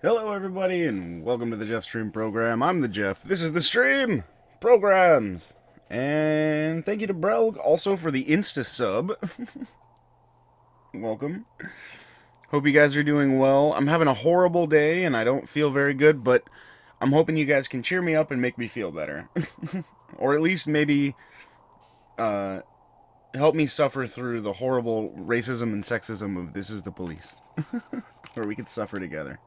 Hello everybody and welcome to the Jef Stream Program. I'm the Jef. This is the Stream Programs. And thank you to Brelg also for the Insta sub. Welcome. Hope you guys are doing well. I'm having a horrible day and I don't feel very good, but I'm hoping you guys can cheer me up and make me feel better. Or at least maybe help me suffer through the horrible racism and sexism of This Is the Police. Where we can suffer together.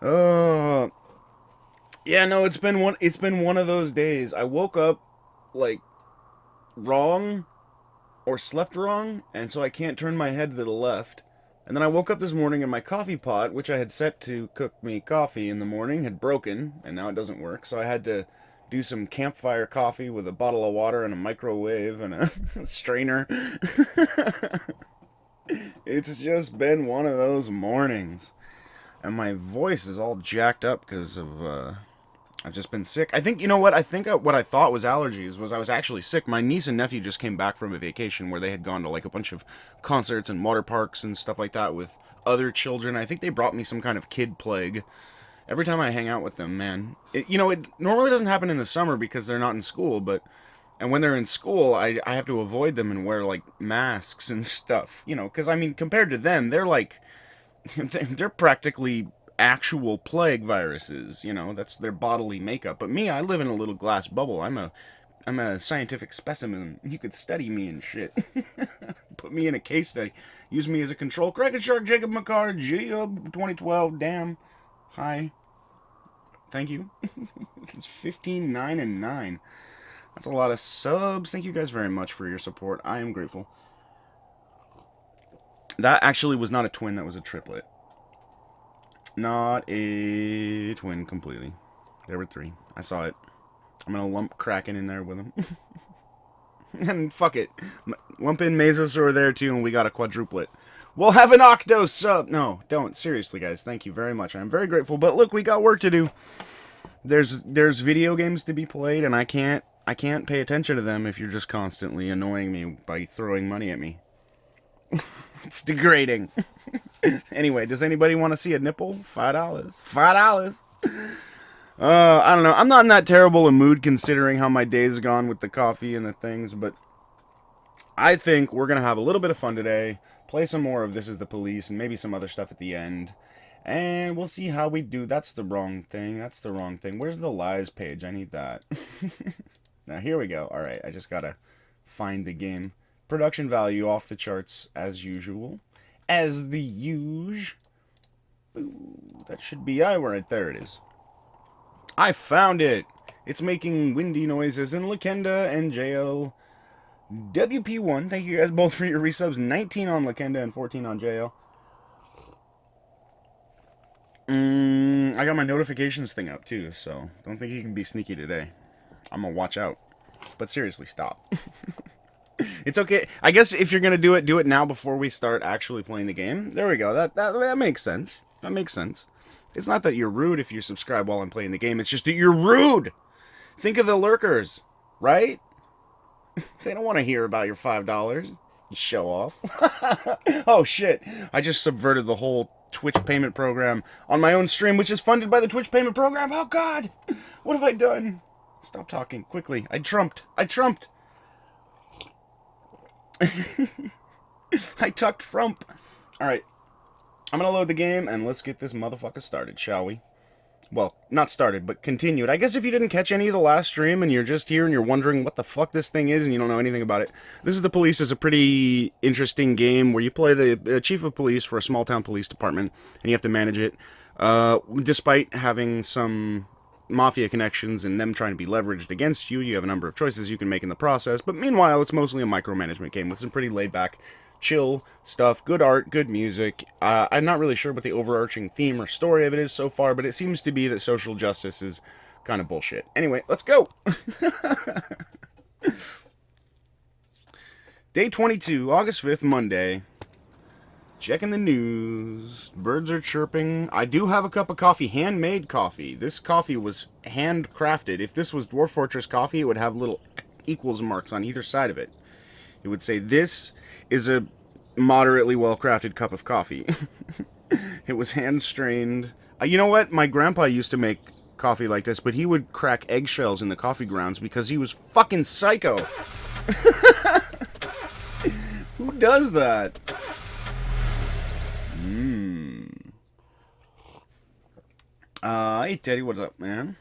Yeah, no, it's been one of those days. I woke up like wrong or slept wrong, and so I can't turn my head to the left. And then I woke up this morning and my coffee pot, which I had set to cook me coffee in the morning, had broken, and now it doesn't work. So I had to do some campfire coffee with a bottle of water and a microwave and a strainer. It's just been one of those mornings. And my voice is all jacked up because of, I've just been sick. I think, you know what, what I thought was allergies was I was actually sick. My niece and nephew just came back from a vacation where they had gone to like a bunch of concerts and water parks and stuff like that with other children. I think they brought me some kind of kid plague. Every time I hang out with them, man. It normally doesn't happen in the summer because they're not in school, and when they're in school, I have to avoid them and wear, like, masks and stuff. Because, I mean, compared to them, they're like... they're practically actual plague viruses, that's their bodily makeup. But me, I live in a little glass bubble. I'm a scientific specimen. You could study me and shit. Put me in a case study. Use me as a control. Kraken Shark, Jacob McCard, Jacob 2012, damn. Hi. Thank you. It's 15, 9, and 9. That's a lot of subs. Thank you guys very much for your support. I am grateful. That actually was not a twin, that was a triplet. Not a twin completely. There were 3. I saw it. I'm gonna lump Kraken in there with him. And fuck it. Lump in Mesosaur there too, and we got a quadruplet. We'll have an octo sub! No, don't. Seriously, guys. Thank you very much. I'm very grateful. But look, we got work to do. There's video games to be played, and I can't pay attention to them if you're just constantly annoying me by throwing money at me. It's degrading. Anyway, does anybody want to see a nipple? $5. $5. I don't know. I'm not in that terrible a mood considering how my day's gone with the coffee and the things, but I think we're going to have a little bit of fun today, play some more of This Is the Police, and maybe some other stuff at the end, and we'll see how we do. That's the wrong thing. That's the wrong thing. Where's the lives page? I need that. Now, here we go. Alright, I just got to find the game. Production value off the charts as usual. As the usual. That should be right there it is. I found it! It's making windy noises in Lakenda and JL. WP1, thank you guys both for your resubs. 19 on Lakenda and 14 on JL. I got my notifications thing up too, so don't think you can be sneaky today. I'm gonna watch out. But seriously, stop. It's okay. I guess if you're gonna do it now before we start actually playing the game. There we go. That makes sense. That makes sense. It's not that you're rude if you subscribe while I'm playing the game. It's just that you're rude. Think of the lurkers, right? They don't want to hear about your $5. You show off. Oh shit! I just subverted the whole Twitch payment program on my own stream, which is funded by the Twitch payment program. Oh god! What have I done? Stop talking quickly. I trumped. I tucked frump. Alright. I'm gonna load the game, and let's get this motherfucker started, shall we? Well, not started, but continued. I guess if you didn't catch any of the last stream, and you're just here, and you're wondering what the fuck this thing is, and you don't know anything about it, This Is the Police is a pretty interesting game where you play the chief of police for a small-town police department, and you have to manage it, despite having some mafia connections and them trying to be leveraged against you. You have a number of choices you can make in the process, but meanwhile, it's mostly a micromanagement game with some pretty laid-back, chill stuff, good art, good music. I'm not really sure what the overarching theme or story of it is so far, but it seems to be that social justice is kind of bullshit. Anyway, let's go! Day 22, August 5th, Monday. Checking the news. Birds are chirping. I do have a cup of coffee. Handmade coffee. This coffee was handcrafted. If this was Dwarf Fortress coffee, it would have little equals marks on either side of it. It would say, this is a moderately well-crafted cup of coffee. It was hand-strained. You know what? My grandpa used to make coffee like this, but he would crack eggshells in the coffee grounds because he was fucking psycho. Who does that? Hey Teddy, what's up, man?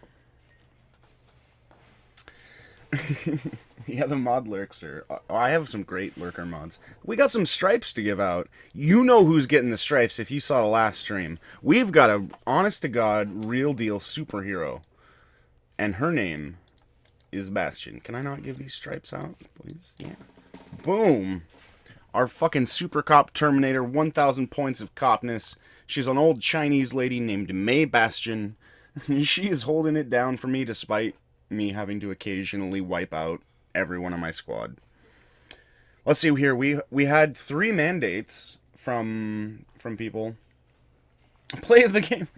Yeah, the mod lurks are... I have some great lurker mods. We got some stripes to give out. You know who's getting the stripes if you saw the last stream. We've got a honest-to-God, real-deal superhero. And her name is Bastion. Can I not give these stripes out, please? Yeah. Boom! Our fucking super cop Terminator, 1,000 points of copness. She's an old Chinese lady named May Bastion. She is holding it down for me despite me having to occasionally wipe out everyone on my squad. Let's see here. We had 3 mandates from people. Play of the game.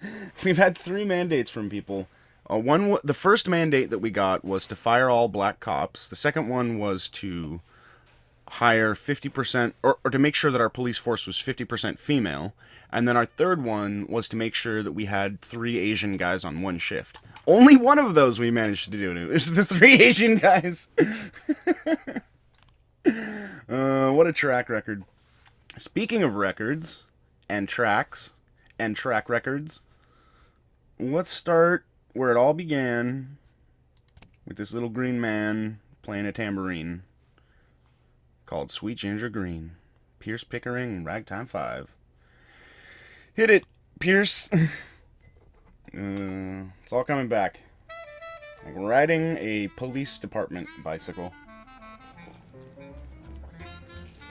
We've had 3 mandates from people. The first mandate that we got was to fire all black cops. The second one was to hire 50%, or to make sure that our police force was 50% female. And then our third one was to make sure that we had 3 Asian guys on one shift. Only one of those we managed to do. It was the 3 Asian guys. What a track record. Speaking of records, and tracks, and track records, let's start where it all began, with this little green man playing a tambourine, called Sweet Ginger Green. Pierce Pickering, Ragtime 5. Hit it, Pierce. It's all coming back. Like riding a police department bicycle.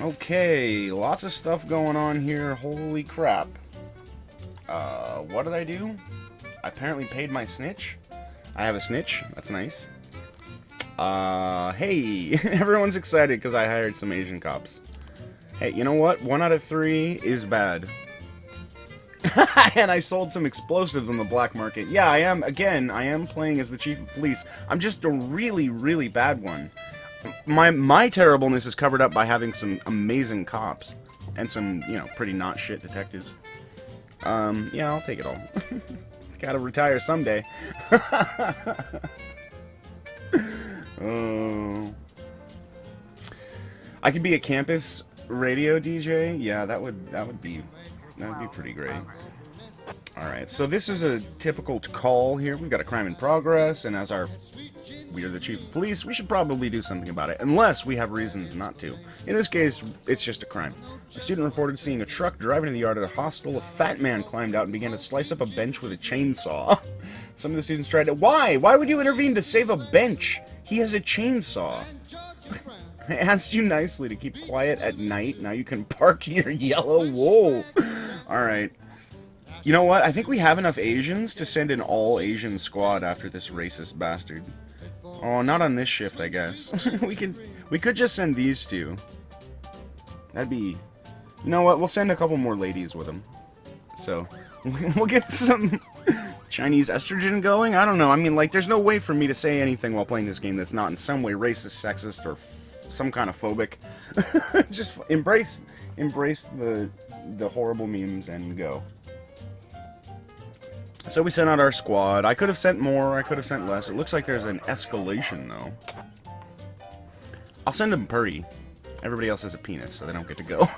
Okay, lots of stuff going on here. Holy crap. What did I do? I apparently paid my snitch. I have a snitch. That's nice. Hey, everyone's excited because I hired some Asian cops. Hey, you know what? 1 out of 3 is bad. And I sold some explosives on the black market. Yeah, I am playing as the chief of police. I'm just a really, really bad one. My terribleness is covered up by having some amazing cops. And some, you know, pretty not shit detectives. Yeah, I'll take it all. Gotta retire someday. Oh. I could be a campus radio DJ. Yeah, that would be pretty great. Alright, so this is a typical call here. We've got a crime in progress, and as we are the chief of police, we should probably do something about it, unless we have reasons not to. In this case, it's just a crime. A student reported seeing a truck driving to the yard at a hostel. A fat man climbed out and began to slice up a bench with a chainsaw. Some of the students tried to... Why? Why would you intervene to save a bench? He has a chainsaw. I asked you nicely to keep quiet at night. Now you can park your yellow wool. Alright. You know what? I think we have enough Asians to send an all-Asian squad after this racist bastard. Oh, not on this shift, I guess. we could just send these 2. That'd be... You know what? We'll send a couple more ladies with them. So, we'll get some Chinese estrogen going? I don't know. I mean, like, there's no way for me to say anything while playing this game that's not in some way racist, sexist, or some kind of phobic. Just embrace the horrible memes and go. So we sent out our squad. I could have sent more, I could have sent less. It looks like there's an escalation, though. I'll send them Purdy. Everybody else has a penis, so they don't get to go.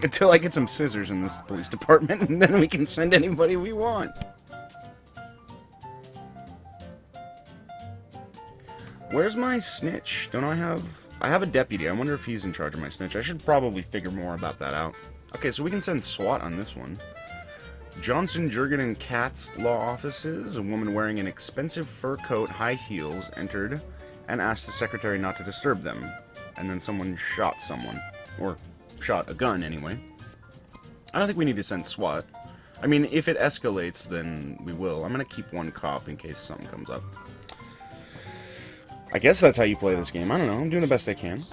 Until I get some scissors in this police department, and then we can send anybody we want. Where's my snitch? Don't I have... I have a deputy. I wonder if he's in charge of my snitch. I should probably figure more about that out. Okay, so we can send SWAT on this one. Johnson, Jurgen, and Katz law offices. A woman wearing an expensive fur coat, high heels, entered and asked the secretary not to disturb them. And then someone shot someone. Or shot a gun, anyway. I don't think we need to send SWAT. I mean, if it escalates, then we will. I'm gonna keep 1 cop in case something comes up. I guess that's how you play this game. I don't know. I'm doing the best I can.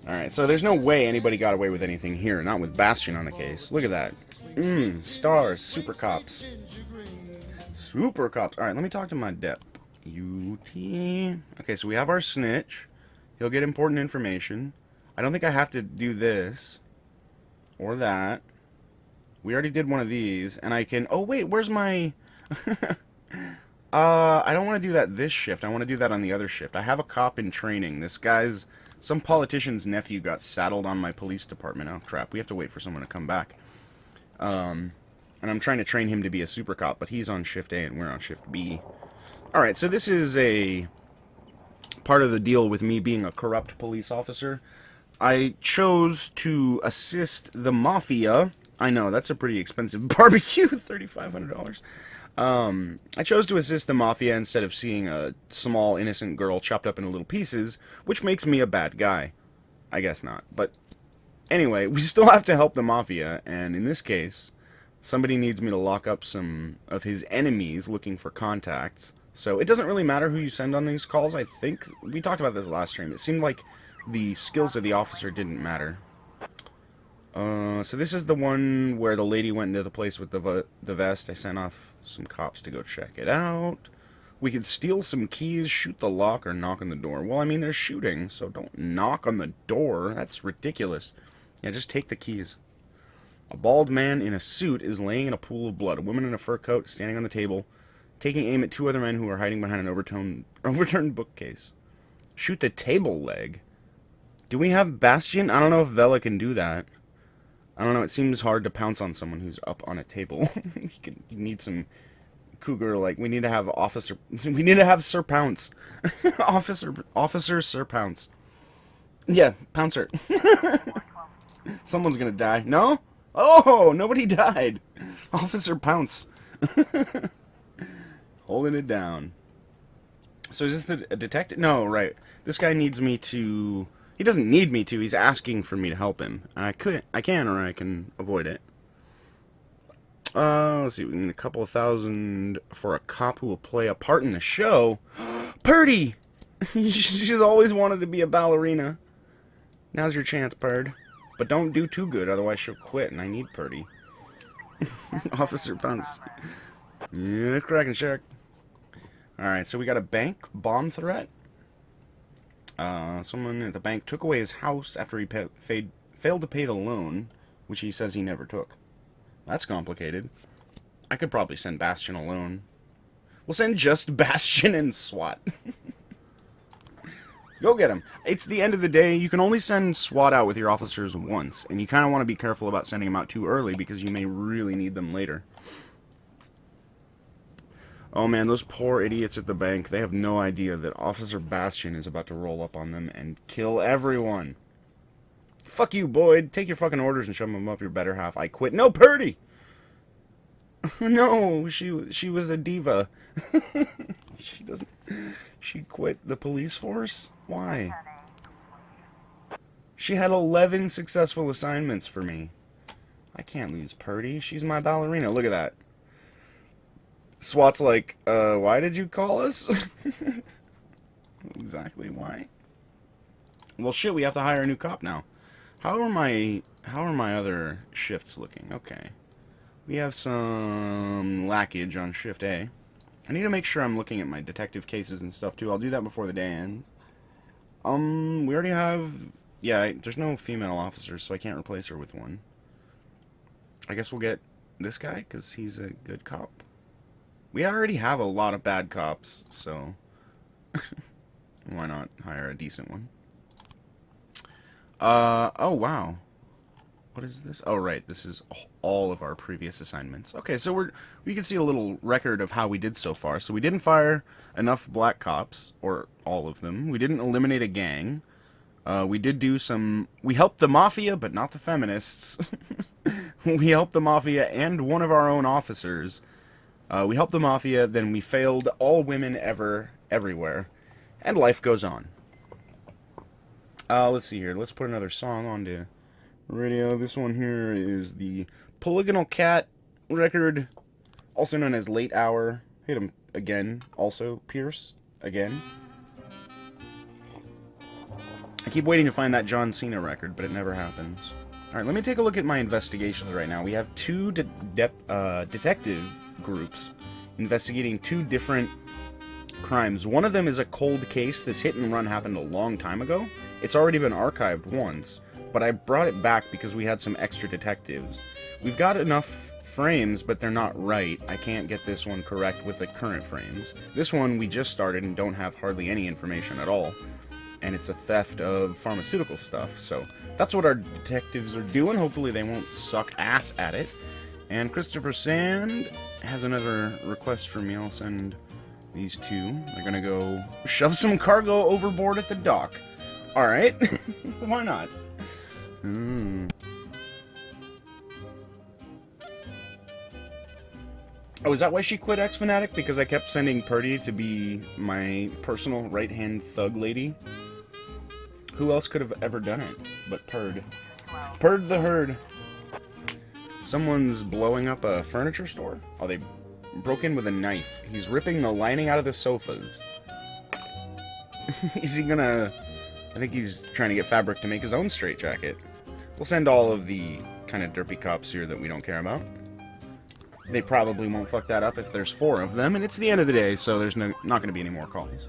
Alright, so there's no way anybody got away with anything here. Not with Bastion on the case. Look at that. Stars. Super cops. Super cops. Alright, let me talk to my dep. UT. Okay, so we have our snitch. He'll get important information. I don't think I have to do this. Or that. We already did one of these, and I can... Oh, wait, where's my... I don't want to do that this shift. I want to do that on the other shift. I have a cop in training. This guy's... Some politician's nephew got saddled on my police department. Oh, crap. We have to wait for someone to come back. And I'm trying to train him to be a super cop, but he's on shift A and we're on shift B. Alright, so this is a part of the deal with me being a corrupt police officer. I chose to assist the mafia. I know, that's a pretty expensive barbecue, $3,500. I chose to assist the mafia instead of seeing a small, innocent girl chopped up into little pieces, which makes me a bad guy. I guess not, but anyway, we still have to help the mafia, and in this case, somebody needs me to lock up some of his enemies looking for contacts. So it doesn't really matter who you send on these calls, I think. We talked about this last stream. It seemed like the skills of the officer didn't matter. So this is the one where the lady went into the place with the vest. I sent off some cops to go check it out. We could steal some keys, shoot the lock, or knock on the door. Well, I mean, they're shooting, so don't knock on the door. That's ridiculous. Yeah, just take the keys. A bald man in a suit is laying in a pool of blood. A woman in a fur coat standing on the table, taking aim at two other men who are hiding behind an overturned bookcase. Shoot the table leg. Do we have Bastion? I don't know if Vela can do that. I don't know, it seems hard to pounce on someone who's up on a table. You need some cougar, like, we need to have officer... We need to have Sir Pounce. Officer Sir Pounce. Yeah, Pouncer. Someone's gonna die. No? Oh, nobody died. Officer Pounce. Holding it down. So is this a detective? No, right. This guy needs me to... He doesn't need me to. He's asking for me to help him. I can, or I can avoid it. Let's see. We need a couple of $1,000 for a cop who will play a part in the show. Purdy! She's always wanted to be a ballerina. Now's your chance, Purd. But don't do too good, otherwise she'll quit, and I need Purdy. Officer Pounce. Yeah, cracking shark. Alright, so we got a bank bomb threat. Someone at the bank took away his house after he failed to pay the loan, which he says he never took. That's complicated. I could probably send Bastion alone. We'll send just Bastion and SWAT. Go get him. It's the end of the day. You can only send SWAT out with your officers once, and you kind of want to be careful about sending them out too early because you may really need them later. Oh man, those poor idiots at the bank, they have no idea that Officer Bastion is about to roll up on them and kill everyone. Fuck you, Boyd. Take your fucking orders and shove them up your better half. I quit. No, Purdy! No, she was a diva. She quit the police force? Why? She had 11 successful assignments for me. I can't lose Purdy. She's my ballerina. Look at that. SWAT's like, why did you call us? Exactly why. Well, shit, we have to hire a new cop now. How are my other shifts looking? Okay. We have some lackage on shift A. I need to make sure I'm looking at my detective cases and stuff too. I'll do that before the day ends. We already have... Yeah, there's no female officers, so I can't replace her with one. I guess we'll get this guy, because he's a good cop. We already have a lot of bad cops, so why not hire a decent one? Oh, wow. What is this? Oh, right, this is all of our previous assignments. Okay, so we can see a little record of how we did so far. So we didn't fire enough black cops, or all of them. We didn't eliminate a gang. We did do some... We helped the mafia, but not the feminists. We helped the mafia and one of our own officers. We helped the mafia, then we failed all women ever, everywhere. And life goes on. Let's see here. Let's put another song onto radio. This one here is the Polygonal Cat record, also known as Late Hour. Hit him again. Also, Pierce, again. I keep waiting to find that John Cena record, but it never happens. Alright, let me take a look at my investigations right now. We have two detective groups investigating two different crimes. One of them is a cold case. This hit and run happened a long time ago. It's already been archived once, but I brought it back because we had some extra detectives. We've got enough frames, but they're not right. I can't get this one correct with the current frames. This one we just started and don't have hardly any information at all. And it's a theft of pharmaceutical stuff, so that's what our detectives are doing. Hopefully they won't suck ass at it. And Christopher Sand has another request for me. I'll send these two. They're gonna go shove some cargo overboard at the dock. Alright. Why not? Oh, is that why she quit X-Fanatic? Because I kept sending Purdy to be my personal right-hand thug lady? Who else could have ever done it but Purd? Purd the herd. Someone's blowing up a furniture store? Oh, they broke in with a knife. He's ripping the lining out of the sofas. Is he gonna... I think he's trying to get fabric to make his own straitjacket. We'll send all of the kind of derpy cops here that we don't care about. They probably won't fuck that up if there's 4 of them, and it's the end of the day, so there's not going to be any more calls.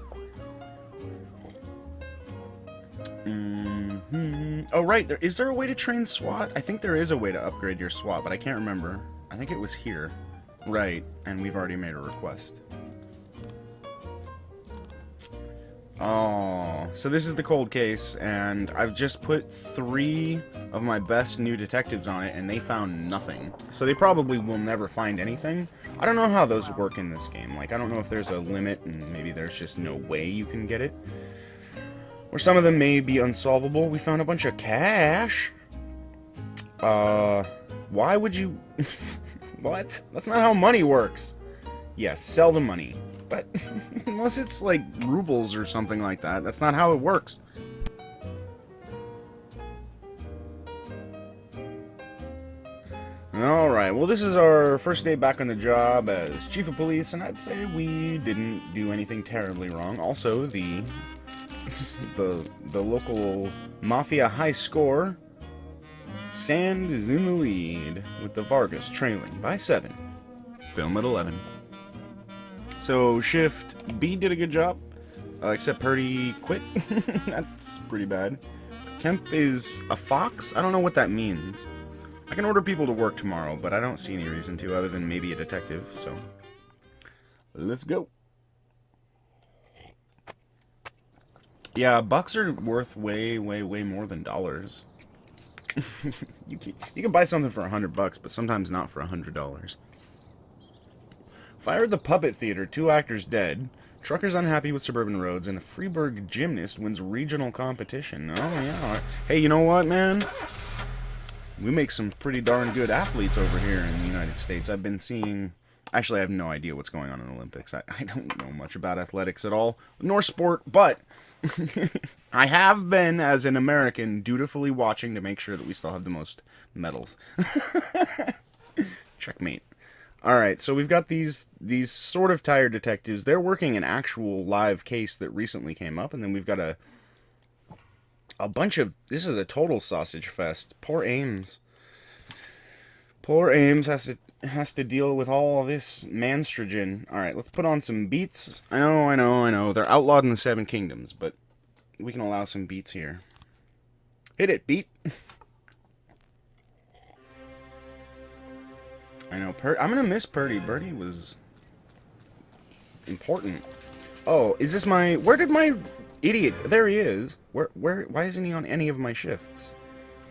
Oh, right. Is there a way to train SWAT? I think there is a way to upgrade your SWAT, but I can't remember. I think it was here. Right, and we've already made a request. Oh, so this is the cold case, and I've just put 3 of my best new detectives on it, and they found nothing. So they probably will never find anything. I don't know how those work in this game. Like, I don't know if there's a limit, and maybe there's just no way you can get it. Or some of them may be unsolvable. We found a bunch of cash. Why would you... What? That's not how money works. Yes, sell the money. But unless it's like rubles or something like that, that's not how it works. Alright, well this is our first day back on the job as Chief of Police, and I'd say we didn't do anything terribly wrong. Also, the local Mafia high score, Sand is in the lead, with the Vargas trailing by 7. Film at 11. So, Shift B did a good job, except Purdy quit. That's pretty bad. Kemp is a fox? I don't know what that means. I can order people to work tomorrow, but I don't see any reason to, other than maybe a detective, so... Let's go. Yeah, bucks are worth way, way, way more than dollars. You can buy something for $100, but sometimes not for $100. Fired the Puppet Theater, 2 actors dead. Truckers unhappy with suburban roads, and a Freiburg gymnast wins regional competition. Oh, yeah. Hey, you know what, man? We make some pretty darn good athletes over here in the United States. I've been seeing... Actually, I have no idea what's going on in the Olympics. I don't know much about athletics at all, nor sport, but... I have been, as an American, dutifully watching to make sure that we still have the most medals. Checkmate. Alright, so we've got these sort of tired detectives. They're working an actual live case that recently came up, and then we've got a bunch of... This is a total sausage fest. Poor Ames. Poor Ames has to deal with all this manstrogen. Alright, let's put on some beats. I know. They're outlawed in the 7 Kingdoms, but we can allow some beats here. Hit it, beat. I know, I'm gonna miss Purdy. Purdy was important. Oh, is this my... Where did my idiot... There he is. Why isn't he on any of my shifts?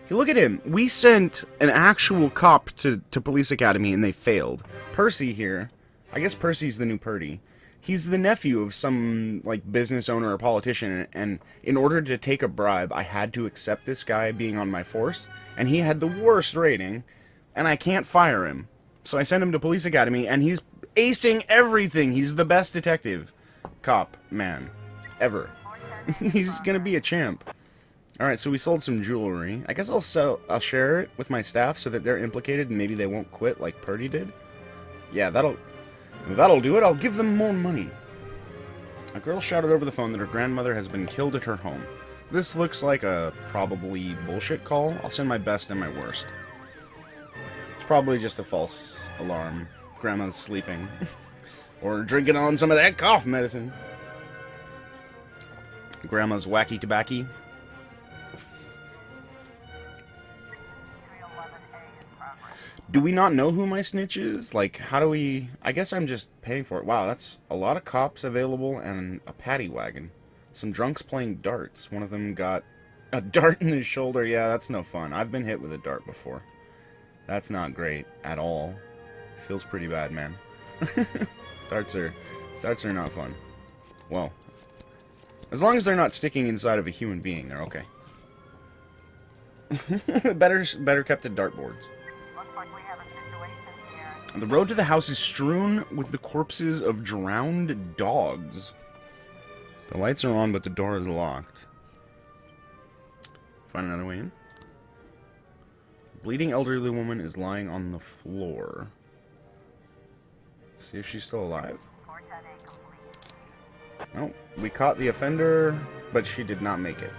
Hey, look at him. We sent an actual cop to Police Academy and they failed. Percy here. I guess Percy's the new Purdy. He's the nephew of some, like, business owner or politician, and in order to take a bribe, I had to accept this guy being on my force, and he had the worst rating, and I can't fire him. So I sent him to Police Academy, and he's acing everything. He's the best detective cop man ever. He's gonna be a champ. Alright, so we sold some jewelry. I guess I'll share it with my staff so that they're implicated and maybe they won't quit like Purdy did. Yeah, that'll do it. I'll give them more money. A girl shouted over the phone that her grandmother has been killed at her home. This looks like a probably bullshit call. I'll send my best and my worst. It's probably just a false alarm. Grandma's sleeping. Or drinking on some of that cough medicine. Grandma's wacky tobacco. Do we not know who my snitch is? Like, how do we... I guess I'm just paying for it. Wow, that's a lot of cops available and a paddy wagon. Some drunks playing darts. One of them got a dart in his shoulder. Yeah, that's no fun. I've been hit with a dart before. That's not great at all. Feels pretty bad, man. Darts are not fun. Well, as long as they're not sticking inside of a human being, they're okay. better kept at dartboards. The road to the house is strewn with the corpses of drowned dogs. The lights are on, but the door is locked. Find another way in. Bleeding elderly woman is lying on the floor. See if she's still alive. No, we caught the offender, but she did not make it.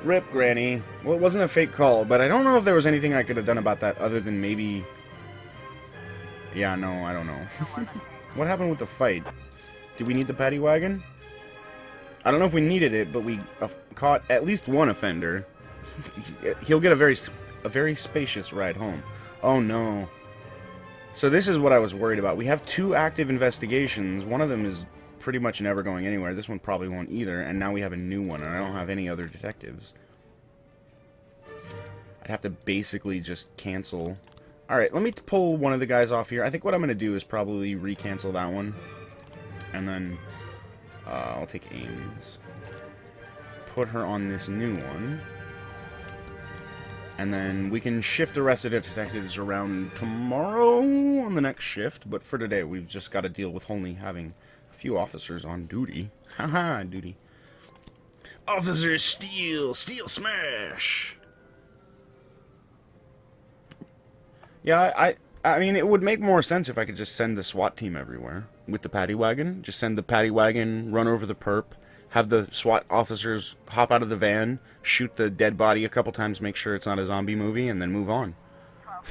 Rip, Granny. Well, it wasn't a fake call, but I don't know if there was anything I could have done about that other than maybe... Yeah, no, I don't know. What happened with the fight? Did we need the paddy wagon? I don't know if we needed it, but we caught at least one offender. He'll get a very spacious ride home. Oh no. So this is what I was worried about. We have 2 active investigations. One of them is pretty much never going anywhere. This one probably won't either. And now we have a new one, and I don't have any other detectives. I'd have to basically just cancel... Alright, let me pull one of the guys off here. I think what I'm going to do is probably re-cancel that one. And then I'll take Ames. Put her on this new one. And then we can shift the rest of the detectives around tomorrow on the next shift. But for today, we've just got to deal with only having a few officers on duty. Haha, duty. Officer Steel Smash! Yeah, I mean, it would make more sense if I could just send the SWAT team everywhere with the paddy wagon. Just send the paddy wagon, run over the perp, have the SWAT officers hop out of the van, shoot the dead body a couple times, make sure it's not a zombie movie, and then move on.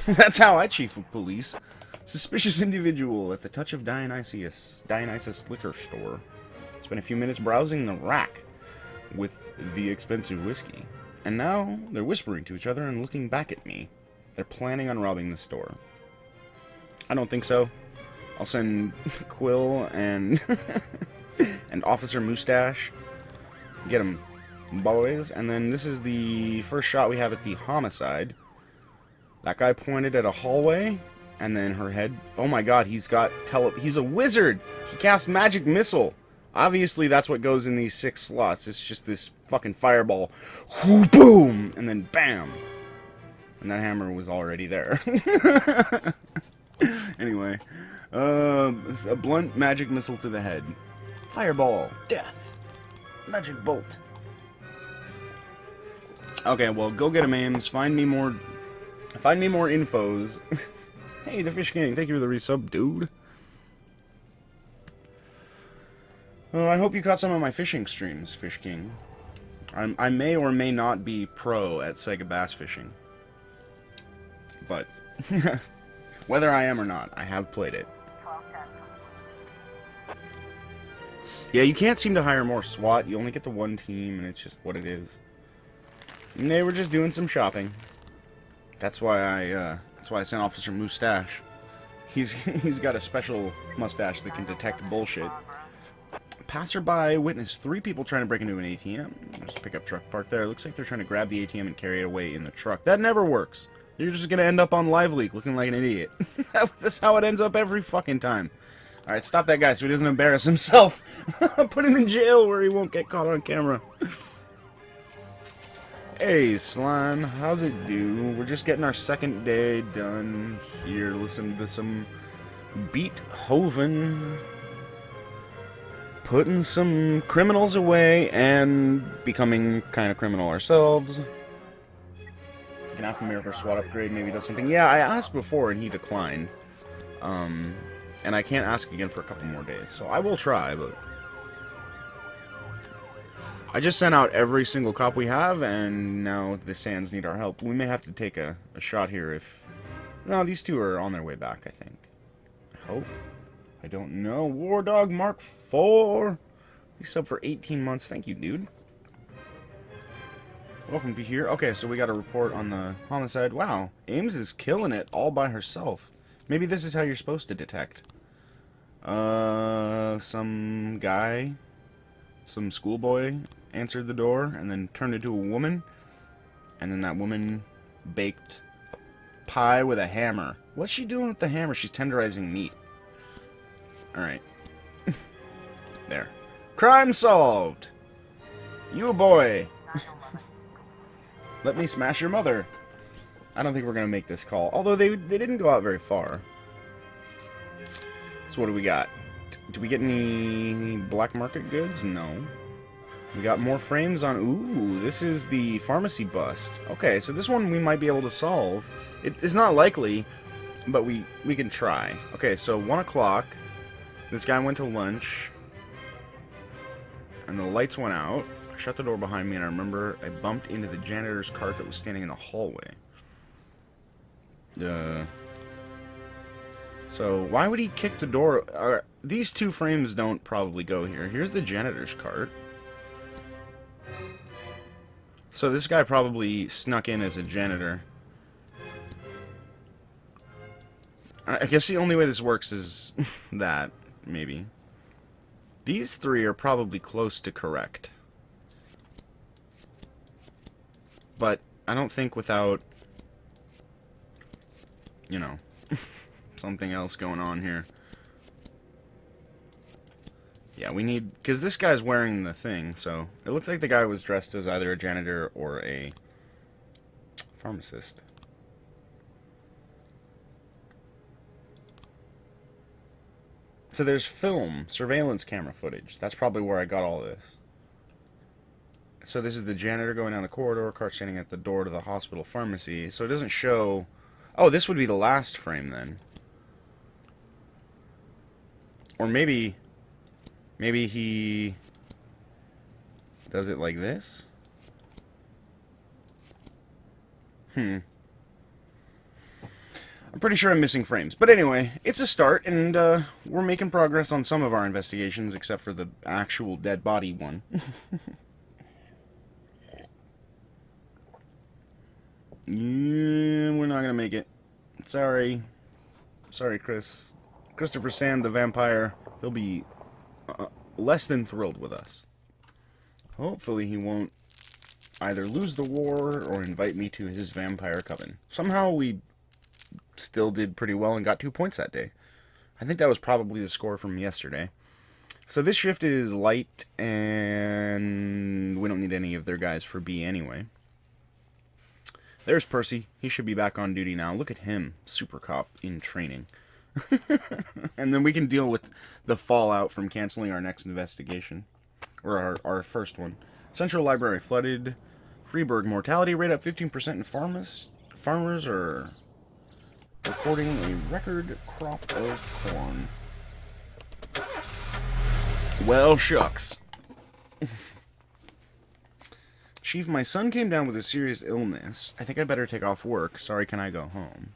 That's how I chief of police. Suspicious individual at the touch of Dionysus liquor store. Spent a few minutes browsing the rack with the expensive whiskey. And now they're whispering to each other and looking back at me. They're planning on robbing the store. I don't think so. I'll send Quill and and Officer Mustache. Get them, boys. And then this is the first shot we have at the homicide. That guy pointed at a hallway, and then her head... Oh my god, he's a wizard! He cast magic missile! Obviously, that's what goes in these 6 slots. It's just this fucking fireball. Boom! And then bam! And that hammer was already there. Anyway. A blunt magic missile to the head. Fireball. Death. Magic bolt. Okay, well, go get him, Ames. Find me more infos. Hey, the Fish King. Thank you for the resub, dude. I hope you caught some of my fishing streams, Fish King. I may or may not be pro at Sega bass fishing. But, whether I am or not, I have played it. Yeah, you can't seem to hire more SWAT. You only get the 1 team, and it's just what it is. And they were just doing some shopping. That's why I sent Officer Mustache. He's got a special mustache that can detect bullshit. Passerby witnessed 3 people trying to break into an ATM. There's a pickup truck parked there. Looks like they're trying to grab the ATM and carry it away in the truck. That never works. You're just gonna end up on Live Leak looking like an idiot. That's how it ends up every fucking time. Alright, stop that guy so he doesn't embarrass himself. Put him in jail where he won't get caught on camera. Hey, Slime. How's it do? We're just getting our 2nd day done here. Listen to some Beethoven. Putting some criminals away and becoming kind of criminal ourselves. You can ask the mirror for a SWAT upgrade, maybe does something. Yeah, I asked before and he declined. And I can't ask again for a couple more days. So I will try, but... I just sent out every single cop we have, and now the Sands need our help. We may have to take a shot here if... No, these 2 are on their way back, I think. I hope. I don't know. War Dog Mark 4. He subbed for 18 months. Thank you, dude. Welcome to here. Okay, so we got a report on the homicide. Wow, Ames is killing it all by herself. Maybe this is how you're supposed to detect. Some guy, some schoolboy answered the door and then turned into a woman. And then that woman baked a pie with a hammer. What's she doing with the hammer? She's tenderizing meat. Alright. There. Crime solved! You a boy! Let me smash your mother. I don't think we're going to make this call. Although they didn't go out very far. So what do we got? Do we get any black market goods? No. We got more frames on... Ooh, this is the pharmacy bust. Okay, so this one we might be able to solve. It's not likely, but we can try. Okay, so 1 o'clock. This guy went to lunch. And the lights went out. I shut the door behind me, and I remember I bumped into the janitor's cart that was standing in the hallway. So, why would he kick the door? These two frames don't probably go here. Here's the janitor's cart. So this guy probably snuck in as a janitor. I guess the only way this works is that, maybe. These three are probably close to correct. But I don't think without, you know, something else going on here. Yeah, we need... Because this guy's wearing the thing, so... It looks like the guy was dressed as either a janitor or a pharmacist. So there's film, surveillance camera footage. That's probably where I got all this. So this is the janitor going down the corridor, cart standing at the door to the hospital pharmacy. So it doesn't show... Oh, this would be the last frame then. Or maybe... Maybe he does it like this? I'm pretty sure I'm missing frames. But anyway, it's a start, and we're making progress on some of our investigations, except for the actual dead body one. Yeah, we're not gonna make it. Sorry. Sorry, Chris. Christopher Sand, the vampire, he'll be... less than thrilled with us. Hopefully he won't either lose the war or invite me to his vampire coven. Somehow we still did pretty well and got 2 points that day. I think that was probably the score from yesterday. So this shift is light, and we don't need any of their guys for B anyway. There's Percy. He should be back on duty now. Look at him. Super cop in training. And then we can deal with the fallout from canceling our next investigation. Or our first one. Central Library flooded. Freeburg mortality rate up 15% in farmers are recording a record crop of corn. Well, shucks. Chief, my son came down with a serious illness. I think I better take off work. Sorry, can I go home?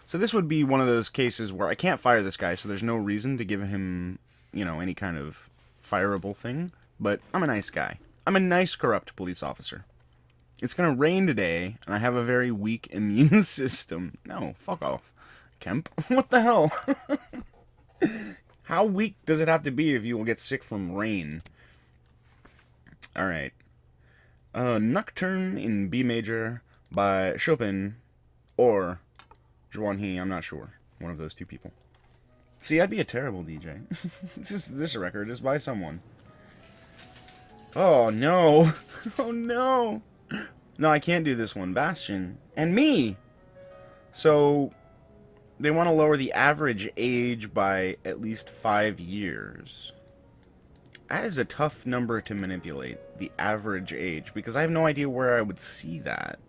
So this would be one of those cases where I can't fire this guy, so there's no reason to give him, you know, any kind of fireable thing. But I'm a nice guy. I'm a nice, corrupt police officer. It's gonna rain today, and I have a very weak immune system. No, fuck off. Kemp? What the hell? How weak does it have to be if you will get sick from rain? Alright. Nocturne in B major by Chopin or Juan He, I'm not sure. One of those two people. See, I'd be a terrible DJ. This record is by someone. Oh, no. Oh, no. No, I can't do this one. Bastion. And me! So, they want to lower the average age by at least 5 years. That is a tough number to manipulate, the average age, because I have no idea where I would see that.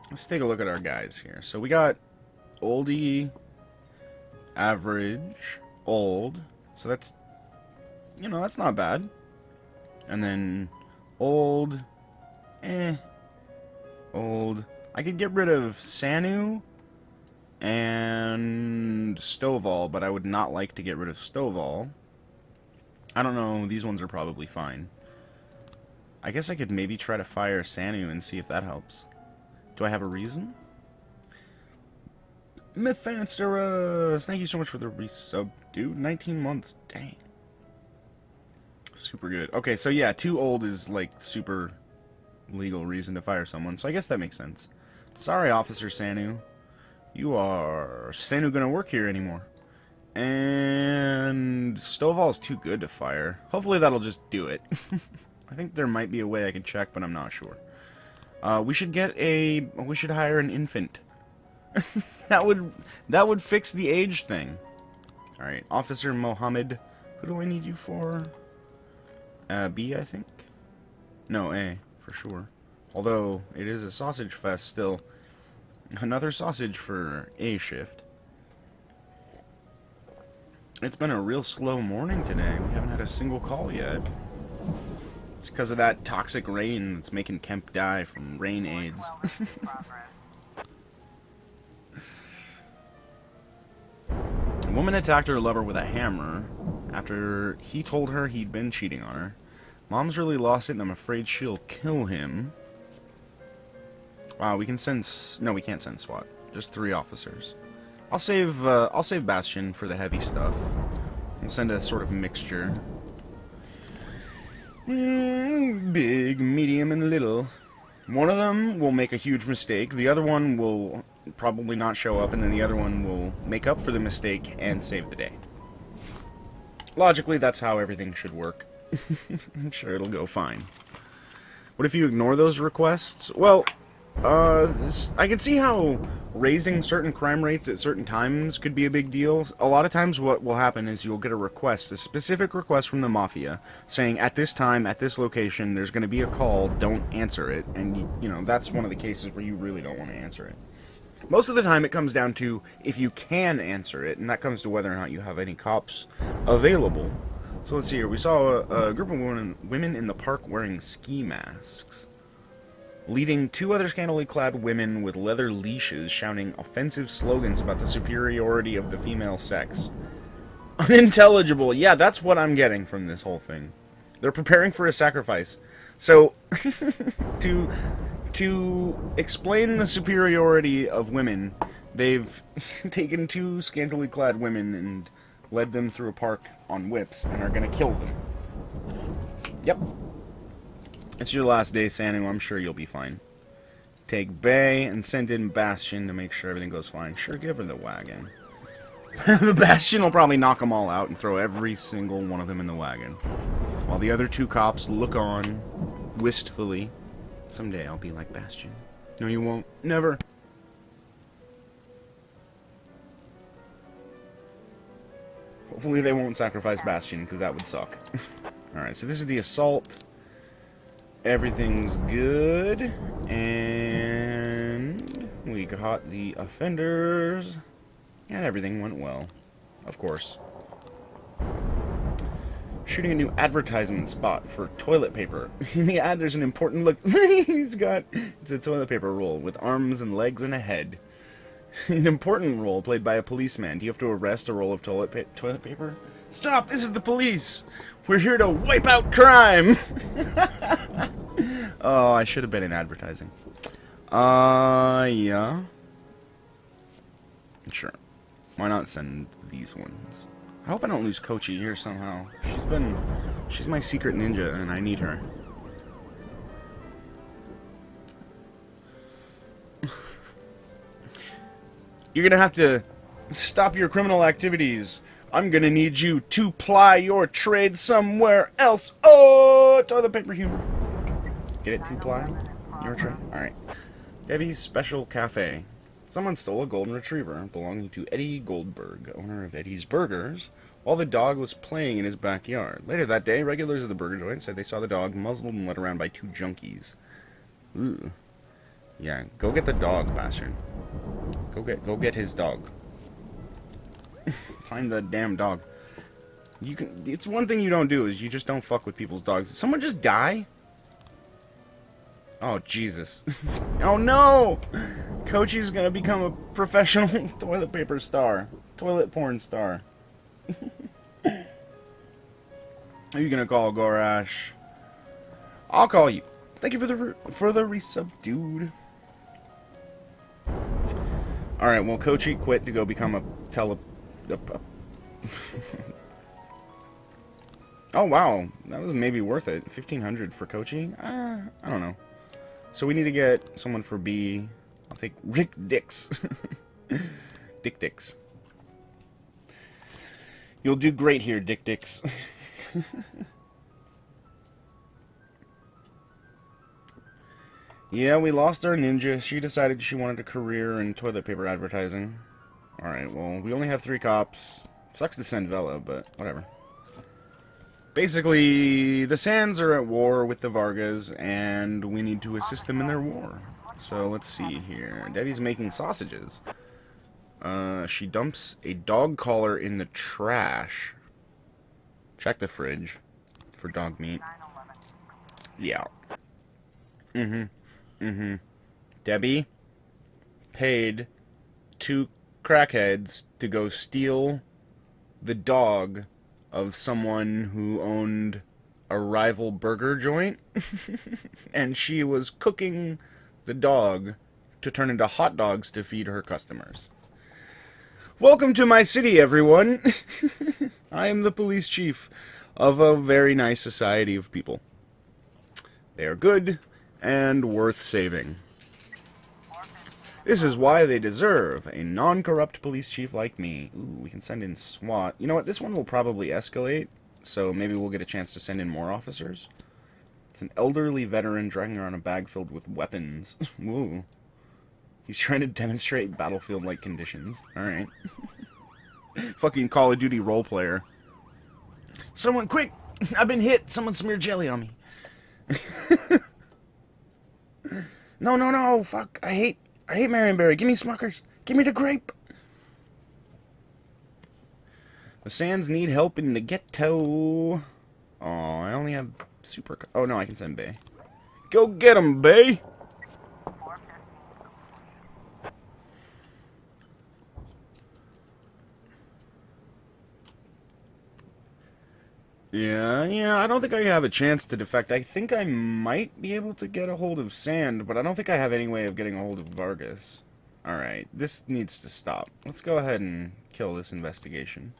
Let's take a look at our guys here. So we got oldie, average, old. So that's, you know, that's not bad. And then old, old. I could get rid of Sanu and Stovall, but I would not like to get rid of Stovall. I don't know, these ones are probably fine. I guess I could maybe try to fire Sanu and see if that helps. Do I have a reason? Mythansterus! Thank you so much for the resub, dude. 19 months. Dang. Super good. Okay, so yeah, too old is, like, super legal reason to fire someone, so I guess that makes sense. Sorry, Officer Sanu. You are... Sanu gonna work here anymore. And... Stovall's too good to fire. Hopefully that'll just do it. I think there might be a way I can check, but I'm not sure. We should hire an infant. that would fix the age thing. Alright, Officer Mohammed. Who do I need you for? B, I think? No, A, for sure. Although, it is a sausage fest still. Another sausage for A shift. It's been a real slow morning today. We haven't had a single call yet. It's because of that toxic rain that's making Kemp die from rain AIDS. A woman attacked her lover with a hammer after he told her he'd been cheating on her. Mom's really lost it and I'm afraid she'll kill him. Wow, we can send... No, we can't send SWAT. Just 3 officers. I'll save Bastion for the heavy stuff. We'll send a sort of mixture. Big, medium, and little. One of them will make a huge mistake. The other one will probably not show up, and then the other one will make up for the mistake and save the day. Logically, that's how everything should work. I'm sure it'll go fine. What if you ignore those requests? Well, I can see how raising certain crime rates at certain times could be a big deal. A lot of times what will happen is you'll get a request, a specific request from the Mafia, saying at this time, at this location, there's going to be a call, don't answer it. And, you know, that's one of the cases where you really don't want to answer it. Most of the time it comes down to if you can answer it, and that comes to whether or not you have any cops available. So let's see here. We saw a group of women in the park wearing ski masks, leading 2 other scantily clad women with leather leashes shouting offensive slogans about the superiority of the female sex. Unintelligible. Yeah, that's what I'm getting from this whole thing. They're preparing for a sacrifice. So, to explain the superiority of women, they've taken 2 scantily clad women and led them through a park on whips and are gonna kill them. Yep. It's your last day, Sanu. I'm sure you'll be fine. Take Bay and send in Bastion to make sure everything goes fine. Sure, give her the wagon. The Bastion will probably knock them all out and throw every single one of them in the wagon. While the other 2 cops look on wistfully. Someday I'll be like Bastion. No, you won't. Never. Hopefully they won't sacrifice Bastion, because that would suck. Alright, so this is the assault. Everything's good. And we caught the offenders. And everything went well. Of course. Shooting a new advertisement spot for toilet paper. In the ad, there's an important look. It's a toilet paper roll with arms and legs and a head. An important role played by a policeman. Do you have to arrest a roll of toilet paper? Stop! This is the police! We're here to wipe out crime! Oh, I should have been in advertising. Yeah. Sure. Why not send these ones? I hope I don't lose Kochi here somehow. She's my secret ninja, and I need her. You're gonna have to stop your criminal activities. I'm gonna need you to ply your trade somewhere else. Oh, toilet paper humor. Get it, 2-ply? Your trade? Alright. Debbie's Special Cafe. Someone stole a golden retriever belonging to Eddie Goldberg, owner of Eddie's Burgers, while the dog was playing in his backyard. Later that day, regulars of the burger joint said they saw the dog muzzled and led around by 2 junkies. Ooh. Yeah, go get the dog, bastard. Go get his dog. Find the damn dog. It's one thing you don't do is you just don't fuck with people's dogs. Did someone just die? Oh, Jesus. Oh, no! Kochi's gonna become a professional toilet paper star. Toilet porn star. Who are you gonna call, Gorash? I'll call you. Thank you for the resub, dude. Alright, well, Kochi quit to go become a Oh, wow. That was maybe worth it. 1,500 for Kochi? I don't know. So we need to get someone for B. I'll take Rick Dix. Dick Dix. You'll do great here, Dick Dix. Yeah, we lost our ninja. She decided she wanted a career in toilet paper advertising. Alright, well, we only have 3 cops. Sucks to send Vela, but whatever. Basically, the Sands are at war with the Vargas, and we need to assist them in their war. So, let's see here. Debbie's making sausages. She dumps a dog collar in the trash. Check the fridge for dog meat. Yeah. Debbie paid 2 crackheads to go steal the dog of someone who owned a rival burger joint. And she was cooking the dog to turn into hot dogs to feed her customers. Welcome to my city, everyone. I am the police chief of a very nice society of people. They are good and worth saving. This is why they deserve a non-corrupt police chief like me. Ooh, we can send in SWAT. You know what? This one will probably escalate, so maybe we'll get a chance to send in more officers. It's an elderly veteran dragging around a bag filled with weapons. Ooh. He's trying to demonstrate battlefield-like conditions. Alright. Fucking Call of Duty role player. Someone, quick! I've been hit! Someone smeared jelly on me. No, no, no! Fuck! I hate Marionberry. Give me Smuckers. Give me the grape. The Sands need help in the ghetto. Oh, I only have super... Oh, no, I can send Bay. Go get him, Bay! Yeah, I don't think I have a chance to defect. I think I might be able to get a hold of Sand, but I don't think I have any way of getting a hold of Vargas. Alright, this needs to stop. Let's go ahead and kill this investigation.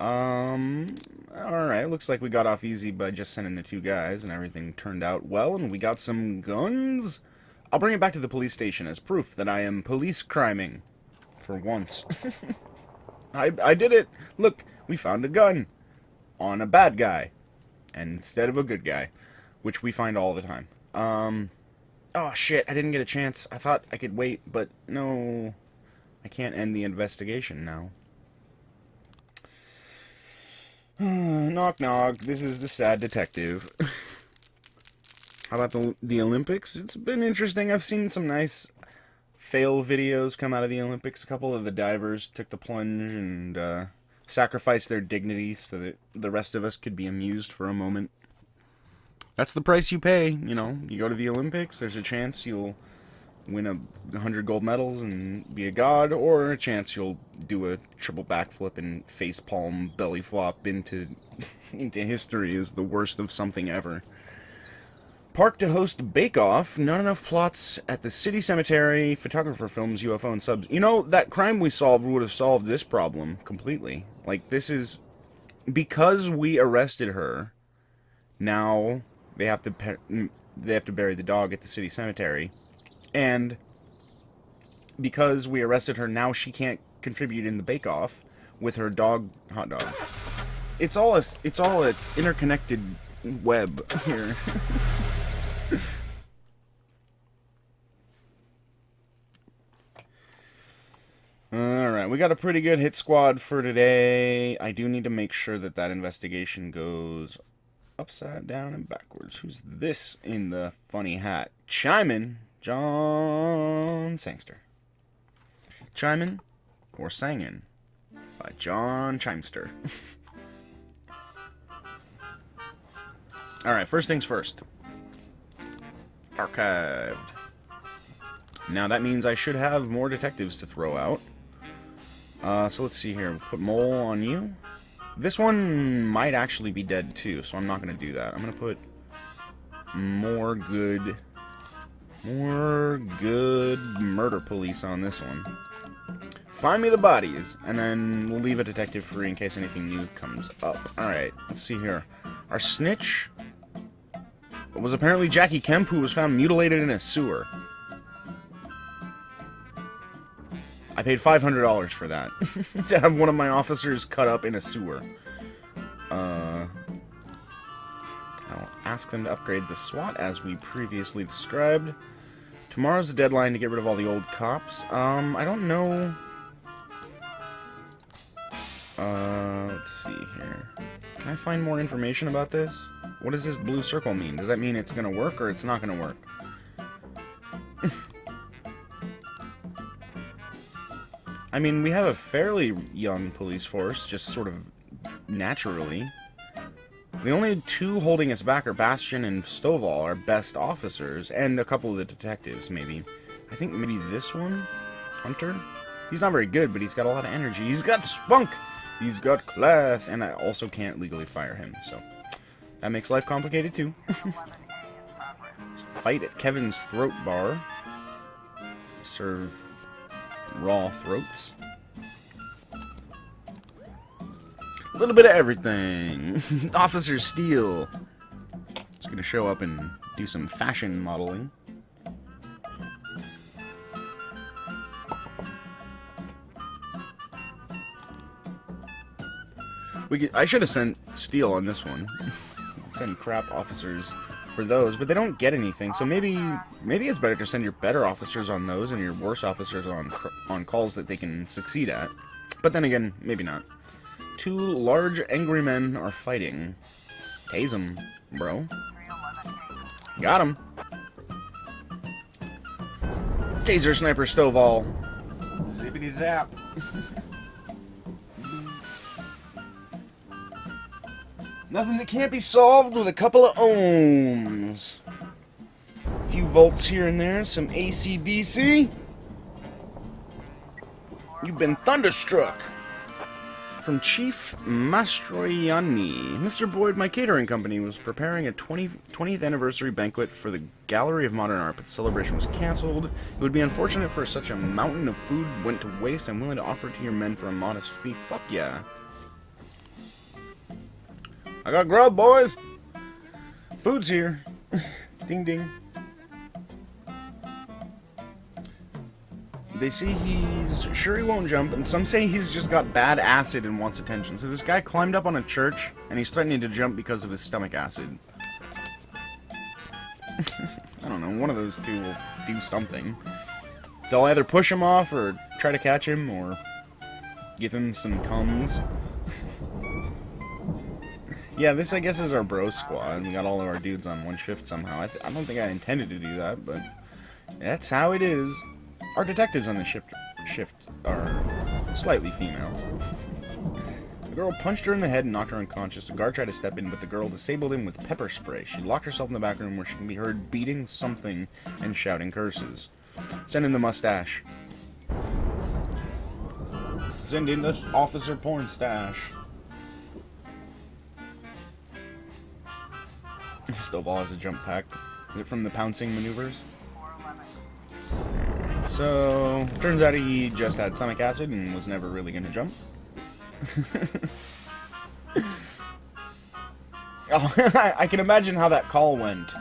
Alright, looks like we got off easy by just sending the 2 guys, and everything turned out well, and we got some guns. I'll bring it back to the police station as proof that I am police criming. For once. I did it! Look, we found a gun. On a bad guy, and instead of a good guy, which we find all the time. Oh shit, I didn't get a chance. I thought I could wait, but no, I can't end the investigation now. Knock knock, this is the sad detective. How about the Olympics? It's been interesting. I've seen some nice fail videos come out of the Olympics. A couple of the divers took the plunge and, sacrifice their dignity so that the rest of us could be amused for a moment. That's the price you pay, you know. You go to the Olympics, there's a chance you'll win 100 gold medals and be a god, or a chance you'll do a triple backflip and facepalm belly flop into history as the worst of something ever. Park to host Bake Off, not enough plots at the city cemetery, photographer films UFO and subs. You know, that crime we solved would have solved this problem completely. Like, this is... Because we arrested her, now they have to bury the dog at the city cemetery. And because we arrested her, now she can't contribute in the Bake Off with her dog, hot dog. It's all a interconnected web here. Alright, we got a pretty good hit squad for today. I do need to make sure that that investigation goes upside down and backwards. Who's this in the funny hat? Chimin, John Sangster. Chimin or Sangin by John Chimester. Alright, first things first. Archived. Now that means I should have more detectives to throw out. So let's see here. We'll put Mole on you. This one might actually be dead too, so I'm not going to do that. I'm going to put more good murder police on this one. Find me the bodies, and then we'll leave a detective free in case anything new comes up. Alright, let's see here. Our snitch was apparently Jackie Kemp, who was found mutilated in a sewer. I paid $500 for that. To have one of my officers cut up in a sewer. I'll ask them to upgrade the SWAT, as we previously described. Tomorrow's the deadline to get rid of all the old cops. I don't know... let's see here. Can I find more information about this? What does this blue circle mean? Does that mean it's gonna work or it's not gonna work? I mean, we have a fairly young police force, just sort of naturally. The only two holding us back are Bastion and Stovall, our best officers, and a couple of the detectives, maybe. I think maybe this one? Hunter? He's not very good, but he's got a lot of energy. He's got spunk! He's got class! And I also can't legally fire him, so... that makes life complicated, too. Fight at Kevin's Throat Bar. Serve raw throats. A little bit of everything. Officer Steele. He's gonna show up and do some fashion modeling. I should have sent Steele on this one. Send crap officers for those, but they don't get anything. So maybe it's better to send your better officers on those and your worse officers on calls that they can succeed at. But then again, maybe not. Two large angry men are fighting. Tase them, bro. Got him. Taser Sniper Stovall. Zippity zap. Nothing that can't be solved with a couple of ohms. A few volts here and there, some AC/DC. You've been thunderstruck. From Chief Mastroianni. Mr. Boyd, my catering company was preparing a 20th anniversary banquet for the Gallery of Modern Art, but the celebration was cancelled. It would be unfortunate for such a mountain of food went to waste. I'm willing to offer it to your men for a modest fee. Fuck yeah. I got grub, boys! Food's here. Ding ding. They say he's sure he won't jump, and some say he's just got bad acid and wants attention. So this guy climbed up on a church, and he's threatening to jump because of his stomach acid. I don't know, one of those two will do something. They'll either push him off, or try to catch him, or give him some Tums. Yeah, this I guess is our bro squad, and we got all of our dudes on one shift somehow. I don't think I intended to do that, but that's how it is. Our detectives on the shift are slightly female. The girl punched her in the head and knocked her unconscious. The guard tried to step in, but the girl disabled him with pepper spray. She locked herself in the back room where she can be heard beating something and shouting curses. Send in the mustache. Send in the officer porn stash. Stovall has a jump pack. Is it from the pouncing maneuvers? So, turns out he just had stomach acid and was never really going to jump. Oh, I can imagine how that call went.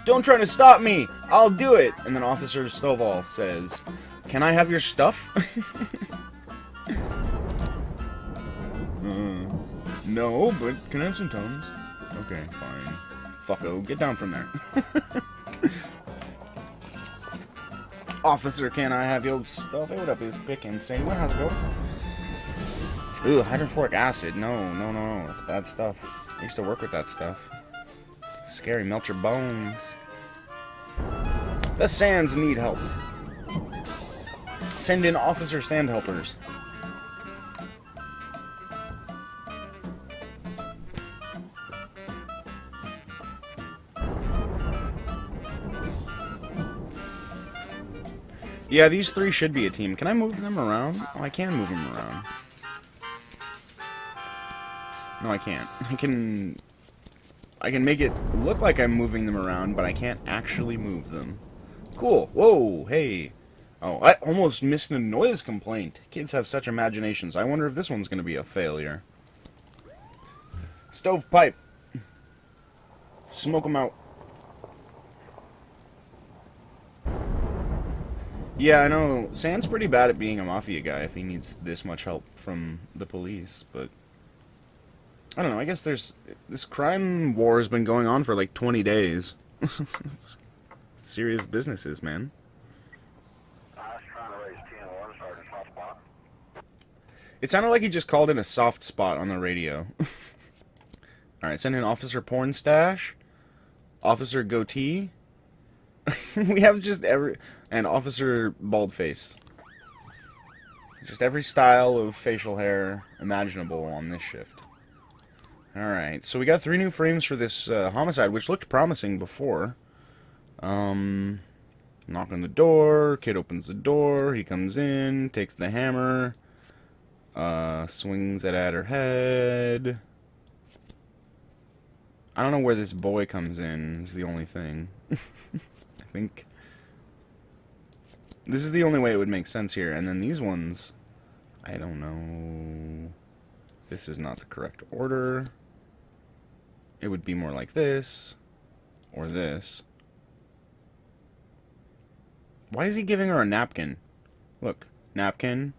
Don't try to stop me! I'll do it! And then Officer Stovall says, can I have your stuff? No, but can I have some Tums? Okay, fine. Fucko, get down from there. Officer, can I have your stuff? Hey, what up, is Pick and say, how's it going? Ooh, hydrofluoric acid. No. It's bad stuff. I used to work with that stuff. Scary, melt your bones. The Sands need help. Send in Officer Sand Helpers. Yeah, these three should be a team. Can I move them around? Oh, I can move them around. No, I can't. I can make it look like I'm moving them around, but I can't actually move them. Cool. Whoa, hey. Oh, I almost missed the noise complaint. Kids have such imaginations. I wonder if this one's going to be a failure. Stovepipe. Smoke them out. Yeah, I know. Sand's pretty bad at being a mafia guy if he needs this much help from the police, but... I don't know, I guess there's... This crime war has been going on for like 20 days. Serious businesses, man. It sounded like he just called in a soft spot on the radio. Alright, send in Officer Porn Stash, Officer Goatee. We have just every... And Officer Baldface. Just every style of facial hair imaginable on this shift. Alright, so we got 3 new frames for this homicide, which looked promising before. Knock on the door, kid opens the door, he comes in, takes the hammer, swings it at her head. I don't know where this boy comes in, is the only thing. I think this is the only way it would make sense here, and then these ones, I don't know. This is not the correct order. It would be more like this, or this. Why is he giving her a napkin? Look, napkin,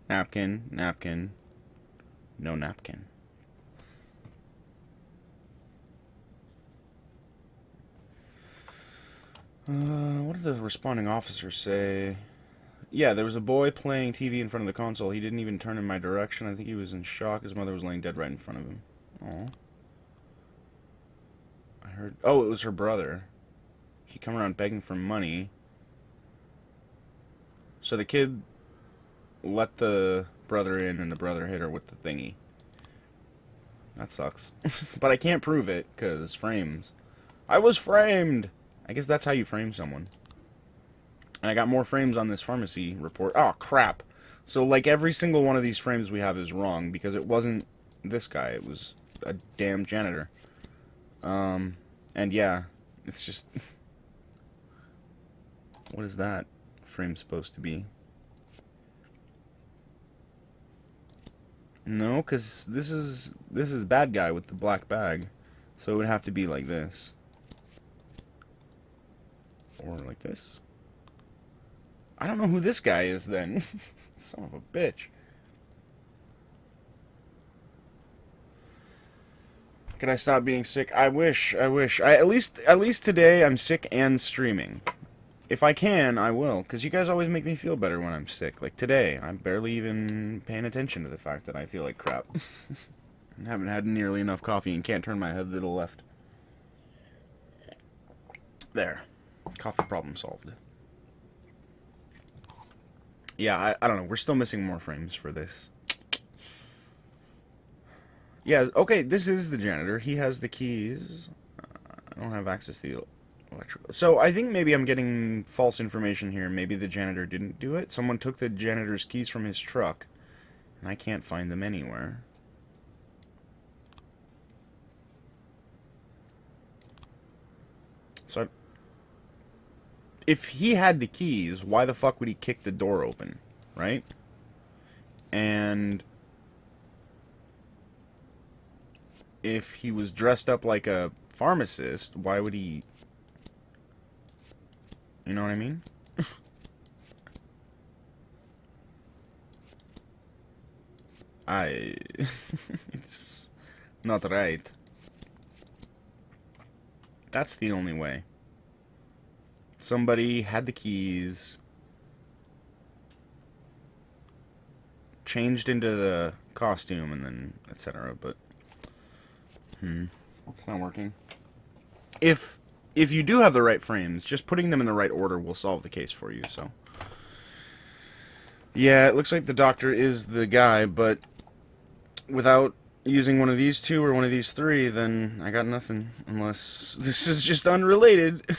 napkin, napkin, no napkin. What did the responding officers say? Yeah, there was a boy playing TV in front of the console. He didn't even turn in my direction. I think he was in shock. His mother was laying dead right in front of him. Aw. I heard... Oh, it was her brother. He come around begging for money. So the kid let the brother in, and the brother hit her with the thingy. That sucks. But I can't prove it, because frames. I was framed! I guess that's how you frame someone. And I got more frames on this pharmacy report. Oh, crap. So, like, every single one of these frames we have is wrong, because it wasn't this guy. It was a damn janitor. And yeah, it's just... What is that frame supposed to be? No, because this is bad guy with the black bag. So it would have to be like this. Or like this. I don't know who this guy is then. Son of a bitch. Can I stop being sick? I wish. At least today I'm sick and streaming. If I can, I will, because you guys always make me feel better when I'm sick. Like today, I'm barely even paying attention to the fact that I feel like crap. I haven't had nearly enough coffee and can't turn my head to the left. There. Coffee problem solved. Yeah, I don't know. We're still missing more frames for this. Yeah, okay, this is the janitor. He has the keys. I don't have access to the electrical. So I think maybe I'm getting false information here. Maybe the janitor didn't do it. Someone took the janitor's keys from his truck, and I can't find them anywhere. So if he had the keys, why the fuck would he kick the door open, right? And if he was dressed up like a pharmacist, why would he... You know what I mean? It's not right. That's the only way. Somebody had the keys, changed into the costume, and then etc. But it's not working. If you do have the right frames, just putting them in the right order will solve the case for you. So yeah, it looks like the doctor is the guy, but without using one of these two or one of these three, then I got nothing. Unless this is just unrelated.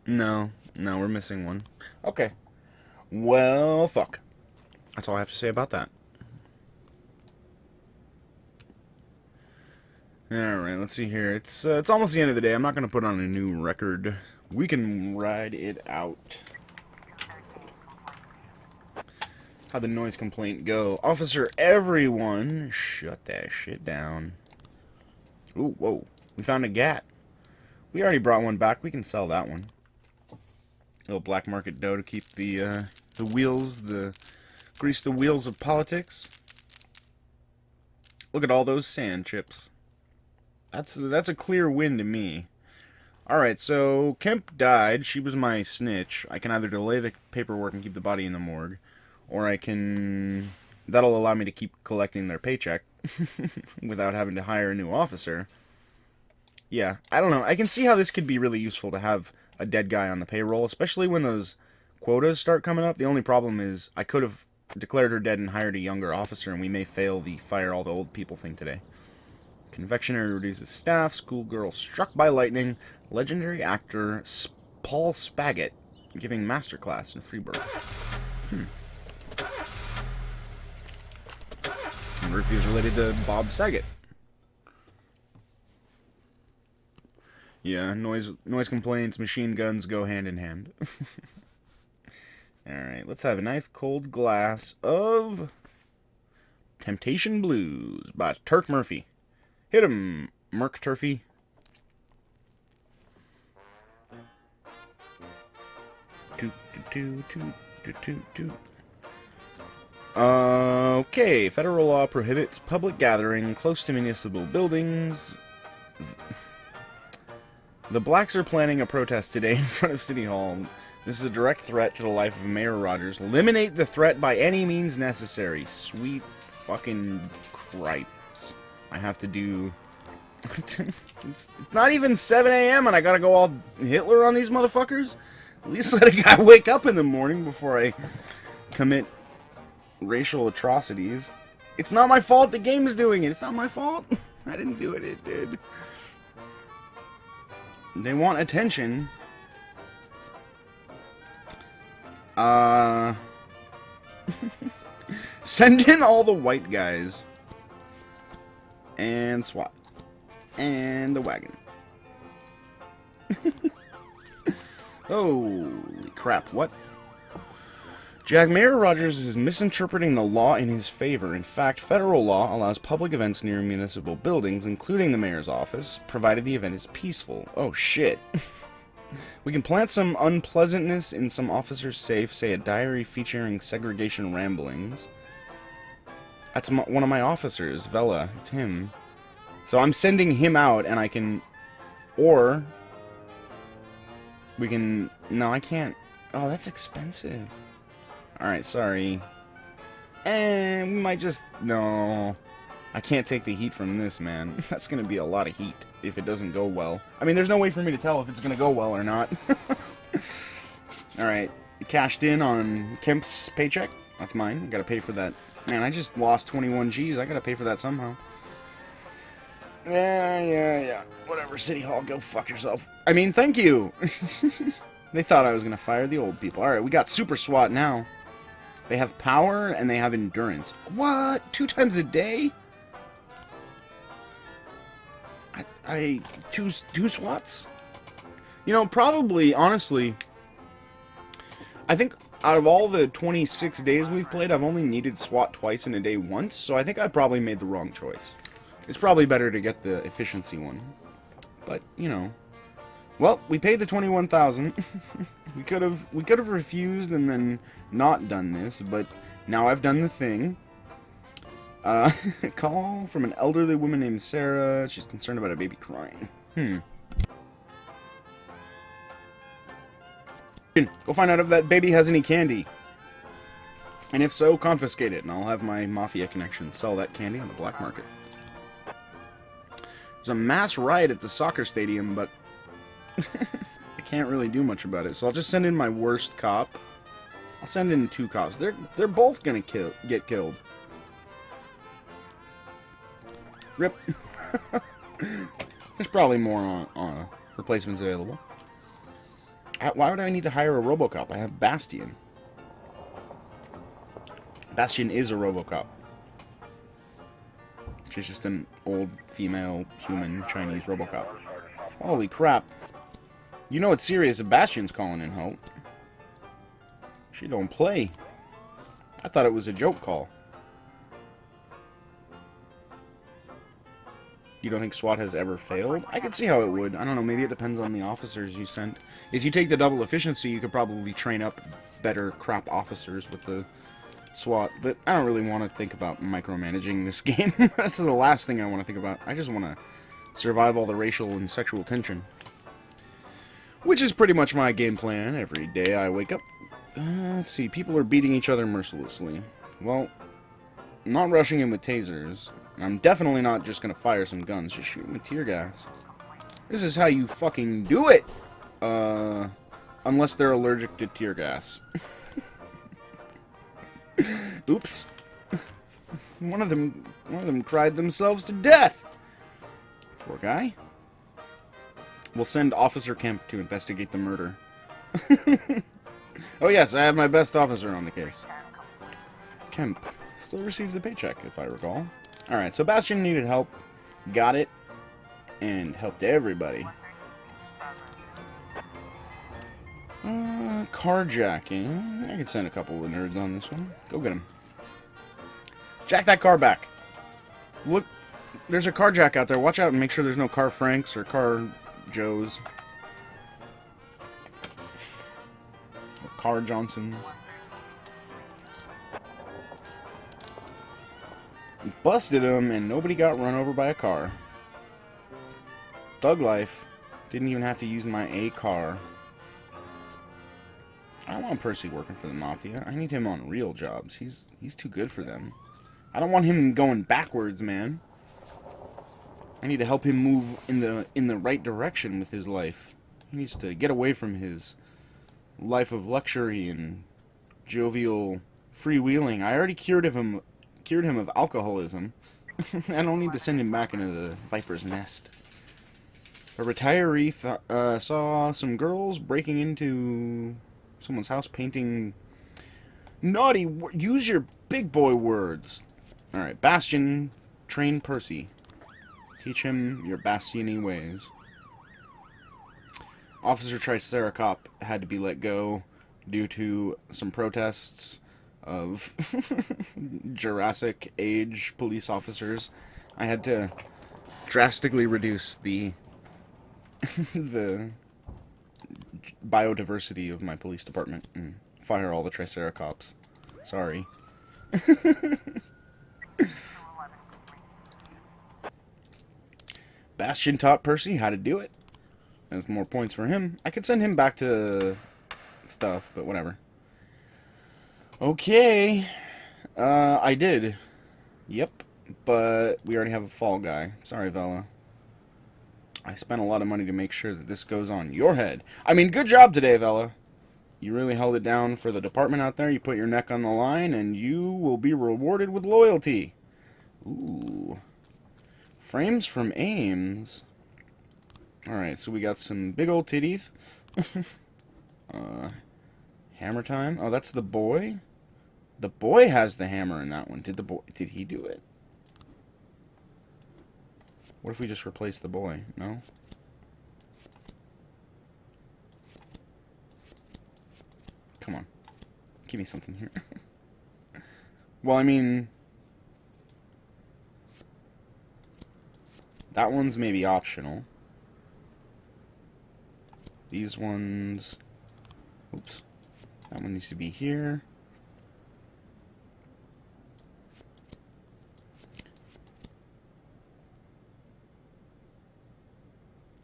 No, we're missing one. Okay. Well, fuck. That's all I have to say about that. Alright, let's see here. It's almost the end of the day. I'm not going to put on a new record. We can ride it out. How'd the noise complaint go? Officer, everyone, shut that shit down. Ooh, whoa. We found a gat. We already brought one back. We can sell that one. A little black market dough to keep the wheels, grease the wheels of politics. Look at all those sand chips. That's a clear win to me. Alright, so Kemp died. She was my snitch. I can either delay the paperwork and keep the body in the morgue, or I can... That'll allow me to keep collecting their paycheck without having to hire a new officer. Yeah, I don't know. I can see how this could be really useful to have a dead guy on the payroll, especially when those quotas start coming up. The only problem is I could have declared her dead and hired a younger officer, and we may fail the fire all the old people thing today. Confectionery reduces staff. Schoolgirl struck by lightning. Legendary actor Paul Spaggett giving masterclass in Freeburg. Murphy is related to Bob Saget. Yeah, noise complaints, machine guns go hand in hand. Alright, let's have a nice cold glass of Temptation Blues by Turk Murphy. Hit him, Merc Turfy. Okay, federal law prohibits public gathering close to municipal buildings. The blacks are planning a protest today in front of City Hall. This is a direct threat to the life of Mayor Rogers. Eliminate the threat by any means necessary. Sweet fucking cripes. I have to do... it's not even 7 a.m. and I gotta go all Hitler on these motherfuckers? At least let a guy wake up in the morning before I commit racial atrocities. It's not my fault the game's doing it. It's not my fault. I didn't do it. It did. They want attention. Send in all the white guys. And SWAT. And the wagon. Holy crap, what? Jack, Mayor Rogers is misinterpreting the law in his favor. In fact, federal law allows public events near municipal buildings, including the mayor's office, provided the event is peaceful. Oh, shit. We can plant some unpleasantness in some officer's safe, say a diary featuring segregation ramblings. That's one of my officers, Vela. It's him. So I'm sending him out, and I can... Or... We can... No, I can't... Oh, that's expensive. Alright, sorry. And we might just... No. I can't take the heat from this, man. That's gonna be a lot of heat if it doesn't go well. I mean, there's no way for me to tell if it's gonna go well or not. Alright. Cashed in on Kemp's paycheck. That's mine. Gotta pay for that. Man, I just lost 21 G's. I gotta pay for that somehow. Yeah. Whatever, City Hall, go fuck yourself. I mean, thank you! They thought I was gonna fire the old people. Alright, we got Super SWAT now. They have power, and they have endurance. What? 2 times a day? Two SWATs? You know, probably, honestly, I think out of all the 26 days we've played, I've only needed SWAT twice in a day once, so I think I probably made the wrong choice. It's probably better to get the efficiency one. But, you know. Well, we paid the $21,000. we could have refused and then not done this, but now I've done the thing. Call from an elderly woman named Sarah. She's concerned about a baby crying. Go find out if that baby has any candy. And if so, confiscate it, and I'll have my mafia connection sell that candy on the black market. There's a mass riot at the soccer stadium, but I can't really do much about it, so I'll just send in my worst cop. I'll send in 2 cops. They're both gonna get killed. Rip. There's probably more replacements available. Why would I need to hire a RoboCop? I have Bastion. Bastion is a RoboCop. She's just an old female human Chinese RoboCop. Holy crap. You know it's serious if Bastion's calling in, Hope. She don't play. I thought it was a joke call. You don't think SWAT has ever failed? I could see how it would. I don't know, maybe it depends on the officers you sent. If you take the double efficiency, you could probably train up better crap officers with the SWAT. But I don't really want to think about micromanaging this game. That's the last thing I want to think about. I just want to survive all the racial and sexual tension. Which is pretty much my game plan every day I wake up. Let's see, people are beating each other mercilessly. Well, I'm not rushing in with tasers. I'm definitely not just gonna fire some guns. Just shoot with tear gas. This is how you fucking do it! Unless they're allergic to tear gas. Oops. One of them cried themselves to death! Poor guy. We'll send Officer Kemp to investigate the murder. Oh yes, I have my best officer on the case. Kemp still receives the paycheck, if I recall. Alright, so Bastion needed help, got it, and helped everybody. Carjacking. I could send a couple of nerds on this one. Go get him. Jack that car back. Look, there's a carjack out there. Watch out and make sure there's no car Franks or car Joes. Or car Johnsons. Busted him and nobody got run over by a car. Thug life. Didn't even have to use my A car. I don't want Percy working for the Mafia. I need him on real jobs. He's too good for them. I don't want him going backwards, man. I need to help him move in the right direction with his life. He needs to get away from his life of luxury and jovial freewheeling. I already cured him of alcoholism. I don't need to send him back into the viper's nest. A retiree saw some girls breaking into someone's house painting. Naughty, use your big boy words. Alright, Bastion, train Percy. Teach him your Bastion-y ways. Officer Triceracop had to be let go due to some protests of Jurassic age police officers. I had to drastically reduce the biodiversity of my police department and fire all the Triceratops. Sorry. Bastion taught Percy how to do it. There's more points for him. I could send him back to stuff, but whatever. Okay. I did. Yep. But we already have a fall guy. Sorry, Vela. I spent a lot of money to make sure that this goes on your head. I mean, good job today, Vela. You really held it down for the department out there. You put your neck on the line, and you will be rewarded with loyalty. Ooh. Frames from Ames. Alright, so we got some big old titties. Hammer time. Oh, that's the boy? The boy has the hammer in that one. Did he do it? What if we just replace the boy? No? Come on. Give me something here. Well, I mean... that one's maybe optional. These ones... oops. That one needs to be here.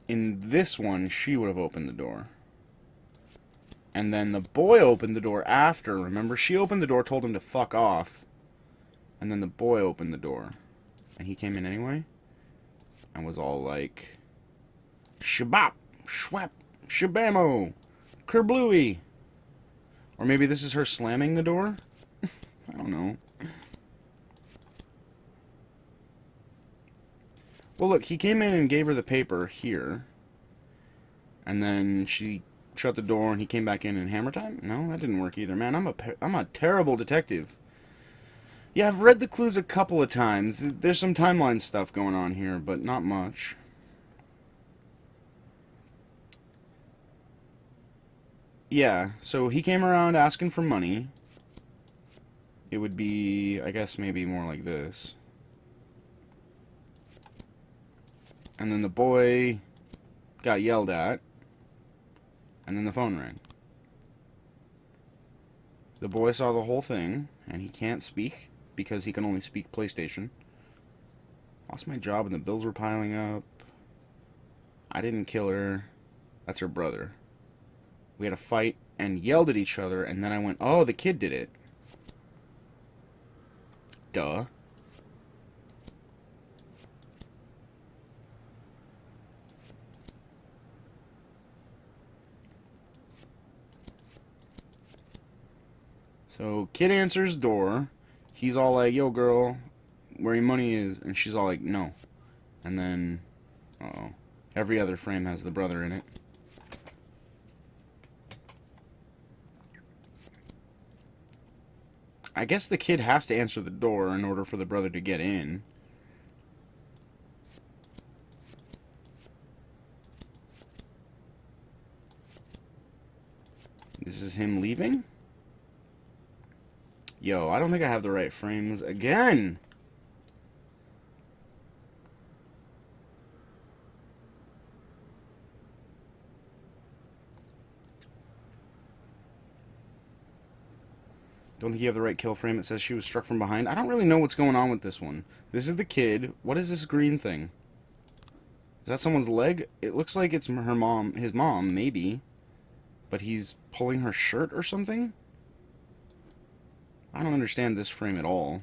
In this one, she would have opened the door. And then the boy opened the door after. Remember, she opened the door, told him to fuck off. And then the boy opened the door. And he came in anyway. And was all like... shabop, schwap, shabamo, kerblooey. Or maybe this is her slamming the door? I don't know. Well, look, he came in and gave her the paper here. And then she shut the door and he came back in hammer time? No, that didn't work either. Man, I'm a terrible detective. Yeah, I've read the clues a couple of times. There's some timeline stuff going on here, but not much. Yeah, so he came around asking for money. It would be, I guess, maybe more like this. And then the boy got yelled at. And then the phone rang. The boy saw the whole thing, and he can't speak because he can only speak PlayStation. Lost my job and the bills were piling up. I didn't kill her. That's her brother. We had a fight and yelled at each other, and then I went, oh, the kid did it. Duh. So, kid answers door. He's all like, yo, girl, where your money is? And she's all like, no. And then, uh-oh. Every other frame has the brother in it. I guess the kid has to answer the door in order for the brother to get in. This is him leaving? Yo, I don't think I have the right frames again. Don't think you have the right kill frame. It says she was struck from behind. I don't really know what's going on with this one. This is the kid. What is this green thing? Is that someone's leg? It looks like it's her mom, his mom, maybe. But he's pulling her shirt or something? I don't understand this frame at all.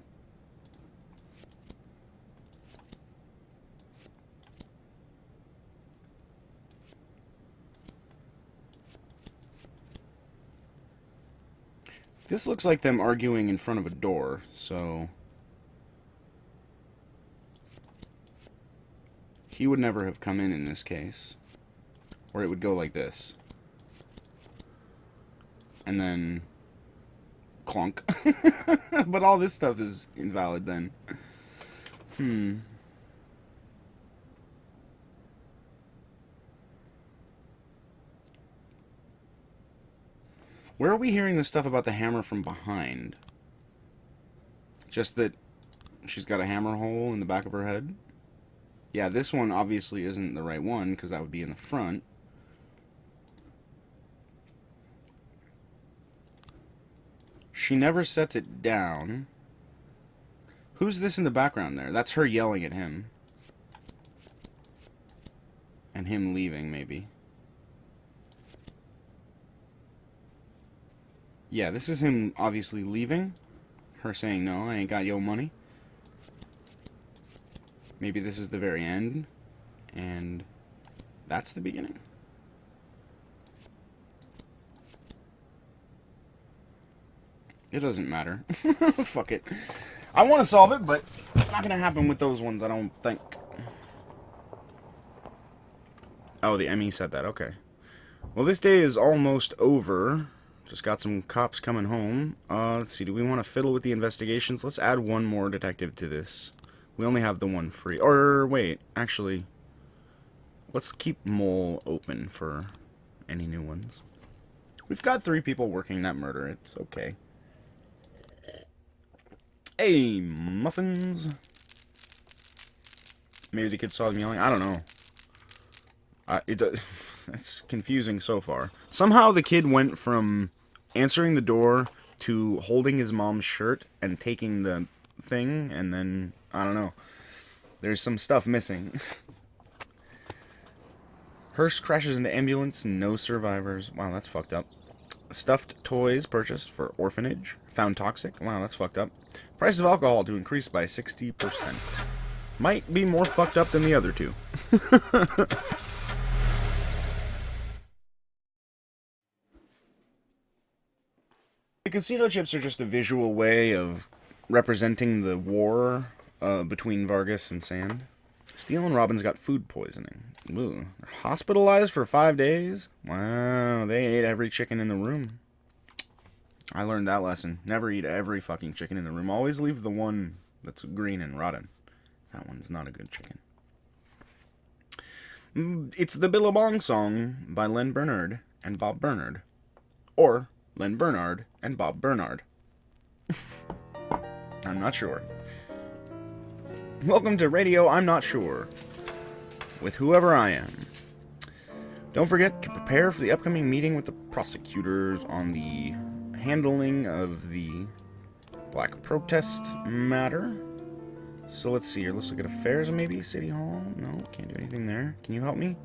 This looks like them arguing in front of a door, so... He would never have come in this case. Or it would go like this. And then... clunk. But all this stuff is invalid then. Where are we hearing this stuff about the hammer from behind? Just that she's got a hammer hole in the back of her head? Yeah, this one obviously isn't the right one, because that would be in the front. She never sets it down. Who's this in the background there? That's her yelling at him. And him leaving, maybe. Yeah, this is him obviously leaving. Her saying, no, I ain't got your money. Maybe this is the very end. And that's the beginning. It doesn't matter. Fuck it. I want to solve it, but it's not going to happen with those ones, I don't think. Oh, the ME said that. Okay. Well, this day is almost over. Just got some cops coming home. Let's see. Do we want to fiddle with the investigations? Let's add one more detective to this. We only have the one free. Or, wait. Actually, let's keep Mole open for any new ones. We've got 3 people working that murder. It's okay. Hey, muffins. Maybe the kid saw them yelling. I don't know. It's confusing so far. Somehow the kid went from answering the door to holding his mom's shirt and taking the thing, and then, I don't know. There's some stuff missing. Hearst crashes into ambulance, no survivors. Wow, that's fucked up. Stuffed toys purchased for orphanage. Found toxic. Wow, that's fucked up. Price of alcohol to increase by 60%. Might be more fucked up than the other two. The casino chips are just a visual way of representing the war between Vargas and Sand. Steele and Robbins got food poisoning. Ooh. They're hospitalized for 5 days? Wow, they ate every chicken in the room. I learned that lesson. Never eat every fucking chicken in the room. Always leave the one that's green and rotten. That one's not a good chicken. It's the Billabong Song by Len Bernard and Bob Bernard. Or Len Bernard and Bob Bernard. I'm not sure. Welcome to Radio I'm Not Sure. With whoever I am. Don't forget to prepare for the upcoming meeting with the prosecutors on the handling of the black protest matter. So let's see here. Let's look at affairs, maybe. City Hall? No, can't do anything there. Can you help me?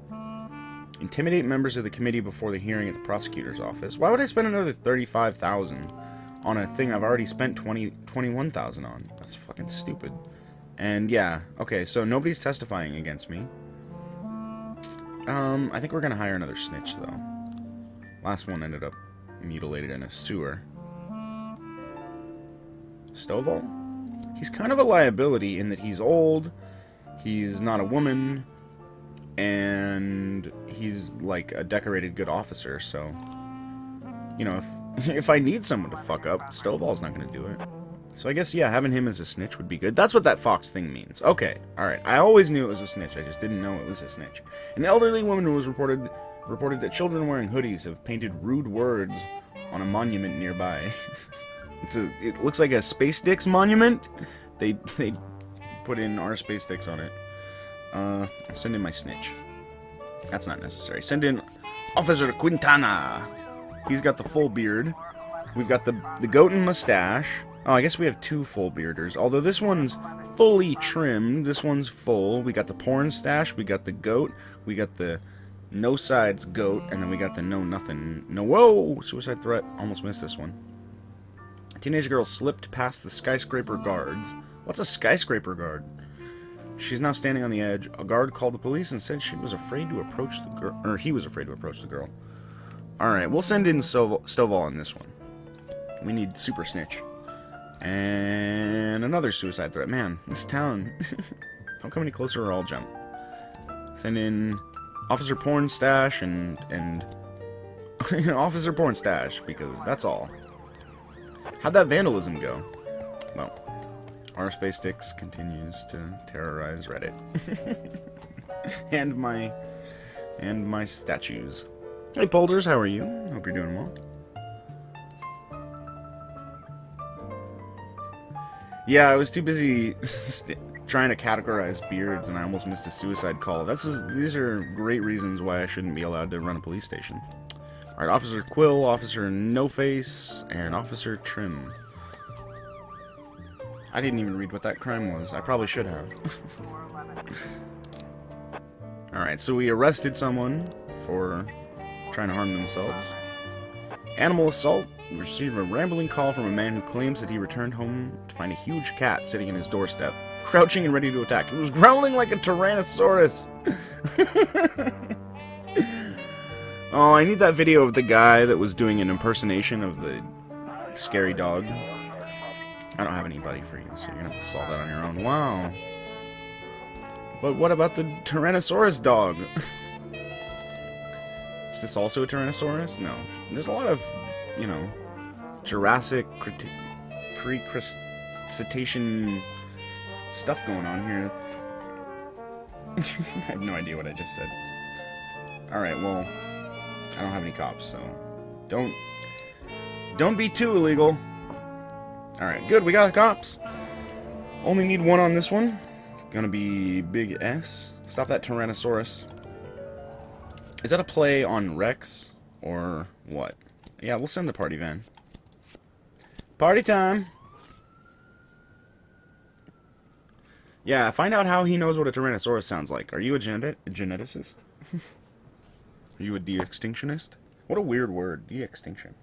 Intimidate members of the committee before the hearing at the prosecutor's office. Why would I spend another $35,000 on a thing I've already spent $21,000 on? That's fucking stupid. And yeah, okay, so nobody's testifying against me. I think we're gonna hire another snitch, though. Last one ended up mutilated in a sewer. Stovall? He's kind of a liability in that he's old, he's not a woman, and he's like a decorated good officer, so, you know, if I need someone to fuck up, Stovall's not gonna do it. So I guess, yeah, having him as a snitch would be good. That's what that fox thing means. Okay, alright. I always knew it was a snitch, I just didn't know it was a snitch. An elderly woman was reported that children wearing hoodies have painted rude words on a monument nearby. It looks like a Space Dicks monument. They put in our Space Dicks on it. Send in my snitch. That's not necessary. Send in Officer Quintana. He's got the full beard. We've got the goat and mustache. Oh, I guess we have two full bearders. Although this one's fully trimmed. This one's full. We got the porn stash. We got the goat. We got the no sides goat. And then we got the no nothing. No, whoa! Suicide threat. Almost missed this one. Teenage girl slipped past the skyscraper guards. What's a skyscraper guard? She's now standing on the edge. A guard called the police and said she was afraid to approach the girl. Or he was afraid to approach the girl. Alright, we'll send in Stovall on this one. We need super snitch. And another suicide threat. Man, this town. Don't come any closer or I'll jump. Send in Officer Porn Stash and Officer Porn Stash, because that's all. How'd that vandalism go? Well, our Space Sticks continues to terrorize Reddit. and my statues. Hey Polders, how are you? Hope you're doing well. Yeah, I was too busy trying to categorize beards, and I almost missed a suicide call. These are great reasons why I shouldn't be allowed to run a police station. Alright, Officer Quill, Officer No Face, and Officer Trim. I didn't even read what that crime was. I probably should have. Alright, so we arrested someone for trying to harm themselves. Animal assault. We received a rambling call from a man who claims that he returned home to find a huge cat sitting in his doorstep, crouching and ready to attack. It was growling like a Tyrannosaurus. Oh, I need that video of the guy that was doing an impersonation of the scary dog. I don't have anybody for you, so you're gonna have to solve that on your own. Wow. But what about the Tyrannosaurus dog? Is this also a Tyrannosaurus? No. There's a lot of, you know, Jurassic pre-crustacean stuff going on here. I have no idea what I just said. Alright, well, I don't have any cops, so don't be too illegal. Alright, good, we got cops. Only need one on this one. Gonna be Big S. Stop that Tyrannosaurus. Is that a play on Rex, or what? Yeah, we'll send the party van. Party time! Yeah, find out how he knows what a Tyrannosaurus sounds like. Are you a geneticist? Are you a de-extinctionist? What a weird word, de-extinction.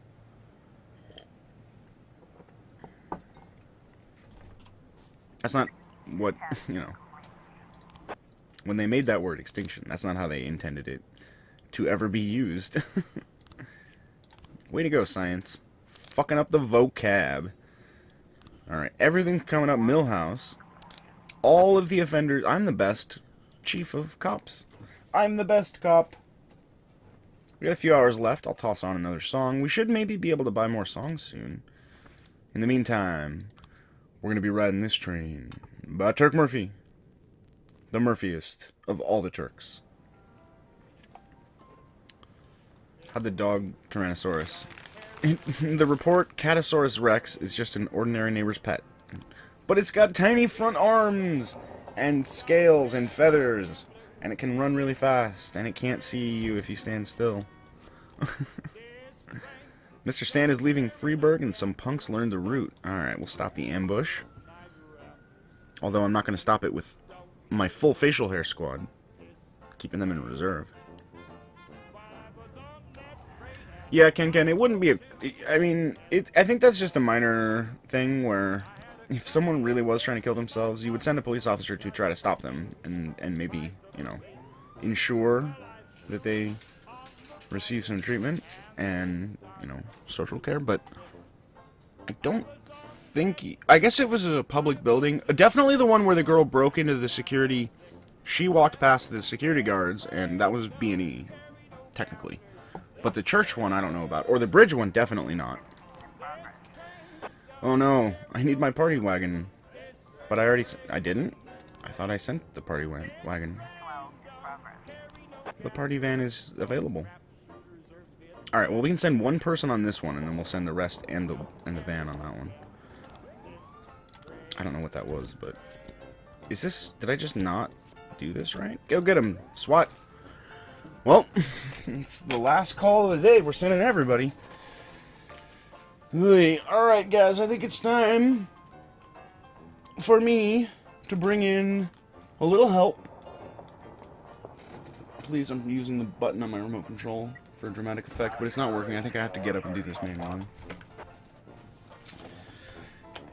That's not what, you know. When they made that word, extinction, that's not how they intended it to ever be used. Way to go, science. Fucking up the vocab. Alright, everything's coming up Millhouse. All of the offenders. I'm the best chief of cops. I'm the best cop. We got a few hours left. I'll toss on another song. We should maybe be able to buy more songs soon. In the meantime, we're going to be riding this train by Turk Murphy. The Murphiest of all the Turks. How'd the dog Tyrannosaurus? The report, Catosaurus Rex is just an ordinary neighbor's pet. But it's got tiny front arms and scales and feathers. And it can run really fast. And it can't see you if you stand still. Mr. Sand is leaving Freeburg and some punks learned the route. Alright, we'll stop the ambush. Although I'm not going to stop it with my full facial hair squad. Keeping them in reserve. Yeah, Ken, it wouldn't be a... I mean, I think that's just a minor thing where if someone really was trying to kill themselves, you would send a police officer to try to stop them and maybe, you know, ensure that they receive some treatment and, you know, social care, but I don't think... I guess it was a public building. Definitely the one where the girl broke into the security. She walked past the security guards, and that was B&E, technically. But the church one, I don't know about. Or the bridge one, definitely not. Oh no, I need my party wagon. But I didn't? I thought I sent the party wagon. The party van is available. Alright, well we can send one person on this one, and then we'll send the rest and the van on that one. I don't know what that was, but... Is this... Did I just not do this right? Go get him, SWAT! Well, it's the last call of the day. We're sending everybody. Alright, guys, I think it's time for me to bring in a little help. Please, I'm using the button on my remote control for dramatic effect, but it's not working. I think I have to get up and do this manually.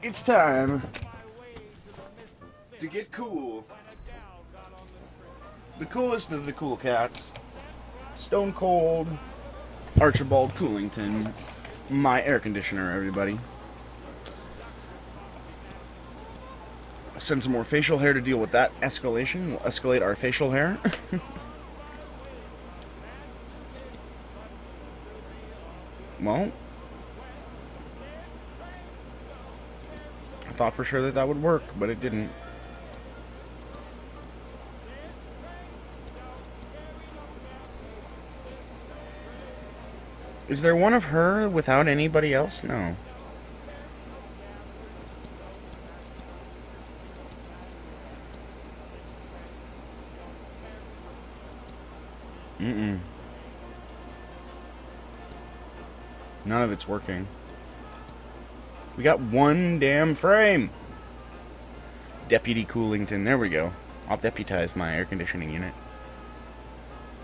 It's time to get cool. The coolest of the cool cats. Stone Cold Archibald Coolington, my air conditioner, everybody. Send some more facial hair to deal with that escalation. We'll escalate our facial hair. Well, I thought for sure that would work, but it didn't. Is there one of her without anybody else? No. Mm-mm. None of it's working. We got one damn frame! Deputy Coolington. There we go. I'll deputize my air conditioning unit.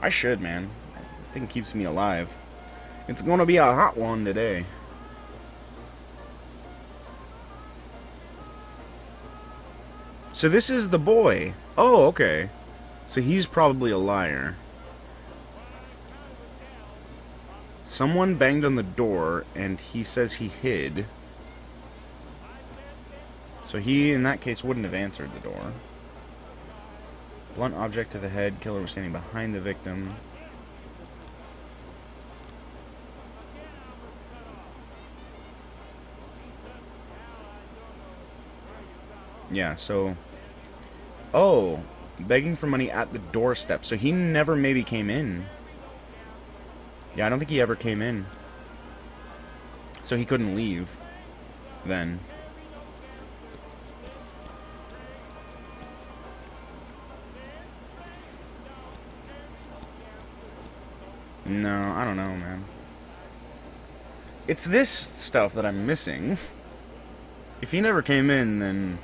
I should, man. That thing keeps me alive. It's gonna be a hot one today. So this is the boy. Oh, okay. So he's probably a liar. Someone banged on the door, and he says he hid. So he, in that case, wouldn't have answered the door. Blunt object to the head. Killer was standing behind the victim. Yeah, so... Oh, begging for money at the doorstep. So he never maybe came in. Yeah, I don't think he ever came in. So he couldn't leave. Then. No, I don't know, man. It's this stuff that I'm missing. If he never came in, then...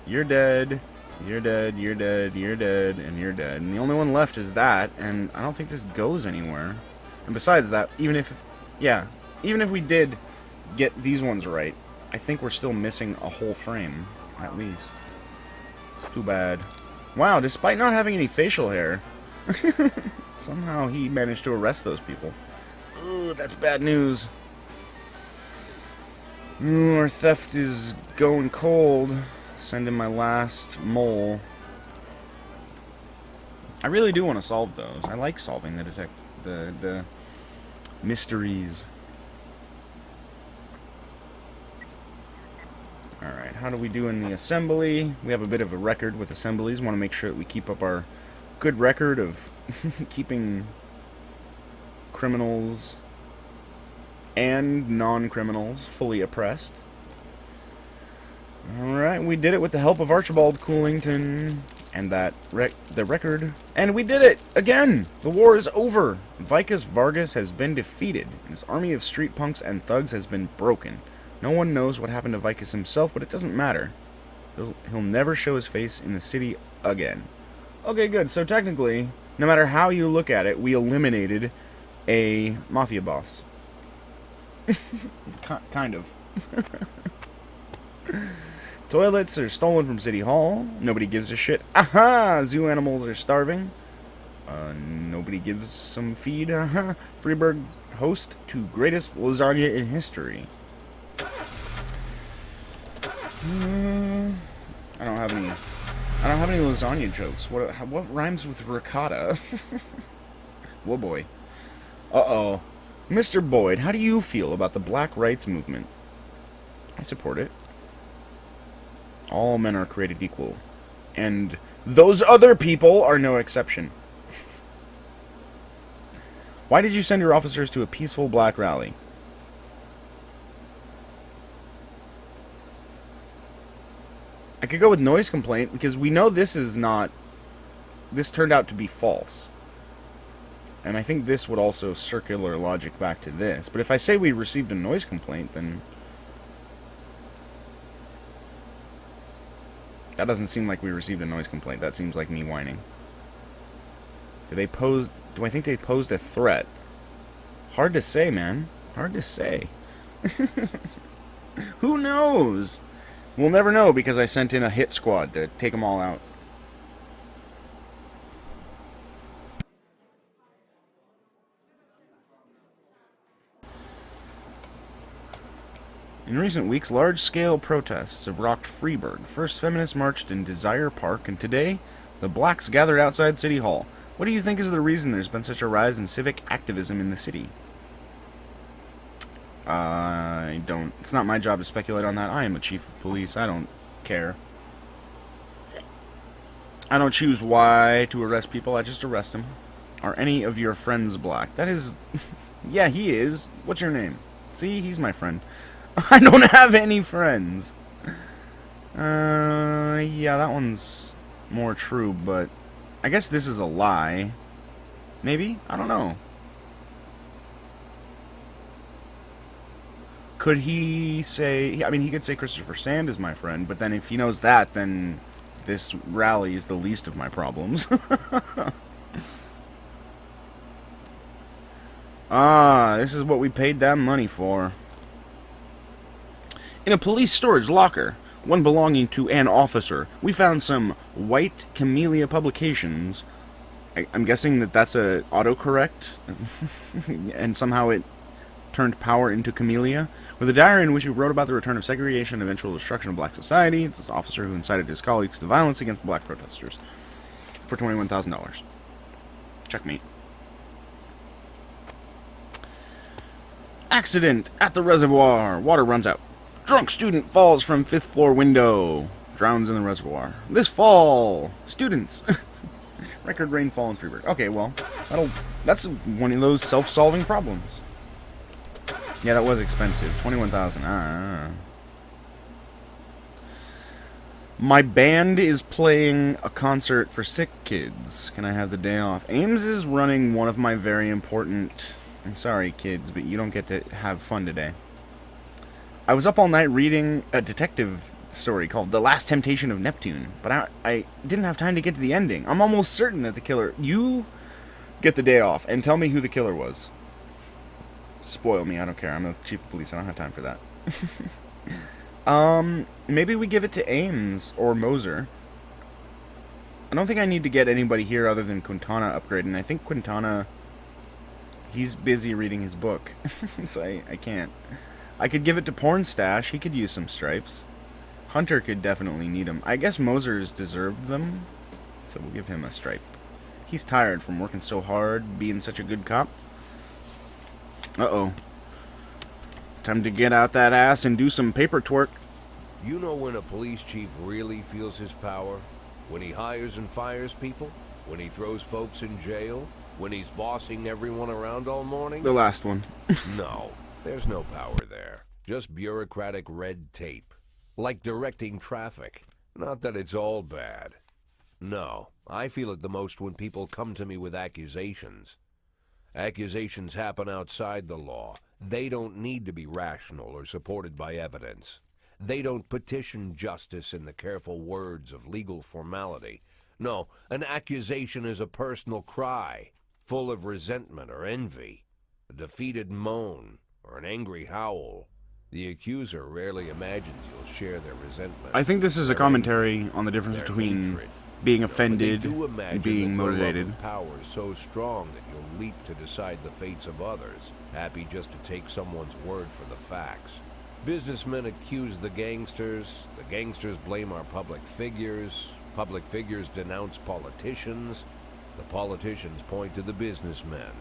You're dead, you're dead, you're dead, you're dead, and you're dead. And the only one left is that, and I don't think this goes anywhere. And besides that, even if we did get these ones right, I think we're still missing a whole frame, at least. It's too bad. Wow, despite not having any facial hair, somehow he managed to arrest those people. Ooh, that's bad news. Ooh, our theft is going cold. Send in my last mole. I really do want to solve those. I like solving the Mysteries. Alright, how do we do in the assembly? We have a bit of a record with assemblies. Want to make sure that we keep up our good record of keeping criminals and non-criminals fully oppressed. Alright, we did it with the help of Archibald Coolington and the record. And we did it! Again! The war is over! Vicus Vargas has been defeated, and his army of street punks and thugs has been broken. No one knows what happened to Vicus himself, but it doesn't matter. He'll never show his face in the city again. Okay, good. So technically, no matter how you look at it, we eliminated a mafia boss. Kind of. Toilets are stolen from City Hall. Nobody gives a shit. Aha! Zoo animals are starving. Nobody gives some feed. Aha! Freiburg host to greatest lasagna in history. I don't have any lasagna jokes. What rhymes with ricotta? Whoa boy. Uh-oh. Mr. Boyd, how do you feel about the Black Rights Movement? I support it. All men are created equal. And those other people are no exception. Why did you send your officers to a peaceful black rally? I could go with noise complaint, because we know this turned out to be false. And I think this would also circular logic back to this. But if I say we received a noise complaint, then that doesn't seem like we received a noise complaint. That seems like me whining. Do I think they posed a threat? Hard to say, man. Hard to say. Who knows? We'll never know, because I sent in a hit squad to take them all out. In recent weeks, large-scale protests have rocked Freiburg. First, feminists marched in Desire Park, and today, the blacks gathered outside City Hall. What do you think is the reason there's been such a rise in civic activism in the city? I don't... It's not my job to speculate on that. I am a chief of police. I don't care. I don't choose why to arrest people. I just arrest them. Are any of your friends black? That is... Yeah, he is. What's your name? See, he's my friend. I don't have any friends. Yeah, that one's more true, but I guess this is a lie. Maybe? I don't know. Could he say... I mean, he could say Christopher Sand is my friend, but then if he knows that, then this rally is the least of my problems. Ah, this is what we paid that money for. In a police storage locker, one belonging to an officer, we found some white camellia publications. I'm guessing that that's a autocorrect, and somehow it turned power into camellia. With a diary in which he wrote about the return of segregation and eventual destruction of black society. It's this officer who incited his colleagues to violence against the black protesters for $21,000. Checkmate. Accident at the reservoir. Water runs out. Drunk student falls from 5th floor window. Drowns in the reservoir. This fall. Students. Record rainfall in Freiburg. Okay, well, that's one of those self-solving problems. Yeah, that was expensive. $21,000. My band is playing a concert for sick kids. Can I have the day off? Ames is running one of my very important... I'm sorry, kids, but you don't get to have fun today. I was up all night reading a detective story called The Last Temptation of Neptune, but I didn't have time to get to the ending. I'm almost certain that the killer... You get the day off and tell me who the killer was. Spoil me, I don't care. I'm the chief of police. I don't have time for that. Maybe we give it to Ames or Moser. I don't think I need to get anybody here other than Quintana upgraded, and I think Quintana... He's busy reading his book, so I can't. I could give it to Pornstash. He could use some stripes. Hunter could definitely need them. I guess Moser's deserved them, so we'll give him a stripe. He's tired from working so hard, being such a good cop. Uh-oh. Time to get out that ass and do some paper twerk. You know when a police chief really feels his power? When he hires and fires people? When he throws folks in jail? When he's bossing everyone around all morning? The last one. No, there's no power there. Just bureaucratic red tape. Like directing traffic. Not that it's all bad. No, I feel it the most when people come to me with accusations. Accusations happen outside the law. They don't need to be rational or supported by evidence. They don't petition justice in the careful words of legal formality. No, an accusation is a personal cry, full of resentment or envy, a defeated moan, or an angry howl. The accuser rarely imagines you'll share their resentment. I think this is a commentary on the difference between being offended and being motivated. Power is so strong that you'll leap to decide the fates of others, happy just to take someone's word for the facts. Businessmen accuse the gangsters blame our public figures denounce politicians, the politicians point to the businessmen.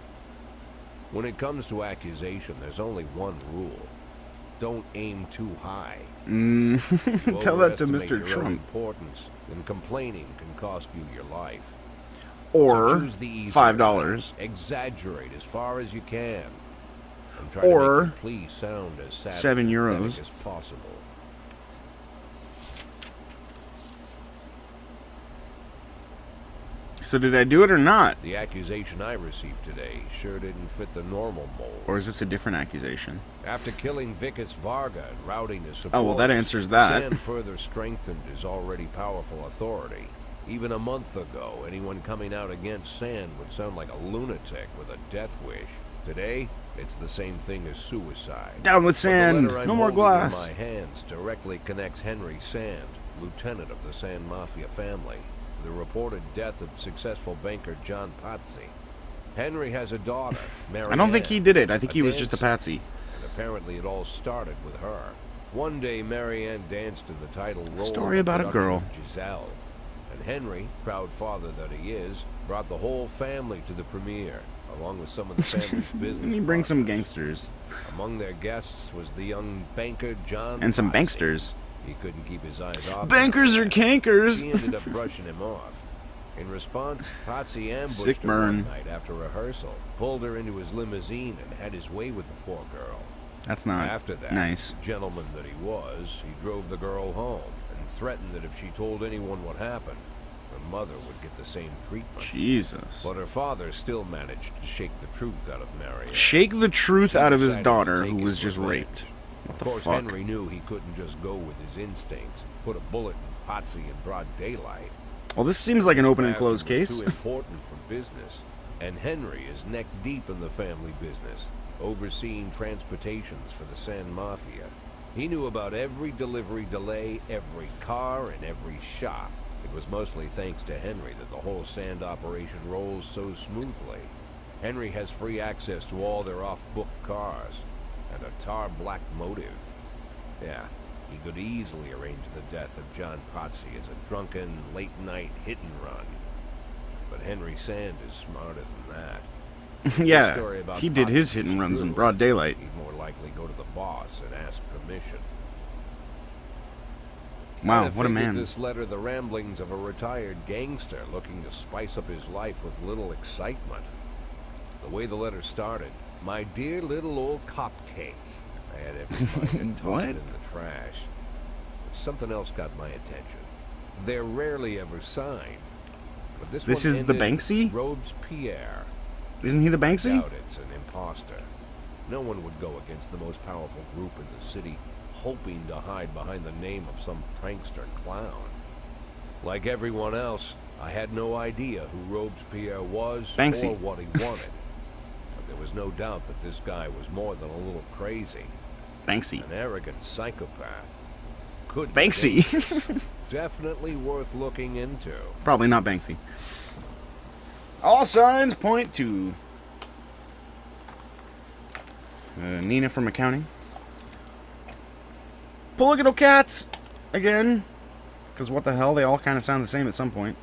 When it comes to accusation, there's only one rule. Don't aim too high. Tell that to Mr. Trump. Importance, then complaining can cost you your life. Or so choose the easy $5. way. Exaggerate as far as you can. And try Or to make your plea sound as €7 as possible. So did I do it or not? The accusation I received today sure didn't fit the normal mold. Or is this a different accusation? After killing Vikas Varga and routing his supporters, Oh, well, that answers that. Sand further strengthened his already powerful authority. Even a month ago, anyone coming out against Sand would sound like a lunatic with a death wish. Today, it's the same thing as suicide. Down with Sand! No more glass! My hands directly connects Henry Sand, lieutenant of the Sand Mafia family, the reported death of successful banker John Pazzi. Henry has a daughter, Marianne. I don't think he did it. I think he was just a patsy. And apparently it all started with her. One day, Marianne danced in the title role. Story about a girl. Giselle. And Henry, proud father that he is, brought the whole family to the premiere, along with some of the family's business. He brings some gangsters. Among their guests was the young banker John And some Pazzi. banksters. He couldn't keep his eyes off Bankers him. are cankers! He ended up brushing him off. In response, Pazzi ambushed Sick her burn. one night after rehearsal, pulled her into his limousine, and had his way with the poor girl. That's not After that, nice. gentleman that he was, he drove the girl home and threatened that if she told anyone what happened, her mother would get the same treatment. Jesus. But her father still managed to shake the truth out of Marianne. Shake the truth out of his Decided to daughter, take who was his just revenge. raped. What Of the course, fuck? Henry knew he couldn't just go with his instincts, put a bullet in Pazzi in broad daylight. Well, this seems like an open and Bastard closed was case. too important for business, and Henry is neck deep in the family business, overseeing transportations for the Sand Mafia. He knew about every delivery delay, every car, and every shop. It was mostly thanks to Henry that the whole Sand operation rolls so smoothly. Henry has free access to all their off-book cars, and a tar black motive. Yeah, he could easily arrange the death of John Pazzi as a drunken, late-night hit-and-run. But Henry Sand is smarter than that. Yeah, he did his hit and runs in broad daylight. He'd more likely go to the boss and ask permission. Wow, I'd what a figured man. This letter the ramblings of a retired gangster looking to spice up his life with little excitement. The way the letter started, "My dear little old cupcake." I had everybody and tossed it in the trash. But something else got my attention. They're rarely ever signed. But this This one is the ended Banksy? Robespierre. Isn't he the Banksy? Doubt it's an imposter. No one would go against the most powerful group in the city, hoping to hide behind the name of some prankster clown. Like everyone else, I had no idea who Robespierre was Banksy. or what he wanted. But there was no doubt that this guy was more than a little crazy. Banksy. An arrogant psychopath. Could be Banksy. dangerous. Definitely worth looking into. Probably not Banksy. All signs point to Nina from accounting. Polygonal cats again, because what the hell, they all kind of sound the same at some point.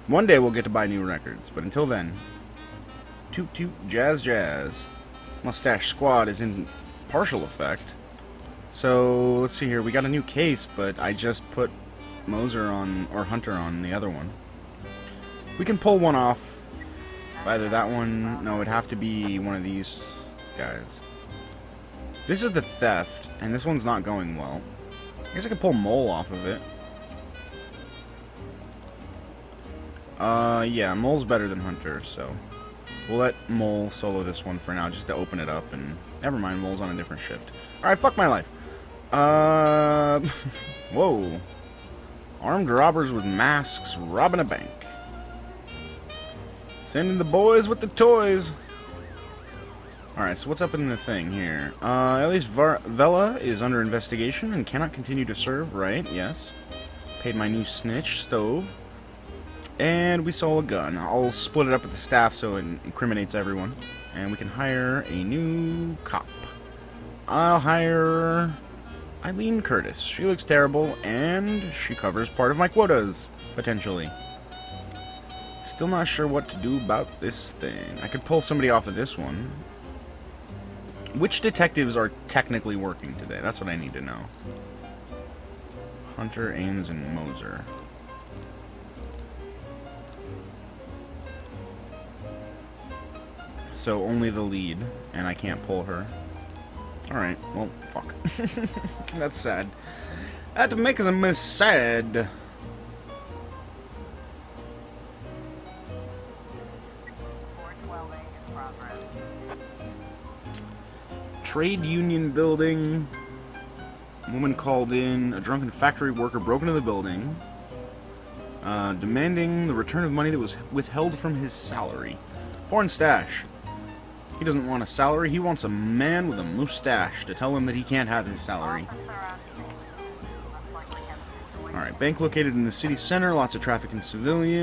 One day we'll get to buy new records, but until then, toot toot, jazz jazz. Mustache Squad is in partial effect. So, let's see here. We got a new case, but I just put Moser on, or Hunter on the other one. We can pull one off. Either that one... No, it'd have to be one of these guys. This is the theft, and this one's not going well. I guess I could pull Mole off of it. Yeah, Mole's better than Hunter, so... We'll let Mole solo this one for now, just to open it up, and... Never mind, Mole's on a different shift. Alright, fuck my life. Whoa. Armed robbers with masks robbing a bank. Sending the boys with the toys. Alright, so what's up in the thing here? At least Vela is under investigation and cannot continue to serve, right? Yes. Paid my new snitch, Stove. And we stole a gun. I'll split it up with the staff so it incriminates everyone. And we can hire a new cop. I'll hire Eileen Curtis. She looks terrible, and she covers part of my quotas, potentially. Still not sure what to do about this thing. I could pull somebody off of this one. Which detectives are technically working today? That's what I need to know. Hunter, Ames, and Moser. So only the lead, and I can't pull her. Alright, well, fuck. That's sad. That makes me sad. Trade union building. Woman called in. A drunken factory worker broke into the building, demanding the return of money that was withheld from his salary. Porn stash. He doesn't want a salary. He wants a man with a mustache to tell him that he can't have his salary. Alright, bank located in the city center. Lots of traffic and civilians.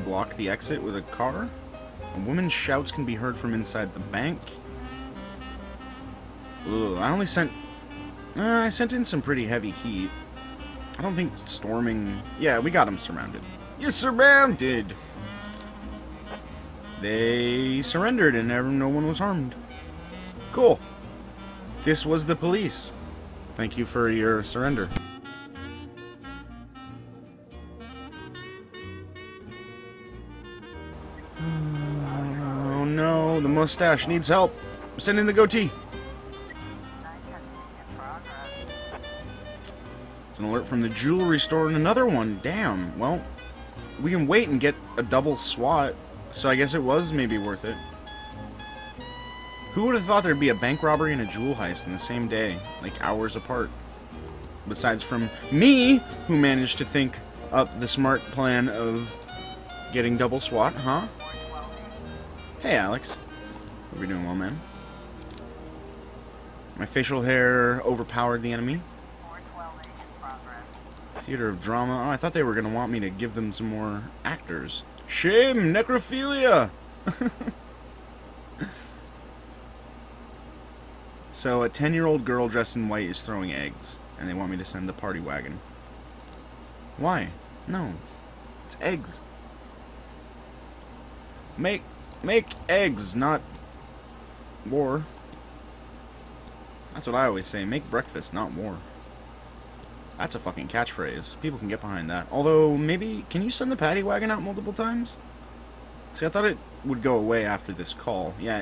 Block the exit with a car. A woman's shouts can be heard from inside the bank. Ugh, I sent in some pretty heavy heat. I don't think storming... Yeah, we got them surrounded. You're surrounded! They surrendered and no one was harmed. Cool. This was the police. Thank you for your surrender. Oh no, the mustache needs help. Send in the goatee. It's an alert from the jewelry store and another one. Damn. Well, we can wait and get a double SWAT, so I guess it was maybe worth it. Who would have thought there'd be a bank robbery and a jewel heist in the same day, like hours apart? Besides from me, who managed to think up the smart plan of getting double SWAT, huh? Hey, Alex. Hope you're doing well, man. My facial hair overpowered the enemy. Theater of drama. Oh, I thought they were going to want me to give them some more actors. Shame! Necrophilia! So, a 10-year-old girl dressed in white is throwing eggs, and they want me to send the party wagon. Why? No. It's eggs. Make eggs, not war. That's what I always say. Make breakfast, not war. That's a fucking catchphrase. People can get behind that. Although, maybe... Can you send the paddy wagon out multiple times? See, I thought it would go away after this call. Yeah,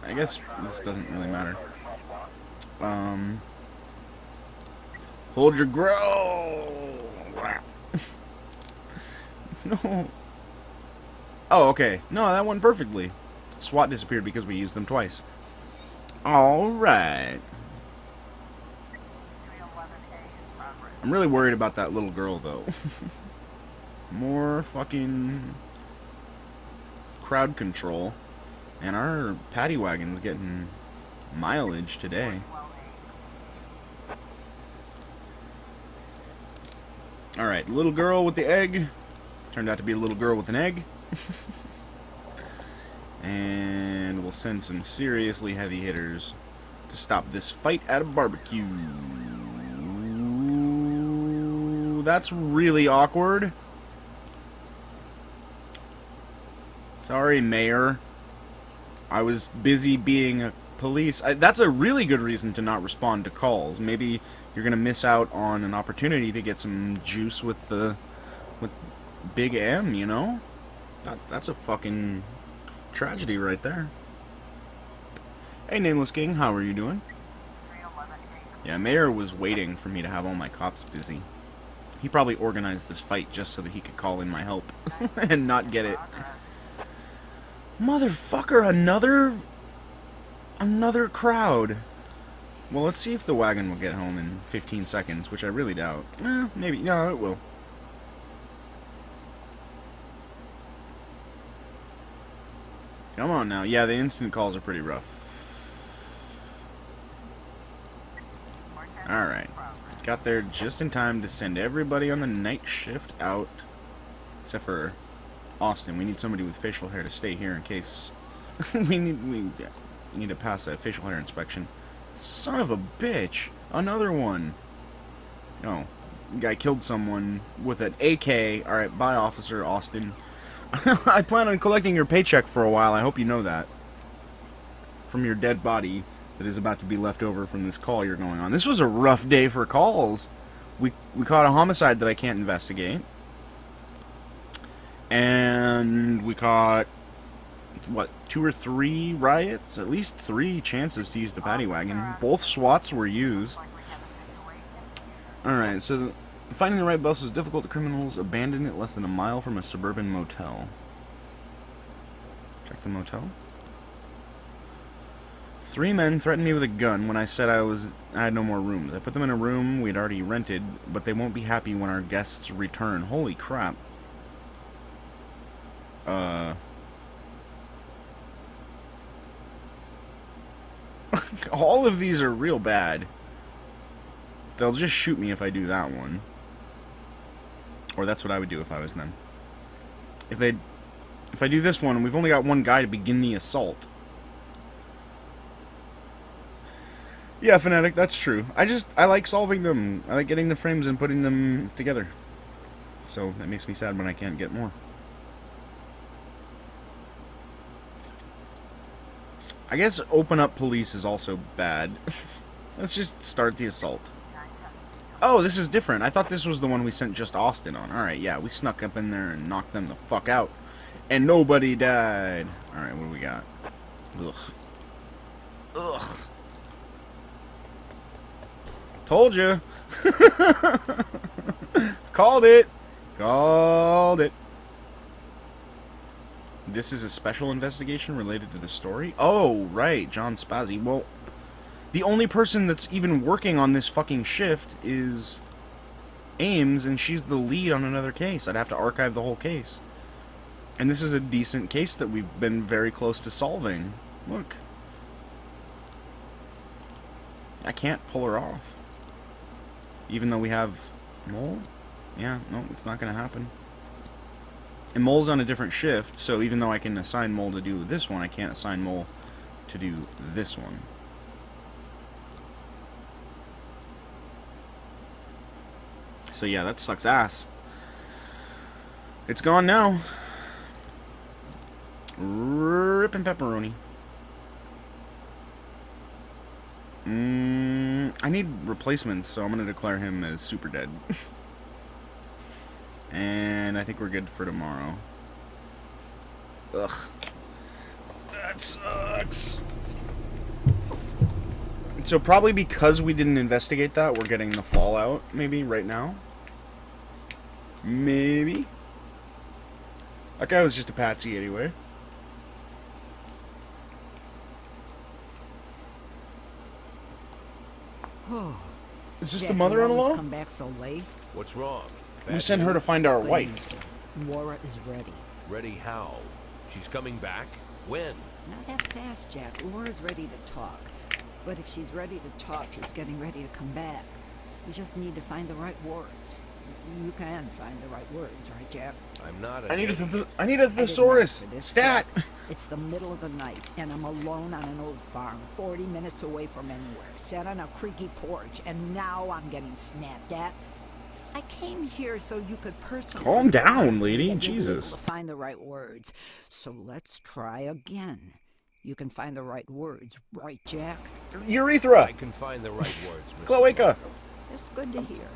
I guess this doesn't really matter. Hold your growl! No. Oh, okay. No, that went perfectly. SWAT disappeared because we used them twice. Alright. I'm really worried about that little girl, though. More fucking crowd control. And our paddy wagon's getting mileage today. Alright, little girl with the egg. Turned out to be a little girl with an egg. And we'll send some seriously heavy hitters to stop this fight at a barbecue. That's really awkward. Sorry, Mayor. I was busy being a police. That's a really good reason to not respond to calls. Maybe you're gonna miss out on an opportunity to get some juice with Big M, you know? That's a fucking tragedy right there. Hey, Nameless King, how are you doing? Yeah, Mayor was waiting for me to have all my cops busy. He probably organized this fight just so that he could call in my help and not get it. Motherfucker, another crowd. Well, let's see if the wagon will get home in 15 seconds, which I really doubt. Maybe. No, it will. Come on now. Yeah, the instant calls are pretty rough. Alright. Got there just in time to send everybody on the night shift out. Except for Austin. We need somebody with facial hair to stay here in case we need to pass a facial hair inspection. Son of a bitch. Another one. Oh. Guy killed someone with an AK. Alright, bye, Officer Austin. I plan on collecting your paycheck for a while. I hope you know that. From your dead body that is about to be left over from this call you're going on. This was a rough day for calls. We caught a homicide that I can't investigate. And we caught, what, 2 or 3 riots? At least 3 chances to use the paddy wagon. Both SWATs were used. Alright, so finding the right bus was difficult. The criminals abandoned it less than a mile from a suburban motel. Check the motel. 3 men threatened me with a gun when I said I had no more rooms. I put them in a room we'd already rented, but they won't be happy when our guests return. Holy crap. All of these are real bad. They'll just shoot me if I do that one. Or that's what I would do if I was them. If I do this one, we've only got 1 guy to begin the assault. Yeah, Fanatic, that's true. I like solving them. I like getting the frames and putting them together. So that makes me sad when I can't get more. I guess open up police is also bad. Let's just start the assault. Oh, this is different. I thought this was the one we sent just Austin on. Alright, yeah, we snuck up in there and knocked them the fuck out. And nobody died. Alright, what do we got? Ugh. Ugh. Told you. Called it. Called it. This is a special investigation related to the story? Oh, right, John Spazzi. Well, the only person that's even working on this fucking shift is Ames, and she's the lead on another case. I'd have to archive the whole case. And this is a decent case that we've been very close to solving. Look. I can't pull her off. Even though we have Mole? Yeah, no, it's not going to happen. And Mole's on a different shift, so even though I can assign Mole to do this one, I can't assign Mole to do this one. So yeah, that sucks ass. It's gone now. Rippin' pepperoni. I need replacements, so I'm going to declare him as super dead. And I think we're good for tomorrow. Ugh. That sucks. So probably because we didn't investigate that, we're getting the fallout, maybe, right now. Maybe. That guy was just a patsy anyway. Is this the mother-in-law? Come back so late. What's wrong? We sent her to find our wife. Laura is ready. Ready how? She's coming back? When? Not that fast, Jack. Laura's ready to talk. But if she's ready to talk, she's getting ready to come back. You just need to find the right words. You can find the right words, right, Jack? I'm not. I need a thesaurus. Stat. Jack. It's the middle of the night, and I'm alone on an old farm, 40 minutes away from anywhere, sat on a creaky porch, and now I'm getting snapped at. I came here so you could personally Calm down, harass me lady. and you'll be able Jesus. to find the right words. So let's try again. You can find the right words, right, Jack? Urethra. I can find the right words, Mr. Cloaca. That's good to hear.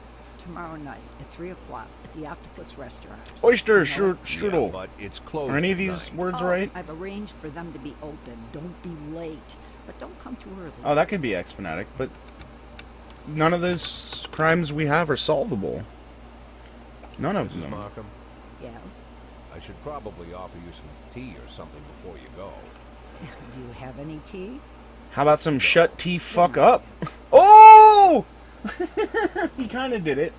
Tomorrow night at 3 o'clock at the Octopus Restaurant. Oyster You know it? strudel. Yeah, but it's closed. Are any of at these 9. words Oh, right? I've arranged for them to be open. Don't be late. But don't come too early. Oh, that could be ex-fanatic, but none of those crimes we have are solvable. None of Mrs. them. Markham, Yeah? I should probably offer you some tea or something before you go. Do you have any tea? How about some shut tea fuck up? Oh! He kind of did it.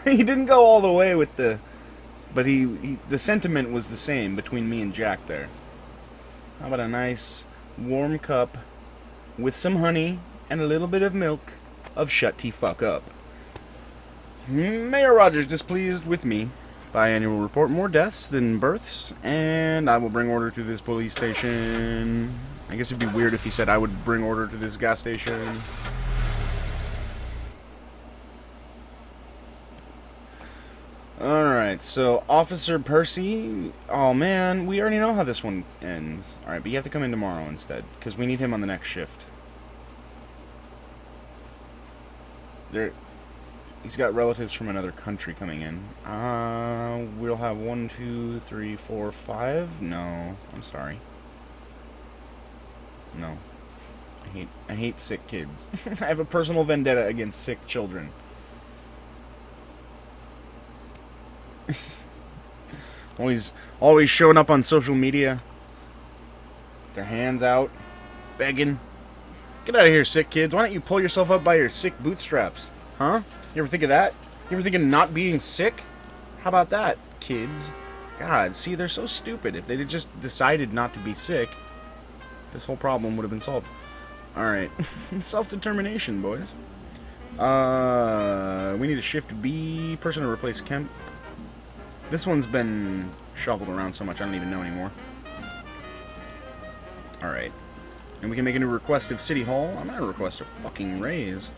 He didn't go all the way with the... But the sentiment was the same between me and Jack there. How about a nice warm cup with some honey and a little bit of milk of shut tea fuck up. Mayor Rogers displeased with me. Biannual report, more deaths than births, and I will bring order to this police station. I guess it'd be weird if he said I would bring order to this gas station. Alright, so Officer Percy, oh man, we already know how this one ends. Alright, but you have to come in tomorrow instead, because we need him on the next shift. He's got relatives from another country coming in. We'll have 1, 2, 3, 4, 5. No, I'm sorry. No. I hate sick kids. I have a personal vendetta against sick children. always showing up on social media. Their hands out, begging. Get out of here, sick kids. Why don't you pull yourself up by your sick bootstraps? Huh? You ever think of that? You ever think of not being sick? How about that, kids? God, see, they're so stupid. If they'd have just decided not to be sick, this whole problem would have been solved. Alright. Self-determination, boys. We need a shift B person to replace Kemp. This one's been shuffled around so much I don't even know anymore. Alright. And we can make a new request of City Hall. I'm gonna request a fucking raise.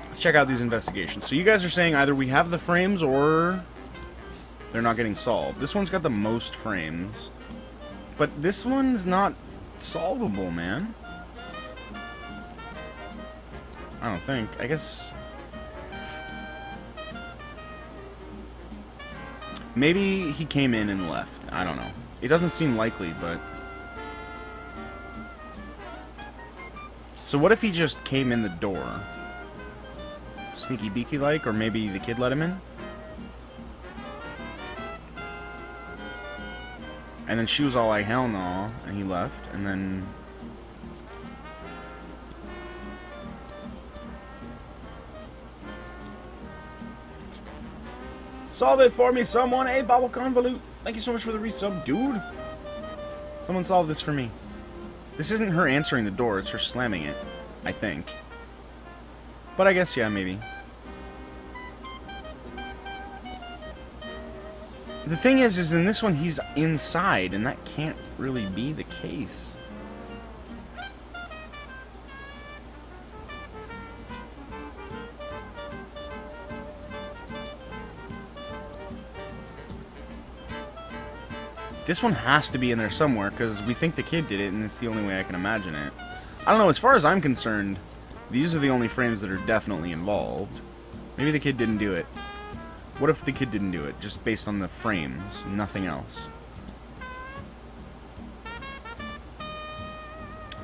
Let's check out these investigations. So you guys are saying either we have the frames or they're not getting solved. This one's got the most frames. But this one's not solvable, man. I don't think. I guess... maybe he came in and left. I don't know. It doesn't seem likely, but... so what if he just came in the door? Sneaky beaky like, or maybe the kid let him in? And then she was all like, hell no, and he left, and then... solve it for me, someone! Hey, Bobble Convolute! Thank you so much for the resub, dude! Someone solve this for me. This isn't her answering the door, it's her slamming it. I think. But I guess, yeah, maybe. The thing is in this one, he's inside, and that can't really be the case. This one has to be in there somewhere, because we think the kid did it, and it's the only way I can imagine it. I don't know, as far as I'm concerned, these are the only frames that are definitely involved. Maybe the kid didn't do it. What if the kid didn't do it, just based on the frames, nothing else?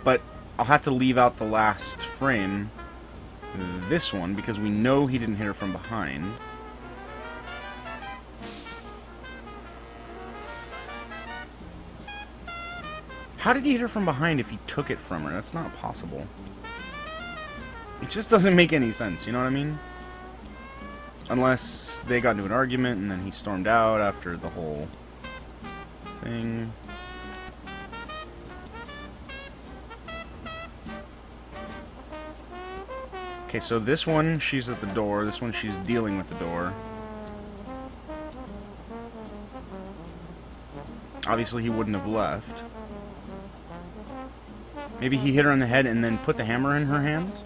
But I'll have to leave out the last frame, this one, because we know he didn't hit her from behind. How did he hit her from behind if he took it from her? That's not possible. It just doesn't make any sense, you know what I mean? Unless they got into an argument and then he stormed out after the whole thing. Okay, so this one, she's at the door. This one, she's dealing with the door. Obviously, he wouldn't have left. Maybe he hit her in the head and then put the hammer in her hands?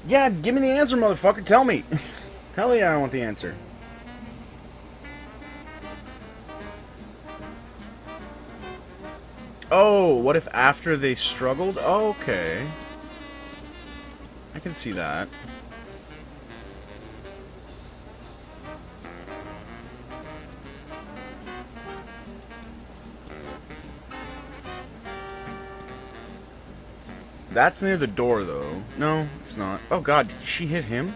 Yeah, give me the answer, motherfucker. Tell me. Hell yeah, I want the answer. Oh, what if after they struggled? Oh, okay. I can see that. That's near the door, though. No, it's not. Oh god, did she hit him?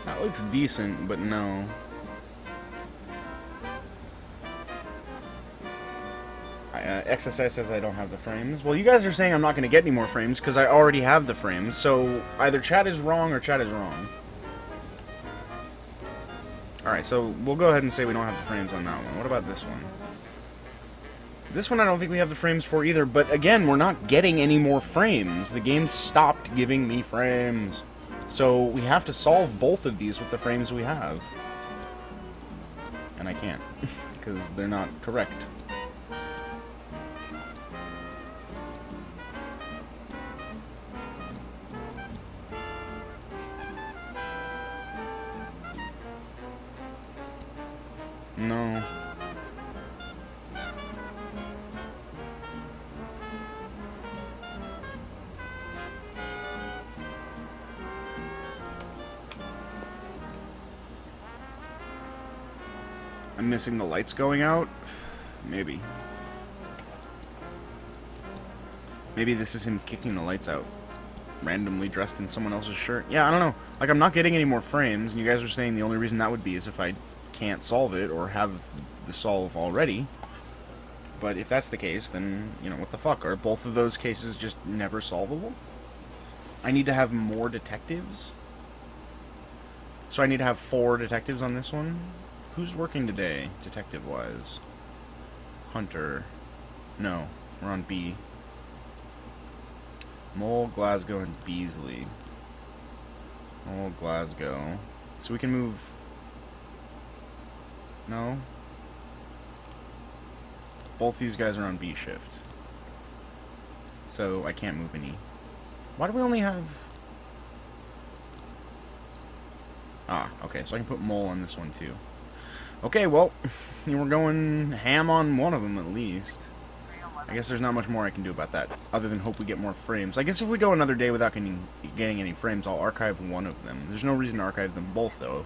That looks decent, but no. XSI says I don't have the frames. Well, you guys are saying I'm not going to get any more frames because I already have the frames, so either chat is wrong or chat is wrong. Alright, so we'll go ahead and say we don't have the frames on that one. What about this one? This one I don't think we have the frames for either, but again, we're not getting any more frames. The game stopped giving me frames. So we have to solve both of these with the frames we have. And I can't, because they're not correct. No. I'm missing the lights going out? Maybe. Maybe this is him kicking the lights out. Randomly dressed in someone else's shirt. Yeah, I don't know. Like, I'm not getting any more frames, and you guys are saying the only reason that would be is if I can't solve it or have the solve already. But if that's the case, then, you know, what the fuck? Are both of those cases just never solvable? I need to have more detectives? So I need to have 4 detectives on this one? Who's working today, detective-wise? Hunter. No, we're on B. Mole, Glasgow, and Beasley. Mole, Glasgow. So we can move... No? Both these guys are on B shift. So I can't move any. Why do we only have... Ah, okay, so I can put Mole on this one too. Okay, well, we're going ham on one of them at least. I guess there's not much more I can do about that, other than hope we get more frames. I guess if we go another day without getting any frames, I'll archive one of them. There's no reason to archive them both, though.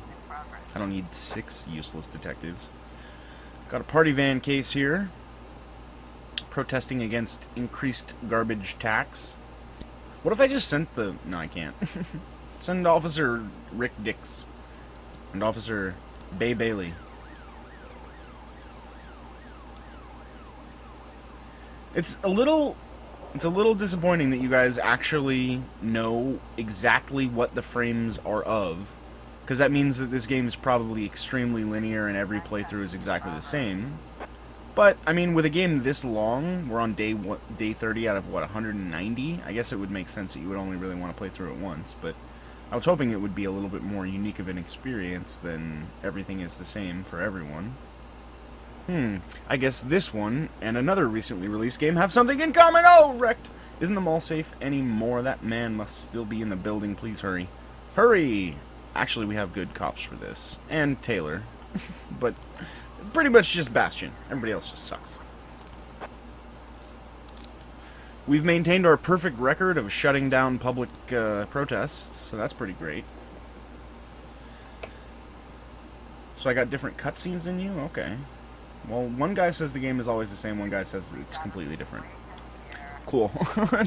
I don't need 6 useless detectives. Got a party van case here. Protesting against increased garbage tax. What if I just sent the... No, I can't. Send Officer Rick Dix. And Officer Bay Bailey. It's a little disappointing that you guys actually know exactly what the frames are of, because that means that this game is probably extremely linear and every playthrough is exactly the same. But, I mean, with a game this long, we're on day 30 out of, what, 190? I guess it would make sense that you would only really want to play through it once, but I was hoping it would be a little bit more unique of an experience than everything is the same for everyone. I guess this one and another recently released game have something in common. Oh, wrecked. Isn't the mall safe anymore? That man must still be in the building. Please hurry. Hurry! Actually, we have good cops for this. And Taylor. But pretty much just Bastion. Everybody else just sucks. We've maintained our perfect record of shutting down public protests, so that's pretty great. So I got different cutscenes than you? Okay. Well, one guy says the game is always the same, one guy says it's completely different. Cool.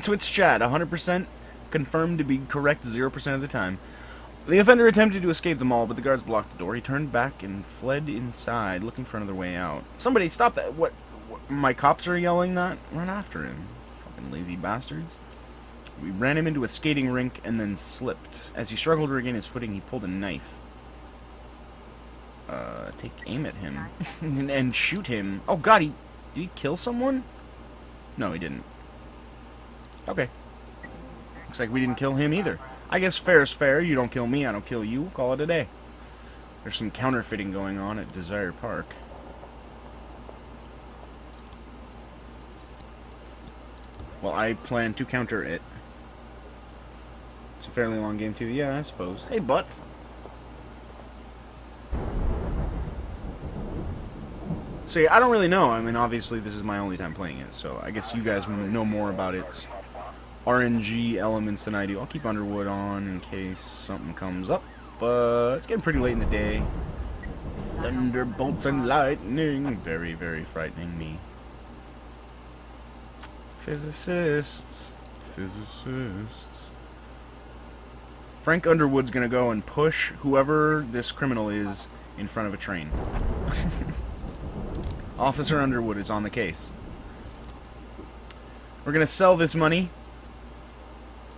Twitch chat, 100% confirmed to be correct 0% of the time. The offender attempted to escape the mall, but the guards blocked the door. He turned back and fled inside, looking for another way out. Somebody stop that. What? My cops are yelling that? Run after him. Fucking lazy bastards. We ran him into a skating rink and then slipped. As he struggled to regain his footing, he pulled a knife. Take aim at him and shoot him. Oh god, did he kill someone? No, he didn't. Okay. Looks like we didn't kill him either. I guess fair is fair. You don't kill me, I don't kill you. We'll call it a day. There's some counterfeiting going on at Desire Park. Well, I plan to counter it. It's a fairly long game, too. Yeah, I suppose. Hey, butts. So, yeah, I don't really know. I mean, obviously, this is my only time playing it, so I guess you guys know more about its RNG elements than I do. I'll keep Underwood on in case something comes up, but it's getting pretty late in the day. Thunderbolts and lightning. Very, very frightening me. Physicists. Physicists. Frank Underwood's gonna go and push whoever this criminal is in front of a train. Officer Underwood is on the case. We're gonna sell this money.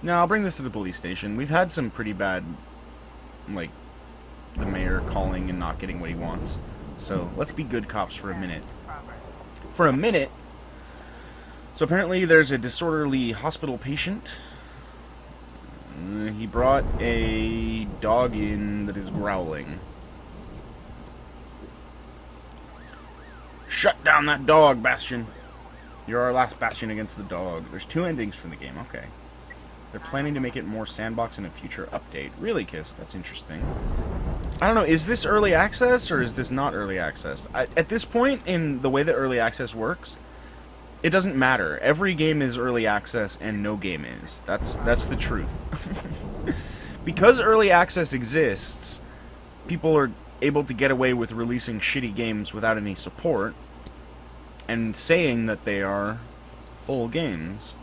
Now, I'll bring this to the police station. We've had some pretty bad, like, the mayor calling and not getting what he wants. So, let's be good cops for a minute. For a minute? So apparently there's a disorderly hospital patient. He brought a dog in that is growling. Shut down that dog, Bastion. You're our last bastion against the dog. There's 2 endings for the game, okay. They're planning to make it more sandbox in a future update. Really, Kiss? That's interesting. I don't know, is this early access or is this not early access? At this point in the way that early access works, it doesn't matter. Every game is early access and no game is. That's the truth. Because early access exists, people are able to get away with releasing shitty games without any support and saying that they are full games.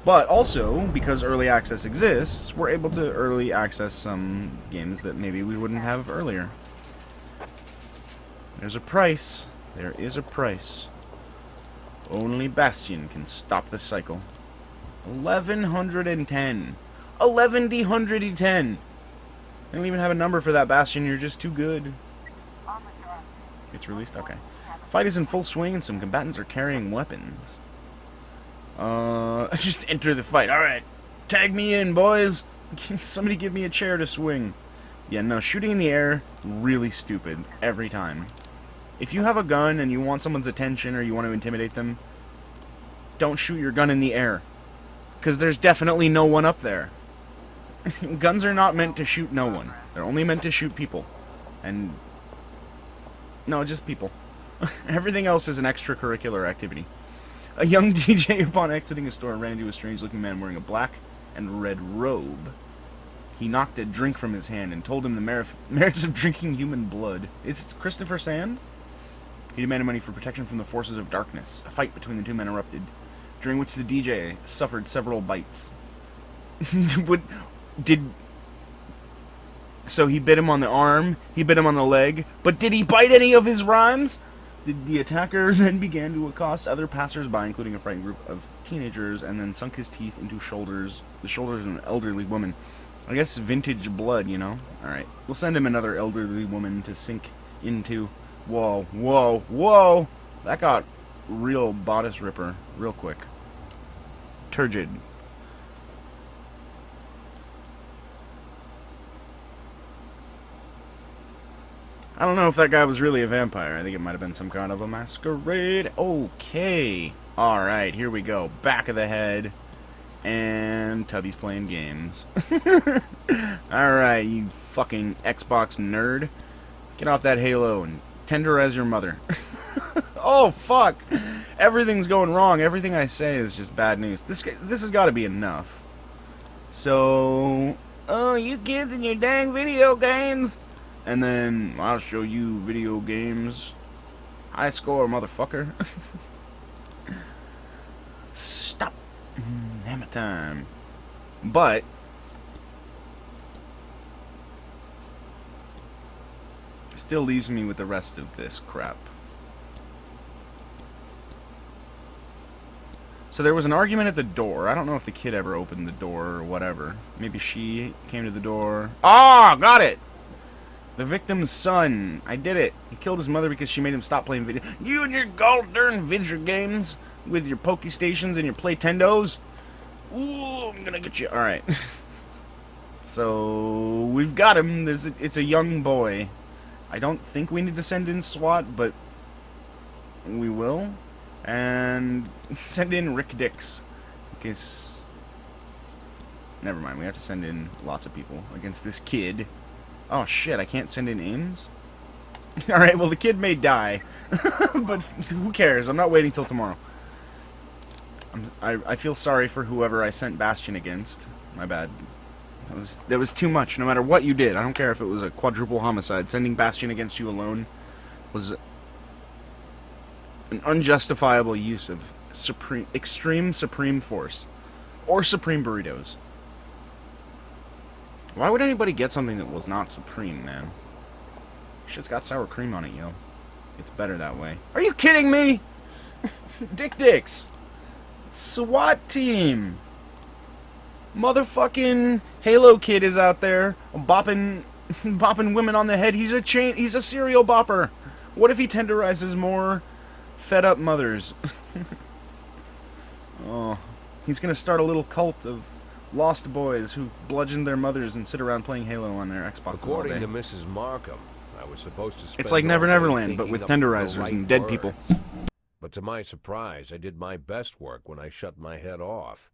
But also, because early access exists, we're able to early access some games that maybe we wouldn't have earlier. There's a price. There is a price. Only Bastion can stop the cycle. 1110. 1110. I don't even have a number for that, Bastion. You're just too good. It's released? Okay. Fight is in full swing and some combatants are carrying weapons. Just enter the fight. Alright. Tag me in, boys. Somebody give me a chair to swing. Yeah, no, shooting in the air, really stupid. Every time. If you have a gun and you want someone's attention or you want to intimidate them, don't shoot your gun in the air. Because there's definitely no one up there. Guns are not meant to shoot no one. They're only meant to shoot people. And... no, just people. Everything else is an extracurricular activity. A young DJ, upon exiting a store, ran into a strange-looking man wearing a black and red robe. He knocked a drink from his hand and told him the merits of drinking human blood. Is it Christopher Sand? He demanded money for protection from the forces of darkness. A fight between the two men erupted, during which the DJ suffered several bites. So he bit him on the arm, he bit him on the leg, but did he bite any of his rhymes? The attacker then began to accost other passers-by, including a frightened group of teenagers, and then sunk his teeth into the shoulders of an elderly woman. I guess vintage blood, you know? Alright, we'll send him another elderly woman to sink into. Whoa, whoa, whoa! That got real bodice ripper real quick. Turgid. I don't know if that guy was really a vampire. I think it might have been some kind of a masquerade. Okay. Alright, here we go. Back of the head. And Tubby's playing games. Alright, you fucking Xbox nerd. Get off that Halo and tenderize your mother. Oh, fuck. Everything's going wrong. Everything I say is just bad news. This has got to be enough. So... oh, you kids and your dang video games. And then, I'll show you video games. High score, motherfucker. Stop. Hammer time. But... still leaves me with the rest of this crap. So there was an argument at the door. I don't know if the kid ever opened the door or whatever. Maybe she came to the door. Ah, got it! The victim's son. I did it. He killed his mother because she made him stop playing video. You and your goddamn video games with your Poke Stations and your Playtendos. Ooh, I'm gonna get you. Alright. So, we've got him. It's a young boy. I don't think we need to send in SWAT, but we will. And send in Rick Dix Guess. Never mind. We have to send in lots of people against this kid. Oh shit! I can't send in IMs. All right. Well, the kid may die, but who cares? I'm not waiting till tomorrow. I feel sorry for whoever I sent Bastion against. My bad. That was too much. No matter what you did, I don't care if it was a quadruple homicide. Sending Bastion against you alone was an unjustifiable use of extreme supreme force, or supreme burritos. Why would anybody get something that was not supreme, man? Shit's got sour cream on it, yo. It's better that way. Are you kidding me? Dicks. SWAT team. Motherfucking Halo kid is out there bopping women on the head. He's a serial bopper. What if he tenderizes more fed up mothers? Oh, he's gonna start a little cult of lost boys who bludgeoned their mothers and sit around playing Halo on their Xbox all According day. to Mrs. Markham, I was supposed to spend It's like Never all day Neverland, but thinking with up the tenderizers right and dead word. people. But to my surprise, I did my best work when I shut my head off.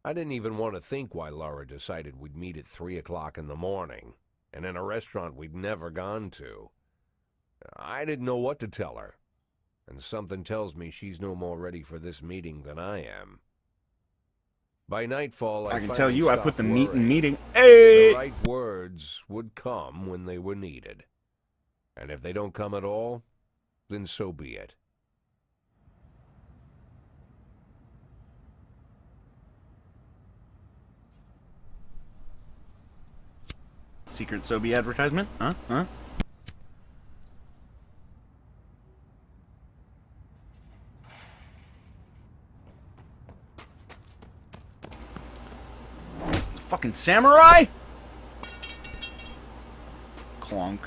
I didn't even want to think why Laura decided we'd meet at 3 o'clock in the morning, and in a restaurant we'd never gone to. I didn't know what to tell her, and something tells me she's no more ready for this meeting than I am. By nightfall, I can finally tell you I stopped put the meat in worrying. meeting. Hey! The right words would come when they were needed. And if they don't come at all, then so be it. Secret Sobe advertisement? Huh? Huh? Fucking samurai? Clonk.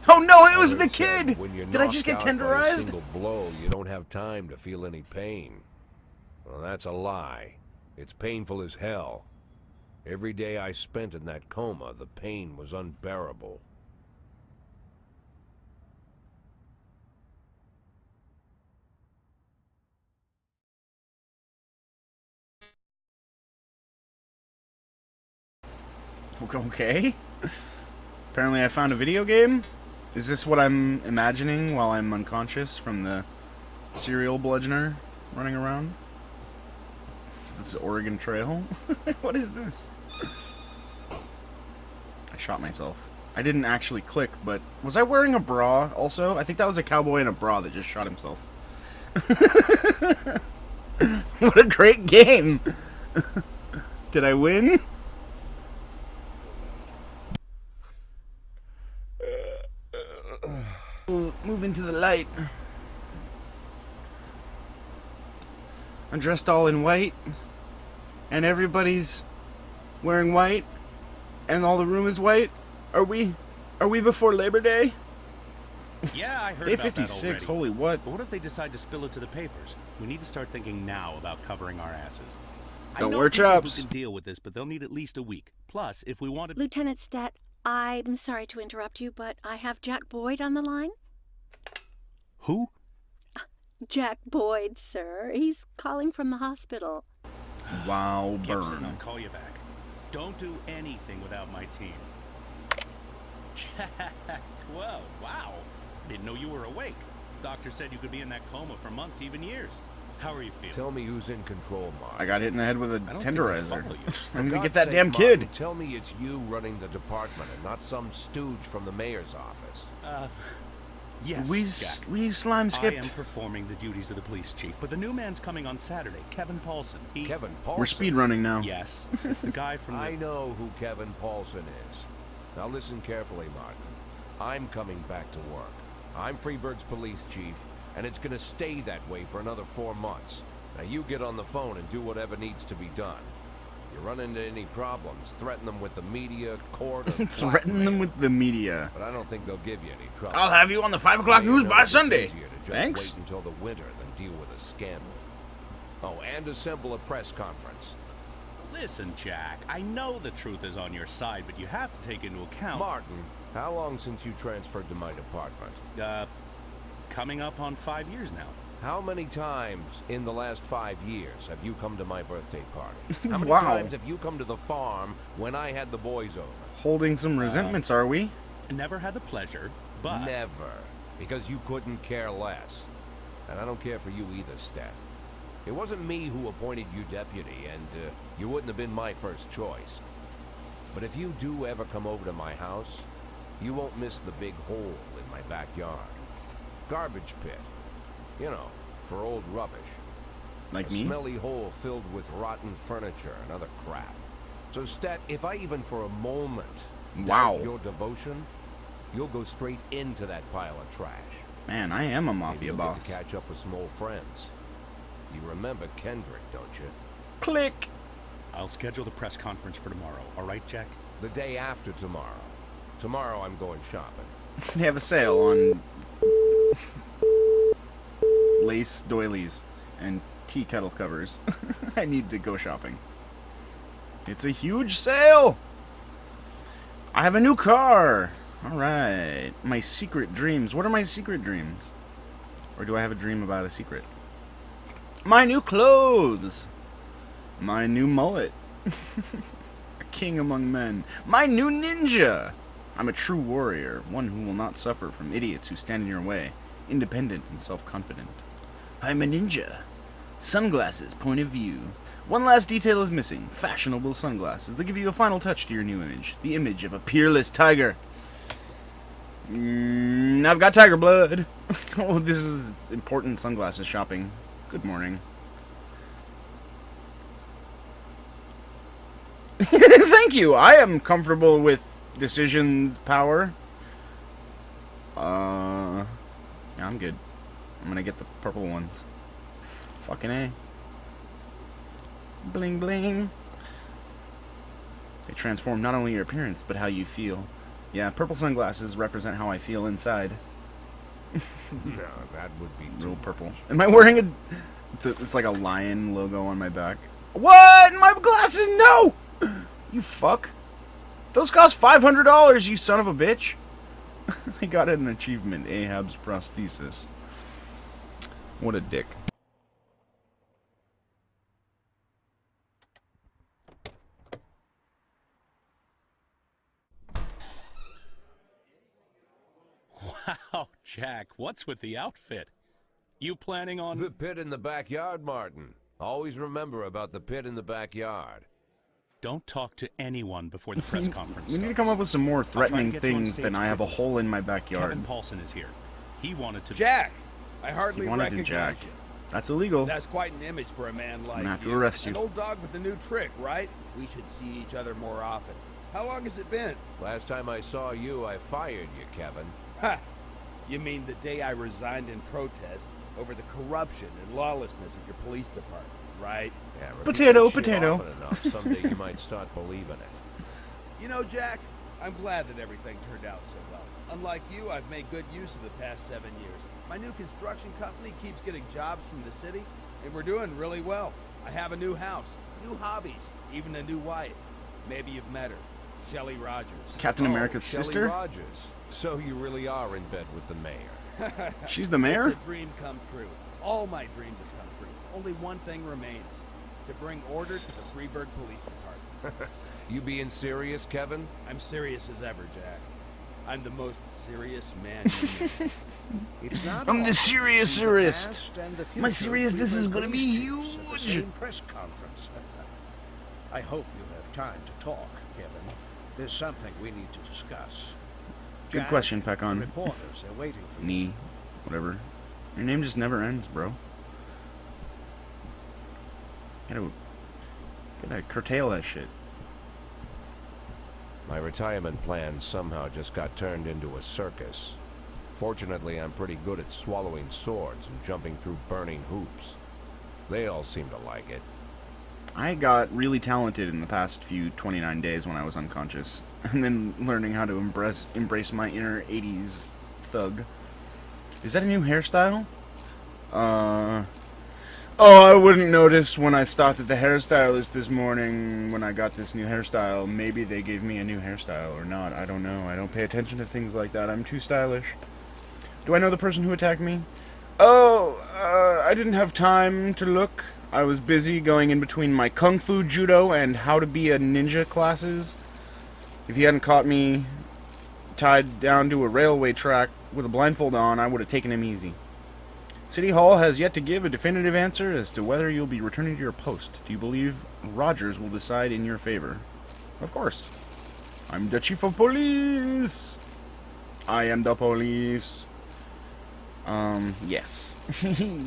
Oh no, it was the Others said kid! when you're Did I just get knocked out by a tenderized? single blow, you don't have time to feel any pain. Well, that's a lie. It's painful as hell. Every day I spent in that coma, the pain was unbearable. Okay. Apparently I found a video game? Is this what I'm imagining while I'm unconscious from the serial bludgeoner running around? This is Oregon Trail? What is this? I shot myself. I didn't actually click, but was I wearing a bra also? I think that was a cowboy in a bra that just shot himself. What a great game! Did I win? Move into the light. I'm dressed all in white, and everybody's wearing white, and all the room is white. Are we before Labor Day? Yeah, I heard Day about that 56, already. holy what? But what if they decide to spill it to the papers? We need to start thinking now about covering our asses. I Don't know wear people chaps. who can deal with this, but they'll need at least a week. Plus, if we want to... Lieutenant Stat, I'm sorry to interrupt you, but I have Jack Boyd on the line. Who? Jack Boyd, sir. He's calling from the hospital. Wow, Gibson, I'll burn. call you back. Don't do anything without my team. Jack, whoa, wow. Didn't know you were awake. Doctor said you could be in that coma for months, even years. How are you feeling? Tell me who's in control, Mark. I got hit in the head with a I don't think I tenderizer. follow you. I need to For get God's that sake, damn Martin, kid. Tell me it's you running the department and not some stooge from the mayor's office. Yes, Jack. We slime I skipped. am performing the duties of the police chief, but the new man's coming on Saturday, Kevin Paulson. Kevin Paulson? We're speed running now. Yes, it's the guy from the... I know who Kevin Paulson is. Now listen carefully, Martin. I'm coming back to work. I'm Freeburg's police chief, and it's gonna stay that way for another 4 months. Now you get on the phone and do whatever needs to be done. You run into any problems, threaten them with the media, court, or Threaten them blackmail. with the media. But I don't think they'll give you any trouble. I'll have you on the 5 o'clock You news know by it's Sunday. easier to just Thanks. wait until the winter than deal with a scandal. Oh, and assemble a press conference. Listen, Jack, I know the truth is on your side, but you have to take into account... Martin, how long since you transferred to my department? Coming up on 5 years now. How many times in the last 5 years have you come to my birthday party? How many Wow. times have you come to the farm when I had the boys over? Holding some resentments, are we? Never had the pleasure, but Never. Because you couldn't care less. And I don't care for you either, Stat. It wasn't me who appointed you deputy, and you wouldn't have been my first choice. But if you do ever come over to my house, you won't miss the big hole in my backyard. Garbage pit. You know, for old rubbish. Like A me? smelly hole filled with rotten furniture and other crap. So, Stat, if I even for a moment Wow. doubt your devotion, you'll go straight into that pile of trash. Man, I am a Maybe mafia you'll boss. get to catch up with some old friends. You remember Kendrick, don't you? Click. I'll schedule the press conference for tomorrow. All right, Jack? The day after tomorrow. Tomorrow I'm going shopping. They have a sale on lace doilies and tea kettle covers. I need to go shopping. It's a huge sale. I have a new car. All right. My secret dreams. What are my secret dreams? Or do I have a dream about a secret? My new clothes. My new mullet. A king among men. My new ninja. I'm a true warrior, one who will not suffer from idiots who stand in your way, independent and self-confident. I'm a ninja. Sunglasses, point of view. One last detail is missing. Fashionable sunglasses. They give you a final touch to your new image. The image of a peerless tiger. I've got tiger blood. Oh, this is important sunglasses shopping. Good morning. Thank you. I am comfortable with decisions power. Yeah, I'm good. I'm gonna get the purple ones. Fucking A. Bling bling. They transform not only your appearance, but how you feel. Yeah, purple sunglasses represent how I feel inside. No, that would be Real too purple. much. Am I wearing a... It's like a lion logo on my back. What? My glasses? No! You fuck. Those cost $500, you son of a bitch. I got an achievement. Ahab's prosthesis. What a dick. Wow, Jack, what's with the outfit? You planning on... The pit in the backyard, Martin. Always remember about the pit in the backyard. Don't talk to anyone before the press conference We need to starts. come up with some more I'll try to threatening get you on things stage than I have a quickly. hole in my backyard. Kevin Paulson is here. He wanted to... Jack! I He hardly wanted to recognize jack. you. That's illegal. That's quite an image for a man like gonna have to you. arrest you. An old dog with a new trick, right? We should see each other more often. How long has it been? Last time I saw you, I fired you, Kevin. Ha! You mean the day I resigned in protest over the corruption and lawlessness of your police department, right? Yeah, repeat Potato, that shit potato. often enough, someday you might start believing it. You know, Jack, I'm glad that everything turned out so well. Unlike you, I've made good use of the past 7 years. My new construction company keeps getting jobs from the city, and we're doing really well. I have a new house, new hobbies, even a new wife. Maybe you've met her, Shelley Rogers. Captain America's Shelley sister? Rogers. So you really are in bed with the mayor. She's the mayor? It's a dream come true. All my dreams have come true. Only one thing remains. To bring order to the Freeburg Police Department. You being serious, Kevin? I'm serious as ever, Jack. I'm the most serious man you know. It's not I'm the all. serious See, the serious. past and the My future seriousness is Freeburg gonna be Police Chiefs at the huge. same press conference. I hope you'll have time to talk, Kevin. There's something we need to discuss. Good Jack, question, the Pecon. reporters are waiting for you. Knee. Whatever. Your name just never ends, bro. Gotta curtail that shit. My retirement plan somehow just got turned into a circus. Fortunately, I'm pretty good at swallowing swords and jumping through burning hoops. They all seem to like it. I got really talented in the past few 29 days when I was unconscious. And then learning how to embrace my inner 80s thug. Is that a new hairstyle? Oh, I wouldn't notice when I stopped at the hairstylist this morning when I got this new hairstyle. Maybe they gave me a new hairstyle or not. I don't know. I don't pay attention to things like that. I'm too stylish. Do I know the person who attacked me? Oh, I didn't have time to look. I was busy going in between my Kung Fu Judo and How to Be a Ninja classes. If you hadn't caught me tied down to a railway track with a blindfold on, I would have taken him easy. City Hall has yet to give a definitive answer as to whether you'll be returning to your post. Do you believe Rogers will decide in your favor? Of course. I'm the chief of police. I am the police. Yes.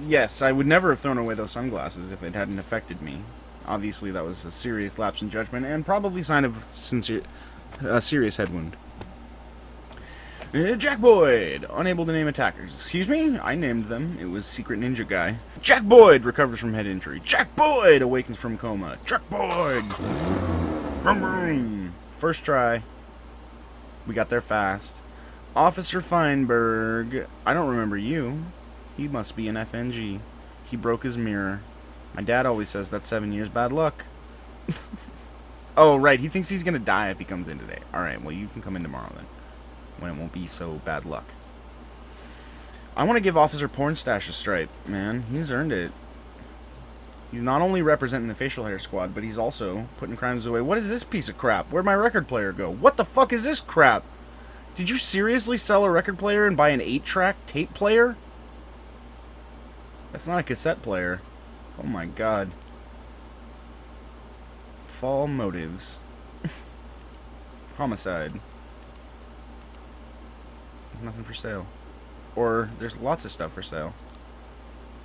Yes, I would never have thrown away those sunglasses if it hadn't affected me. Obviously, that was a serious lapse in judgment and probably sign of a serious head wound. Jack Boyd, unable to name attackers. Excuse me? I named them. It was Secret Ninja Guy. Jack Boyd recovers from head injury. Jack Boyd awakens from coma. Jack Boyd! Vroom, vroom. First try. We got there fast. Officer Feinberg. I don't remember you. He must be an FNG. He broke his mirror. My dad always says that's 7 years bad luck. Oh, right. He thinks he's going to die if he comes in today. Alright, well, you can come in tomorrow then. When it won't be so bad luck. I want to give Officer Pornstache a stripe, man. He's earned it. He's not only representing the facial hair squad, but he's also putting crimes away. What is this piece of crap? Where'd my record player go? What the fuck is this crap? Did you seriously sell a record player and buy an 8-track tape player? That's not a cassette player. Oh my god. Fall motives. Homicide. Nothing for sale. Or there's lots of stuff for sale.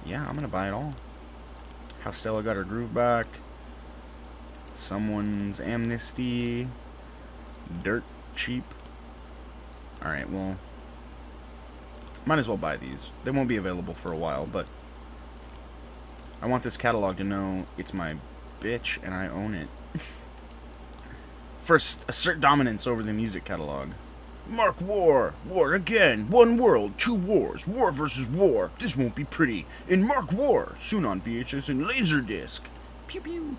Yeah, I'm gonna buy it all. How Stella got her groove back. Someone's amnesty. Dirt cheap. Alright, well, might as well buy these. They won't be available for a while, but I want this catalog to know it's my bitch and I own it. First, assert dominance over the music catalog. Mark war. War again. One world, two wars. War versus war. This won't be pretty. In Mark War. Soon on VHS and Laserdisc. Pew pew.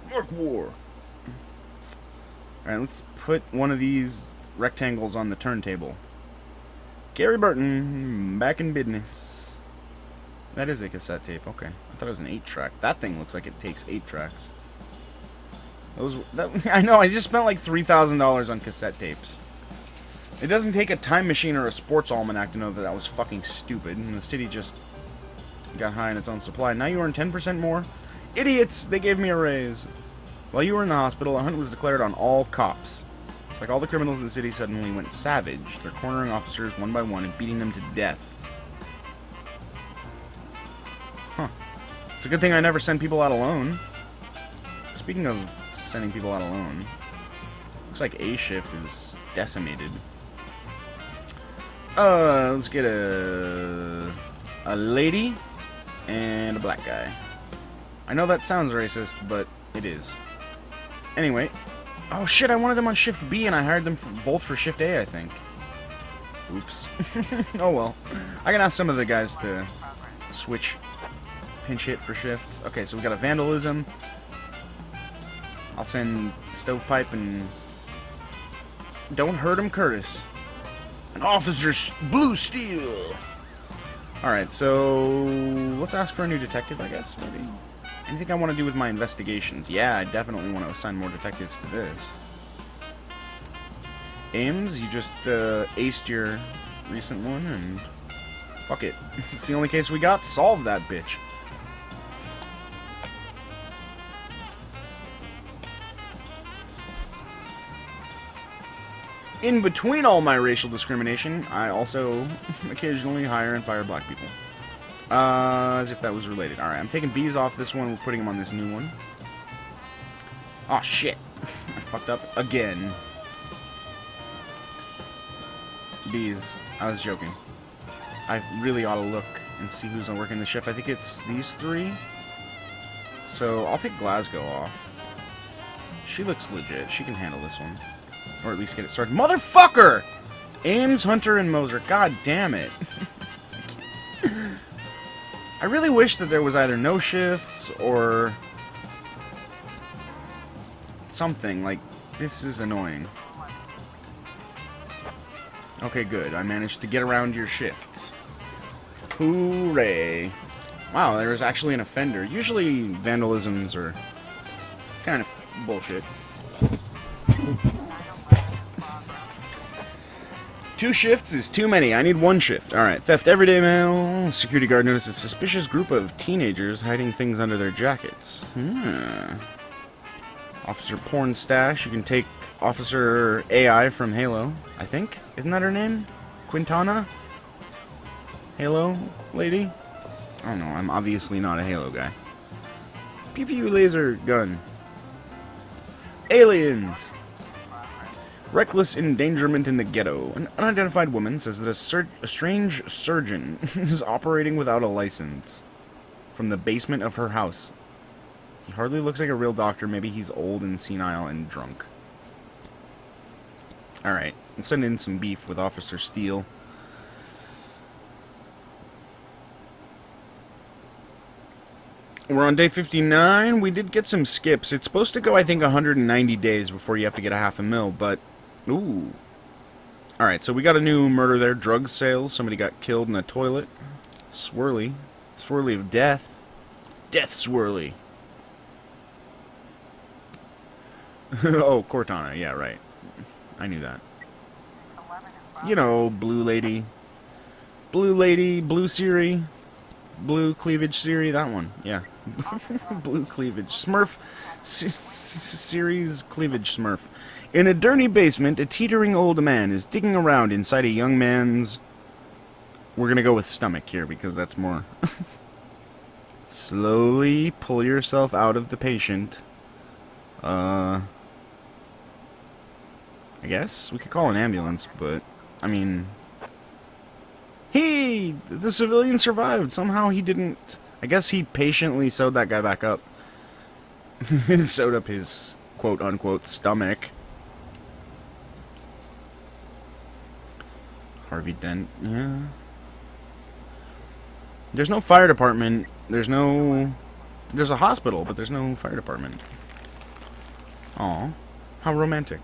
Mark War. Alright, let's put one of these rectangles on the turntable. Gary Burton, back in business. That is a cassette tape. Okay. I thought it was an 8-track. That thing looks like it takes 8 tracks. I know, I just spent like $3,000 on cassette tapes. It doesn't take a time machine or a sports almanac to know that that was fucking stupid, and the city just got high in its own supply. Now you earn 10% more? Idiots! They gave me a raise. While you were in the hospital, a hunt was declared on all cops. It's like all the criminals in the city suddenly went savage. They're cornering officers one by one and beating them to death. Huh. It's a good thing I never send people out alone. Speaking of sending people out alone, looks like A shift is decimated. Let's get a lady and a black guy. I know that sounds racist, but it is. Anyway. Oh shit, I wanted them on Shift B and I hired them both for Shift A, I think. Oops. Oh well. I can ask some of the guys to switch pinch hit for shifts. Okay, so we got a vandalism. I'll send Stovepipe and Don't Hurt Him Curtis. An Officer Blue Steel. Alright, so let's ask for a new detective, I guess, maybe. Anything I want to do with my investigations? Yeah, I definitely want to assign more detectives to this. Ames, you just aced your recent one, and fuck it. It's the only case we got. Solve that bitch. In between all my racial discrimination, I also occasionally hire and fire black people. As if that was related. Alright, I'm taking B's off this one. We're putting them on this new one. Aw, shit. I fucked up again. B's. I was joking. I really ought to look and see who's working the shift. I think it's these three. So, I'll take Glasgow off. She looks legit. She can handle this one. Or at least get it started. Motherfucker! Ames, Hunter, and Moser. God damn it. I really wish that there was either no shifts or something. Like, this is annoying. Okay, good. I managed to get around your shifts. Hooray. Wow, there was actually an offender. Usually vandalisms are kind of bullshit. 2 shifts is too many. I need 1 shift. Alright, theft everyday mail. Security guard notices a suspicious group of teenagers hiding things under their jackets. Officer porn stash. You can take Officer AI from Halo, I think. Isn't that her name? Quintana? Halo lady? I don't know. I'm obviously not a Halo guy. Pew pew laser gun. Aliens! Reckless endangerment in the ghetto. An unidentified woman says that a strange surgeon is operating without a license from the basement of her house. He hardly looks like a real doctor. Maybe he's old and senile and drunk. Alright, I'm sending in some beef with Officer Steele. We're on day 59. We did get some skips. It's supposed to go, I think, 190 days before you have to get a $500,000, but... Ooh. Alright, so we got a new murder there. Drug sales. Somebody got killed in a toilet. Swirly. Swirly of death. Death Swirly. Oh, Cortana. Yeah, right. I knew that. You know, Blue Lady. Blue Lady, Blue Siri. Blue Cleavage Siri, that one. Yeah. Blue Cleavage. Smurf. Siri's Cleavage Smurf. In a dirty basement, a teetering old man is digging around inside a young man's... We're gonna go with stomach here, because that's more... Slowly pull yourself out of the patient. I guess? We could call an ambulance, but... I mean... Hey! The civilian survived! Somehow he didn't... I guess he patiently sewed that guy back up. Sewed up his quote-unquote stomach. Harvey Dent, yeah. There's no fire department. There's a hospital, but there's no fire department. Aw, how romantic.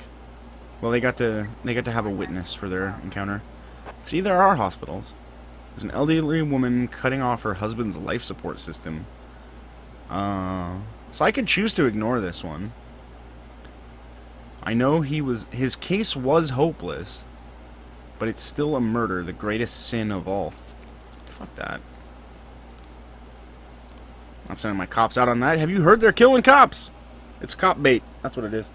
Well, they got to have a witness for their encounter. See, there are hospitals. There's an elderly woman cutting off her husband's life support system. So I could choose to ignore this one. I know his case was hopeless, but it's still a murder, the greatest sin of all. Fuck that. Not sending my cops out on that. Have you heard they're killing cops? It's cop bait. That's what it is.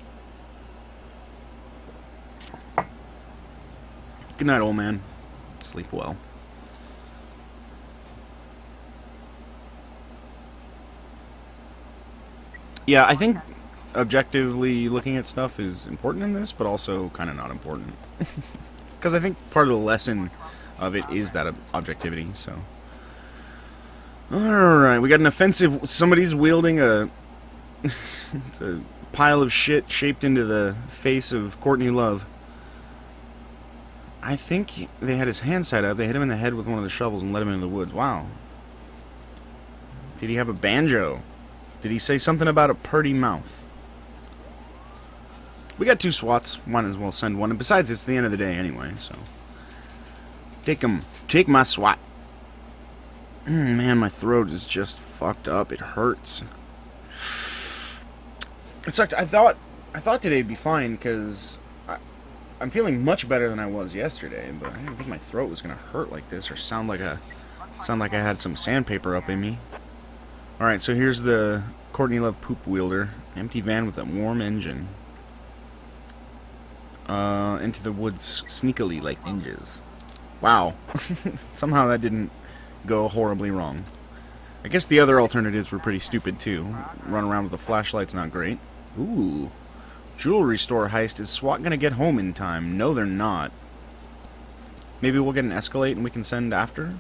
Good night, old man. Sleep well. Yeah, I think objectively looking at stuff is important in this, but also kind of not important. Because I think part of the lesson of it is that objectivity, so... Alright, we got an offensive... Somebody's wielding a... it's a pile of shit shaped into the face of Courtney Love. I think they had his hands tied up. They hit him in the head with one of the shovels and let him into the woods. Wow. Did he have a banjo? Did he say something about a purty mouth? We got 2 SWATs. Might as well send one. And besides, it's the end of the day anyway, so... Take him. Take my SWAT. Man, my throat is just fucked up. It hurts. It sucked. I thought today'd be fine, because... I'm feeling much better than I was yesterday, but I didn't think my throat was gonna hurt like this or sound like I had some sandpaper up in me. Alright, so here's the Courtney Love poop wielder. Empty van with a warm engine. Into the woods sneakily like ninjas. Wow. Somehow that didn't go horribly wrong. I guess the other alternatives were pretty stupid too. Run around with a flashlight's not great. Ooh. Jewelry store heist. Is SWAT gonna get home in time? No, they're not. Maybe we'll get an Escalade and we can send after?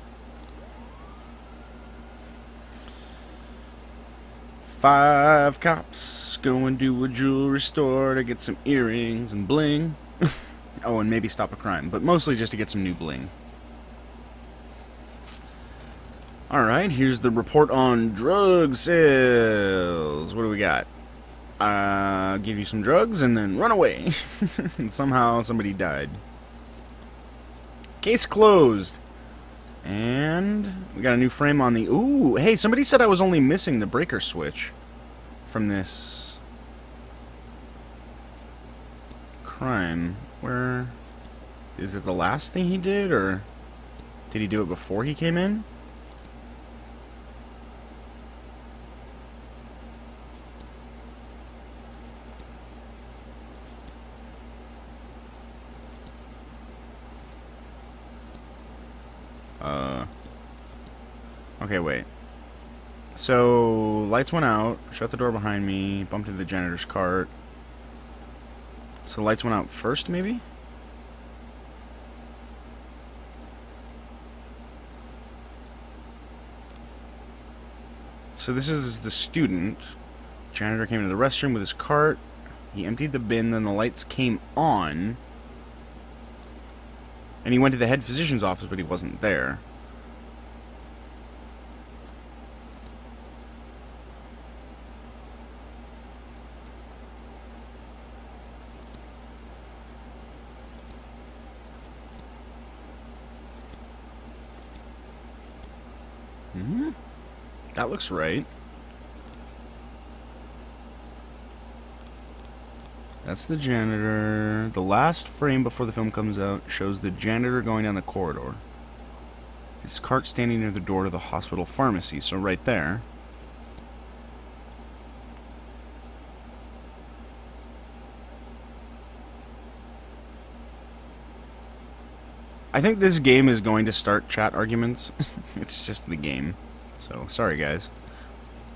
5 cops going to a jewelry store to get some earrings and bling. Oh, and maybe stop a crime, but mostly just to get some new bling. Alright, here's the report on drug sales. What do we got? Give you some drugs and then run away. And somehow somebody died. Case closed. And we got a new frame on the... Ooh, hey, somebody said I was only missing the breaker switch from this crime. Where... Is it the last thing he did, or did he do it before he came in? Okay, wait. So, lights went out, shut the door behind me, bumped into the janitor's cart. So lights went out first, maybe? So this is the student. Janitor came into the restroom with his cart. He emptied the bin, then the lights came on. And he went to the head physician's office, but he wasn't there. That looks right. That's the janitor. The last frame before the film comes out shows the janitor going down the corridor. His cart standing near the door to the hospital pharmacy, so right there. I think this game is going to start chat arguments. It's just the game. So, sorry guys.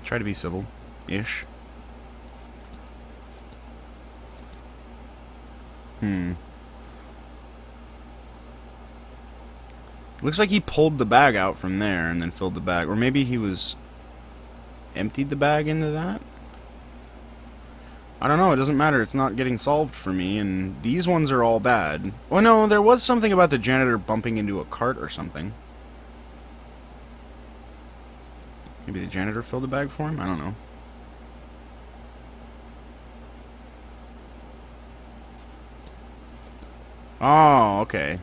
Try to be civil-ish. Looks like he pulled the bag out from there and then filled the bag. Or maybe he was... emptied the bag into that? I don't know, it doesn't matter. It's not getting solved for me, and these ones are all bad. Oh no, there was something about the janitor bumping into a cart or something. Maybe the janitor filled the bag for him? I don't know. Oh, okay.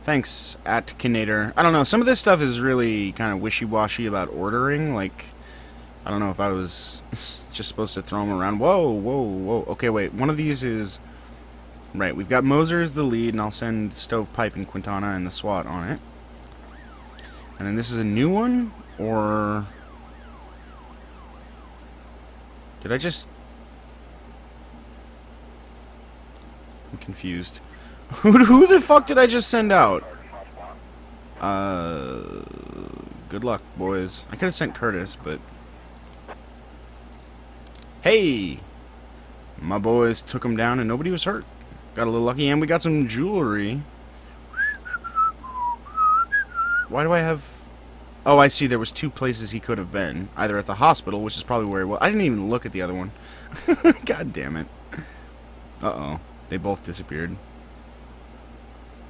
Thanks, Atkinator. I don't know, some of this stuff is really kind of wishy-washy about ordering. Like, I don't know if I was just supposed to throw them around. Whoa, whoa, whoa. Okay, wait, one of these is... Right, we've got Moser as the lead, and I'll send Stovepipe and Quintana and the SWAT on it. And then this is a new one? Or... Did I just... I'm confused. Who the fuck did I just send out? Good luck, boys. I could have sent Curtis, but... Hey! My boys took him down and nobody was hurt. Got a little lucky, and we got some jewelry. Why do I have... Oh, I see. There was two places he could have been. Either at the hospital, which is probably where he was. I didn't even look at the other one. God damn it. Uh-oh. They both disappeared.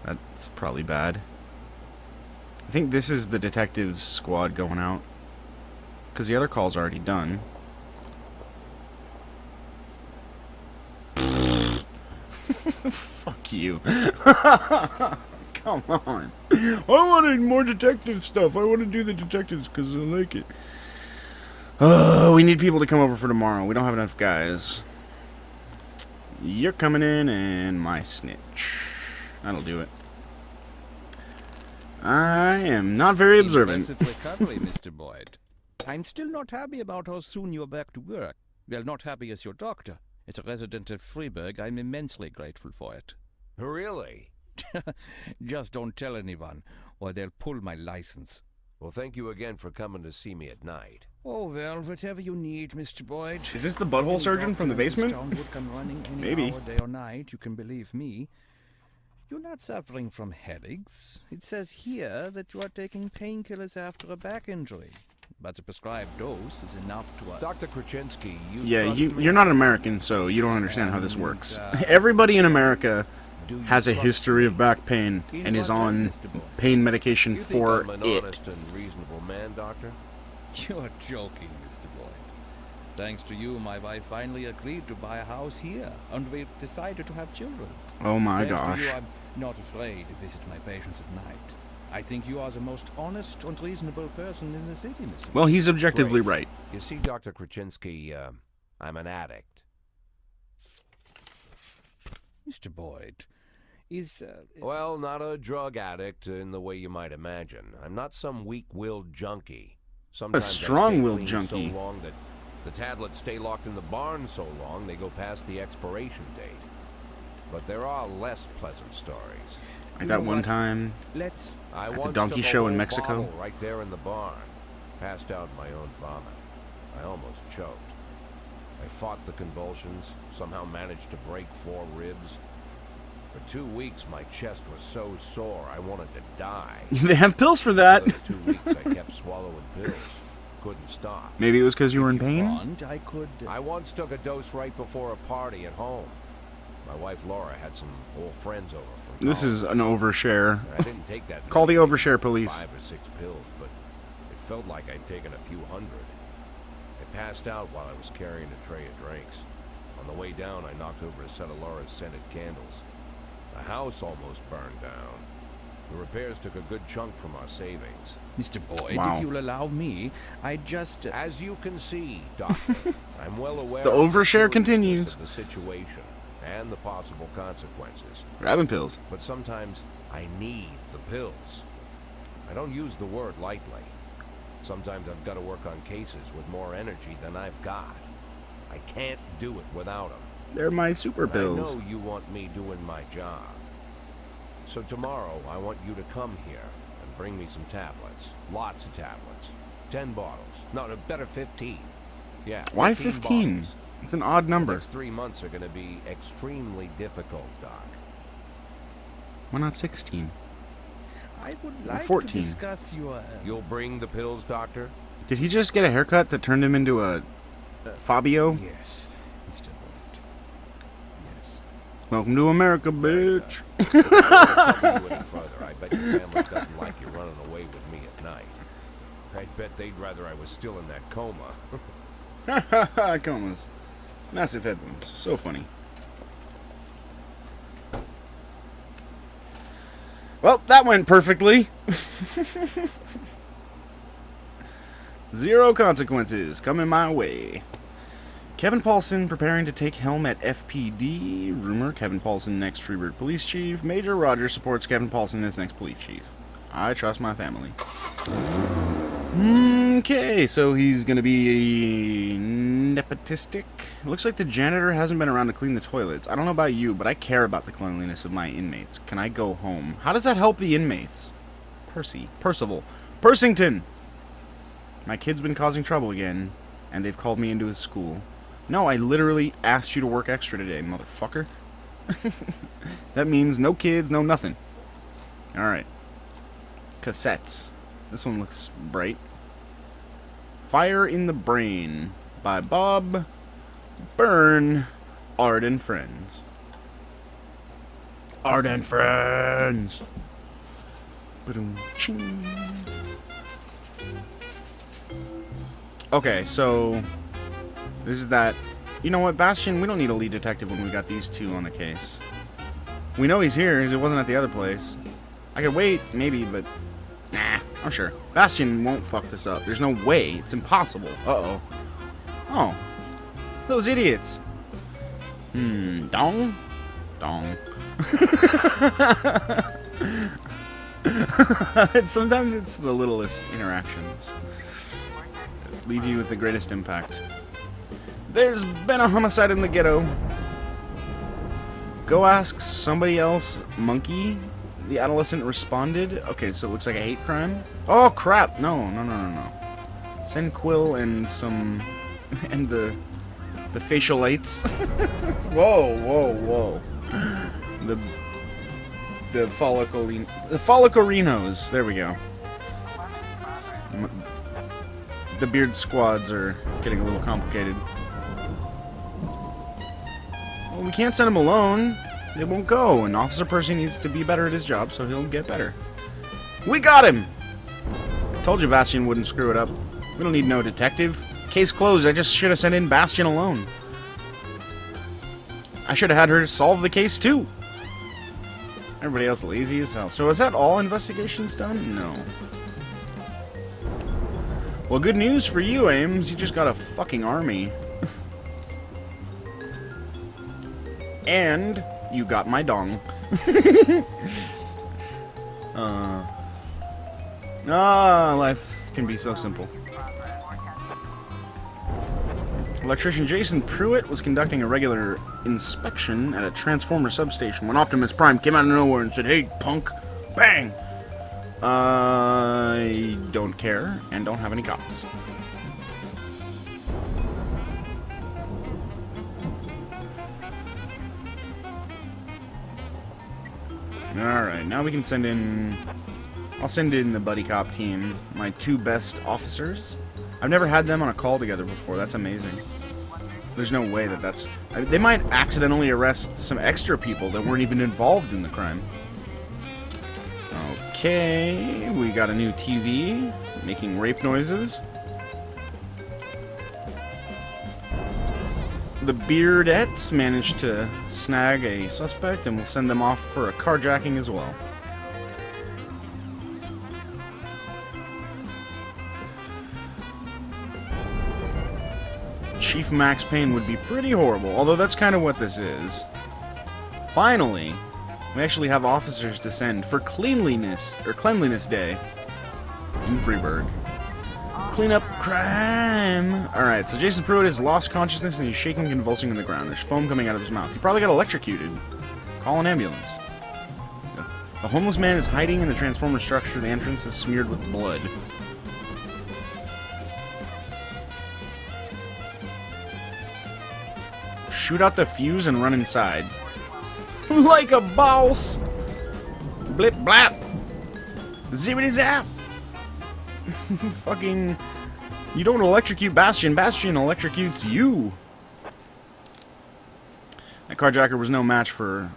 That's probably bad. I think this is the detective's squad going out. Because the other call's already done. Fuck you. Come on. I wanted more detective stuff. I want to do the detectives because I like it. We need people to come over for tomorrow. We don't have enough guys. You're coming in and my snitch. That'll do it. I am not very observant. Impressive recovery, Mr. Boyd. I'm still not happy about how soon you're back to work. Well, not happy as your doctor. As a resident of Freiburg, I'm immensely grateful for it. Really? Just don't tell anyone, or they'll pull my license. Well, thank you again for coming to see me at night. Oh, well, whatever you need, Mr. Boyd. Is this the butthole surgeon from the basement? Would come running any Maybe. hour, day or night, you can believe me. You're not suffering from headaches. It says here that you are taking painkillers after a back injury. But the prescribed dose is enough to... Dr. Krasinski, you Yeah, trust me? you're not an American, so you don't understand how this works. Everybody in America has a history of back pain and is on pain medication You think for I'm an it. honest and reasonable man, Doctor? You're joking, Mr. Boyd. Thanks to you, my wife finally agreed to buy a house here, and we've decided to have children. Oh my Thanks gosh. to you, I'm not afraid to visit my patients at night. I think you are the most honest and reasonable person in the city, Mr. Well, he's objectively Great. right. You see, Dr. Kraczynski, I'm an addict. Mr. Boyd, is... Well, not a drug addict in the way you might imagine. I'm not some weak-willed junkie. Sometimes strong-willed I stay clean junkie. so long that the tablets stay locked in the barn so long they go past the expiration date. But there are less pleasant stories. Like that one time Let's... I the once donkey took a show in whole Mexico? bottle right there in the barn. Passed out my own vomit. I almost choked. I fought the convulsions, somehow managed to break 4 ribs. For 2 weeks, my chest was so sore I wanted to die. they have pills for that. For those 2 weeks, I kept swallowing pills. Couldn't stop. Maybe it was because you were in if you pain? want, I could... I once took a dose right before a party at home. My wife Laura had some old friends over from This college. is an overshare. I didn't take that Call the many, overshare police. 5 or 6 pills, but it felt like I'd taken a few hundred. I passed out while I was carrying a tray of drinks. On the way down, I knocked over a set of Laura's scented candles. The house almost burned down. The repairs took a good chunk from our savings. Mr. Boyd, Wow. if you'll allow me, I just... As you can see, Doctor, I'm well aware The of overshare seriousness continues. of the situation and the possible consequences. Grabbing pills. But sometimes I need the pills. I don't use the word lightly. Sometimes I've got to work on cases with more energy than I've got. I can't do it without them. They're my super And pills. I know you want me doing my job. So tomorrow, I want you to come here and bring me some tablets. Lots of tablets. 10 bottles. No, better 15. Yeah, Why 15? bottles. It's an odd The number. next 3 months are going to be extremely difficult, Doc. Why not 16? I would like 14. to discuss your... You'll bring the pills, Doctor? Did he just get a haircut that turned him into a Fabio? Yes, Mr. Boyd. Yes. Welcome to America, bitch. I don't want to trouble you any further. I bet your family doesn't like you running away with me at night. I bet they'd rather I was still in that coma. Ha ha ha, comas. Massive headphones. So funny. Well, that went perfectly. 0 consequences coming my way. Kevin Paulson preparing to take helm at FPD. Rumor, Kevin Paulson next Freebird Police Chief. Major Rogers supports Kevin Paulson as next Police Chief. I trust my family. Okay, so he's gonna be nepotistic. Looks like the janitor hasn't been around to clean the toilets. I don't know about you, but I care about the cleanliness of my inmates. Can I go home? How does that help the inmates? Percival. Pursington! My kid's been causing trouble again, and they've called me into his school. No, I literally asked you to work extra today, motherfucker. That means no kids, no nothing. Alright. Cassettes. This one looks bright. Fire in the Brain by Bob Byrne, Art and Friends. Art and Friends. Ba-dum-ching. Okay, so this is that. You know what, Bastion? We don't need a lead detective when we got these 2 on the case. We know he's here because it wasn't at the other place. I could wait, maybe, but nah, I'm sure. Bastion won't fuck this up. There's no way. It's impossible. Uh-oh. Oh. Those idiots. Dong? Dong. Sometimes it's the littlest interactions that leave you with the greatest impact. There's been a homicide in the ghetto. Go ask somebody else, monkey. The adolescent responded. Okay, so it looks like a hate crime. Oh crap! No. Send Quill and some, and the facial lights. Whoa. The follicorinos. There we go. The beard squads are getting a little complicated. Well, we can't send him alone. They won't go, and Officer Percy needs to be better at his job, so he'll get better. We got him! Told you Bastion wouldn't screw it up. We don't need no detective. Case closed. I just should have sent in Bastion alone. I should have had her solve the case, too. Everybody else lazy as hell. So is that all investigations done? No. Well, good news for you, Ames. You just got a fucking army. And you got my dong. Life can be so simple. Electrician Jason Pruitt was conducting a regular inspection at a transformer substation when Optimus Prime came out of nowhere and said, "Hey, punk!" Bang! I don't care and don't have any cops. Alright, now we can send in... I'll send in the buddy cop team, my 2 best officers. I've never had them on a call together before. That's amazing. There's no way that that's... they might accidentally arrest some extra people that weren't even involved in the crime. Okay, we got a new TV making rape noises. The Beardettes managed to snag a suspect, and we'll send them off for a carjacking as well. Chief Max Payne would be pretty horrible, although that's kind of what this is. Finally, we actually have officers to send for Cleanliness Day in Freeburg. Clean up crime. Alright, so Jason Pruitt has lost consciousness and he's shaking and convulsing on the ground. There's foam coming out of his mouth. He probably got electrocuted. Call an ambulance. The homeless man is hiding in the transformer structure. The entrance is smeared with blood. Shoot out the fuse and run inside. Like a boss! Blip blap! Zippity zap! Fucking... You don't electrocute Bastion. Bastion electrocutes you! That carjacker was no match for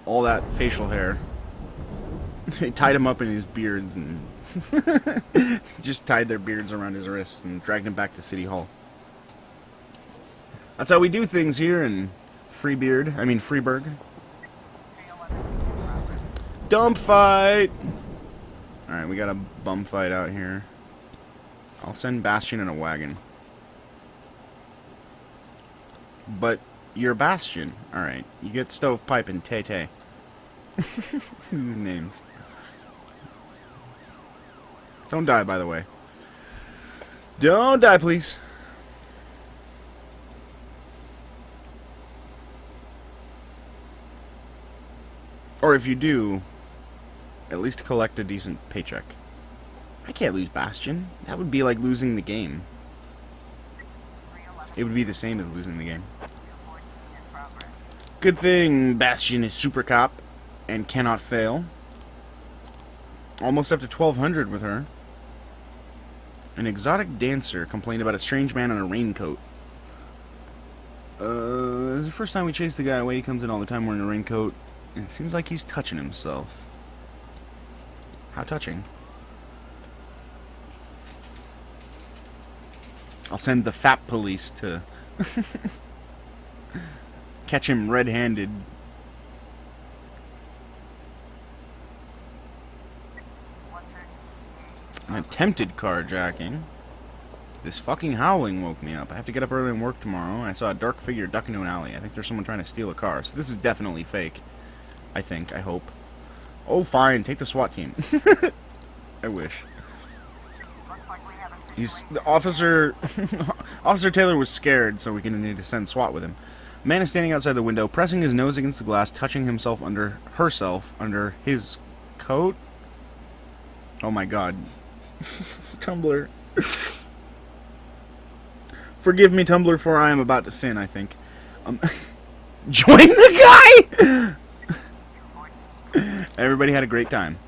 all that facial hair. They tied him up in his beards and... just tied their beards around his wrists and dragged him back to City Hall. That's how we do things here in Freeburg. Dump fight! Alright, we got a bum fight out here. I'll send Bastion in a wagon. But you're Bastion. Alright, you get Stovepipe and Tay-Tay. These names. Don't die, by the way. Don't die, please. Or if you do, at least collect a decent paycheck. I can't lose Bastion. That would be like losing the game. It would be the same as losing the game. Good thing Bastion is super cop and cannot fail. Almost up to 1200 with her. An exotic dancer complained about a strange man in a raincoat. This is the first time we chase the guy away. He comes in all the time wearing a raincoat. It seems like he's touching himself. How touching? I'll send the FAP police to catch him red-handed. An attempted carjacking. This fucking howling woke me up. I have to get up early and work tomorrow. I saw a dark figure duck into an alley. I think there's someone trying to steal a car. So this is definitely fake. I think. I hope. Oh, fine. Take the SWAT team. I wish. The officer... Officer Taylor was scared, so we need to send SWAT with him. A man is standing outside the window, pressing his nose against the glass, touching himself under his coat. Oh my god. Tumblr. Forgive me, Tumblr, for I am about to sin, I think. Join the guy! Everybody had a great time.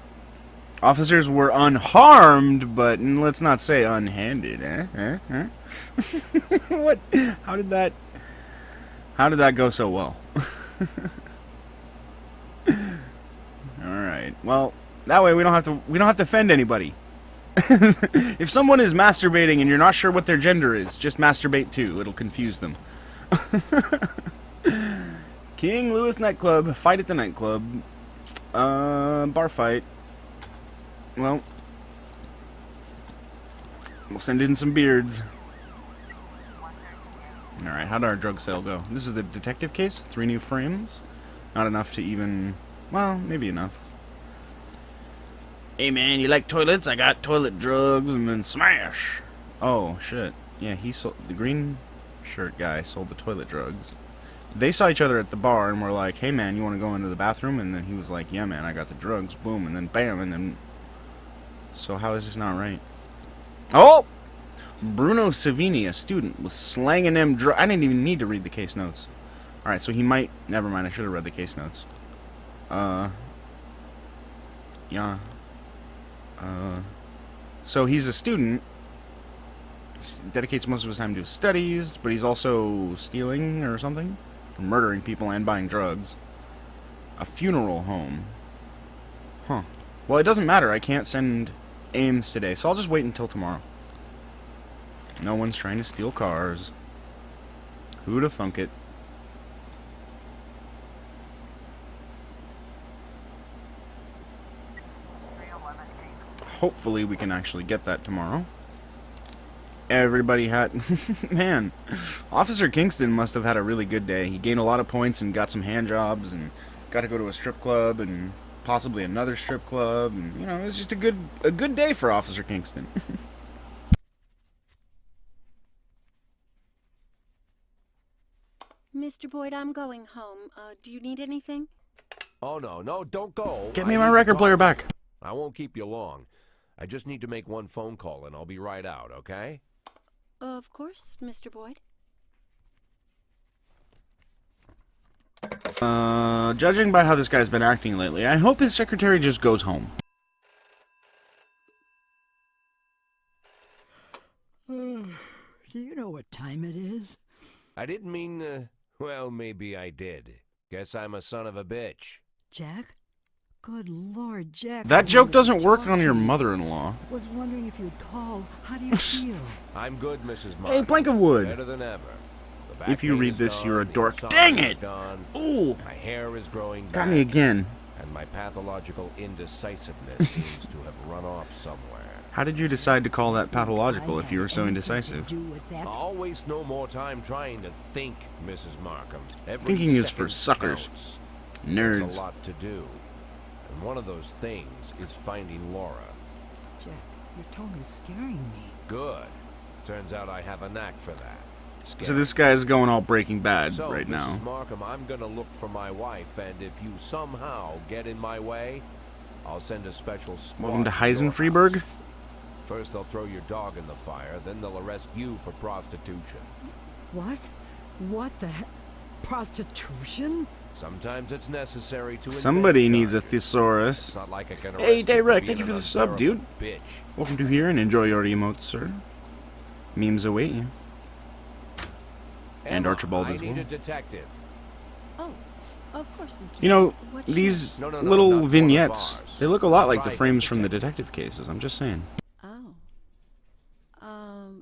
Officers were unharmed, but let's not say unhanded. What? How did that go so well? All right. Well, that way we don't have to offend anybody. If someone is masturbating and you're not sure what their gender is, just masturbate too. It'll confuse them. King Louis nightclub, fight at the nightclub. Bar fight. Well, we'll send in some beards. Alright, how did our drug sale go? This is the detective case. 3 new frames. Not enough to even... Well, maybe enough. Hey man, you like toilets? I got toilet drugs, and then smash! Oh, shit. Yeah, he sold... The green shirt guy sold the toilet drugs. They saw each other at the bar and were like, hey man, you want to go into the bathroom? And then he was like, yeah man, I got the drugs. Boom, and then bam, and then... So how is this not right? Oh! Bruno Savini, a student, was slanging them drugs. I didn't even need to read the case notes. Alright, so he might... Never mind, I should have read the case notes. Yeah. So he's a student. Dedicates most of his time to his studies, but he's also stealing or something. Murdering people and buying drugs. A funeral home. Huh. Well, it doesn't matter. I can't send Ames today, so I'll just wait until tomorrow. No one's trying to steal cars. Who'da thunk it? Hopefully we can actually get that tomorrow. Everybody had... Man, Officer Kingston must have had a really good day. He gained a lot of points and got some hand jobs and got to go to a strip club and possibly another strip club. And, you know, it was just a good day for Officer Kingston. Mr. Boyd, I'm going home. Do you need anything? Oh, no, don't go. Get me my record player back. I won't keep you long. I just need to make one phone call and I'll be right out, okay? Of course, Mr. Boyd. Judging by how this guy's been acting lately, I hope his secretary just goes home. Do you know what time it is? I didn't mean, well, maybe I did. Guess I'm a son of a bitch. Jack? Good Lord, Jack. That joke doesn't work on your mother-in-law. Was wondering if you'd call. How do you feel? I'm good, Mrs. Markham. Hey, plank of wood. Better than ever. The back If you pain read is this, gone, you're a the dork. insomnia Dang is it! gone, Ooh! my hair is growing Got back, me again. and my pathological indecisiveness seems to have run off somewhere. How did you decide to call that pathological if you were so indecisive? I'll waste no more time trying to think, Mrs. Markham. Every Thinking is for second suckers. counts. There's Nerds. a lot to do. And one of those things is finding Laura. Jack, your tone is scaring me. Good. Turns out I have a knack for that. So this guy's going all Breaking Bad So, right now. Mrs. Markham, I'm gonna look for my wife, and if you somehow get in my way, I'll send a special squad. Welcome to your house. Heisenfreiberg. First they'll throw your dog in the fire, then they'll arrest you for prostitution. What? What the heck? Prostitution? Sometimes it's necessary to Somebody invent needs a charges. thesaurus. It's not like I can Hey, arrest Direct, you thank you for being the an sub, dude. unbearable bitch. Welcome to here and enjoy your emotes, sir. Memes await you. And Emma, Archibald I as need well. a detective. Oh, of course, Mr. You know, What these No, little not one of vignettes, ours. they look a lot like the Private frames from the detective. detective cases. I'm just saying. Oh.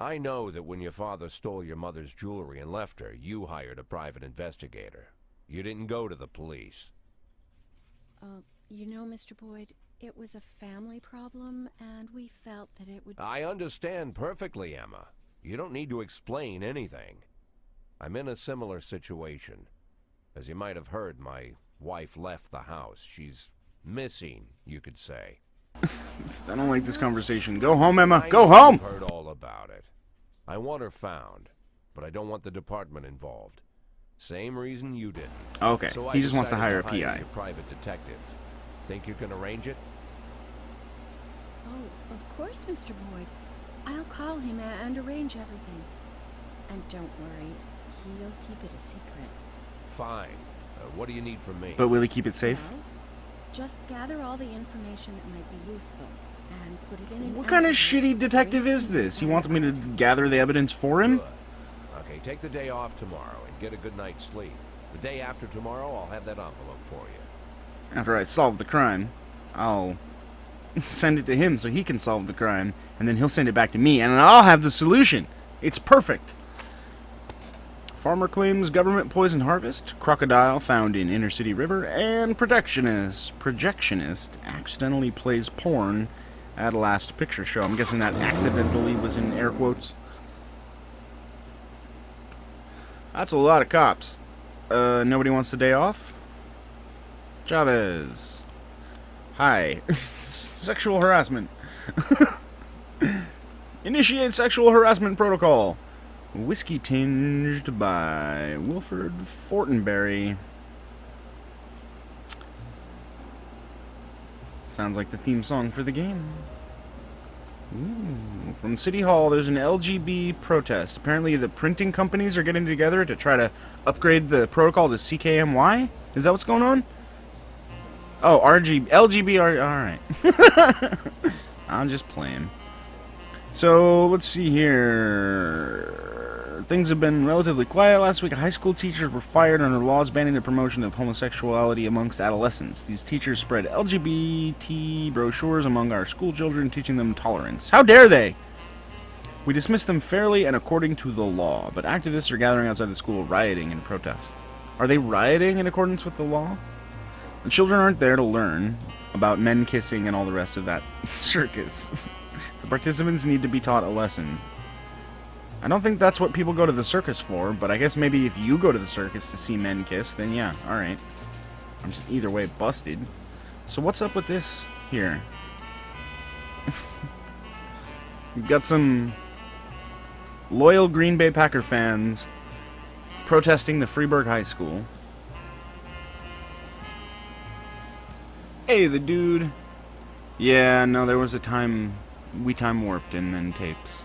I know that when your father stole your mother's jewelry and left her, you hired a private investigator. You didn't go to the police. You know, Mr. Boyd, it was a family problem, and we felt that it would... I understand perfectly, Emma. You don't need to explain anything. I'm in a similar situation. As you might have heard, my wife left the house. She's missing, you could say. I don't like this conversation. Go home, Emma. I Go know home! you've heard all about it. I want her found, but I don't want the department involved. Same reason you didn't. Okay, So I he just wants to decided hire a PI. you private detective. Think you can arrange it? Oh, of course, Mr. Boyd. I'll call him and arrange everything. And don't worry, he'll keep it a secret. Fine. What do you need from me? But will he keep it safe? Well, just gather all the information that might be useful and put it in an What kind of envelope. shitty detective is this? He wants me to gather the evidence for him? Good. Okay, take the day off tomorrow and get a good night's sleep. The day after tomorrow, I'll have that envelope for you. After I solve the crime, I'll send it to him so he can solve the crime, and then he'll send it back to me, and I'll have the solution. It's perfect. Farmer claims government poison harvest. Crocodile found in inner city river. And projectionist accidentally plays porn at last picture show. I'm guessing that accidentally was in air quotes. That's a lot of cops. Nobody wants the day off? Chavez. Hi. Sexual harassment. Initiate sexual harassment protocol. Whiskey tinged by Wilford Fortenberry. Sounds like the theme song for the game. Ooh. From City Hall, there's an LGB protest. Apparently the printing companies are getting together to try to upgrade the protocol to CKMY? Is that what's going on? Oh, LGB, alright. I'm just playing. So, let's see here. Things have been relatively quiet. Last week, high school teachers were fired under laws banning the promotion of homosexuality amongst adolescents. These teachers spread LGBT brochures among our school children, teaching them tolerance. How dare they? We dismissed them fairly and according to the law, but activists are gathering outside the school rioting in protest. Are they rioting in accordance with the law? The children aren't there to learn about men kissing and all the rest of that circus. The participants need to be taught a lesson. I don't think that's what people go to the circus for, but I guess maybe if you go to the circus to see men kiss, then yeah, alright. I'm just either way busted. So what's up with this here? We've got some loyal Green Bay Packer fans protesting the Freeburg High School. Hey, the dude. Yeah, no, there was a time we time warped and then tapes.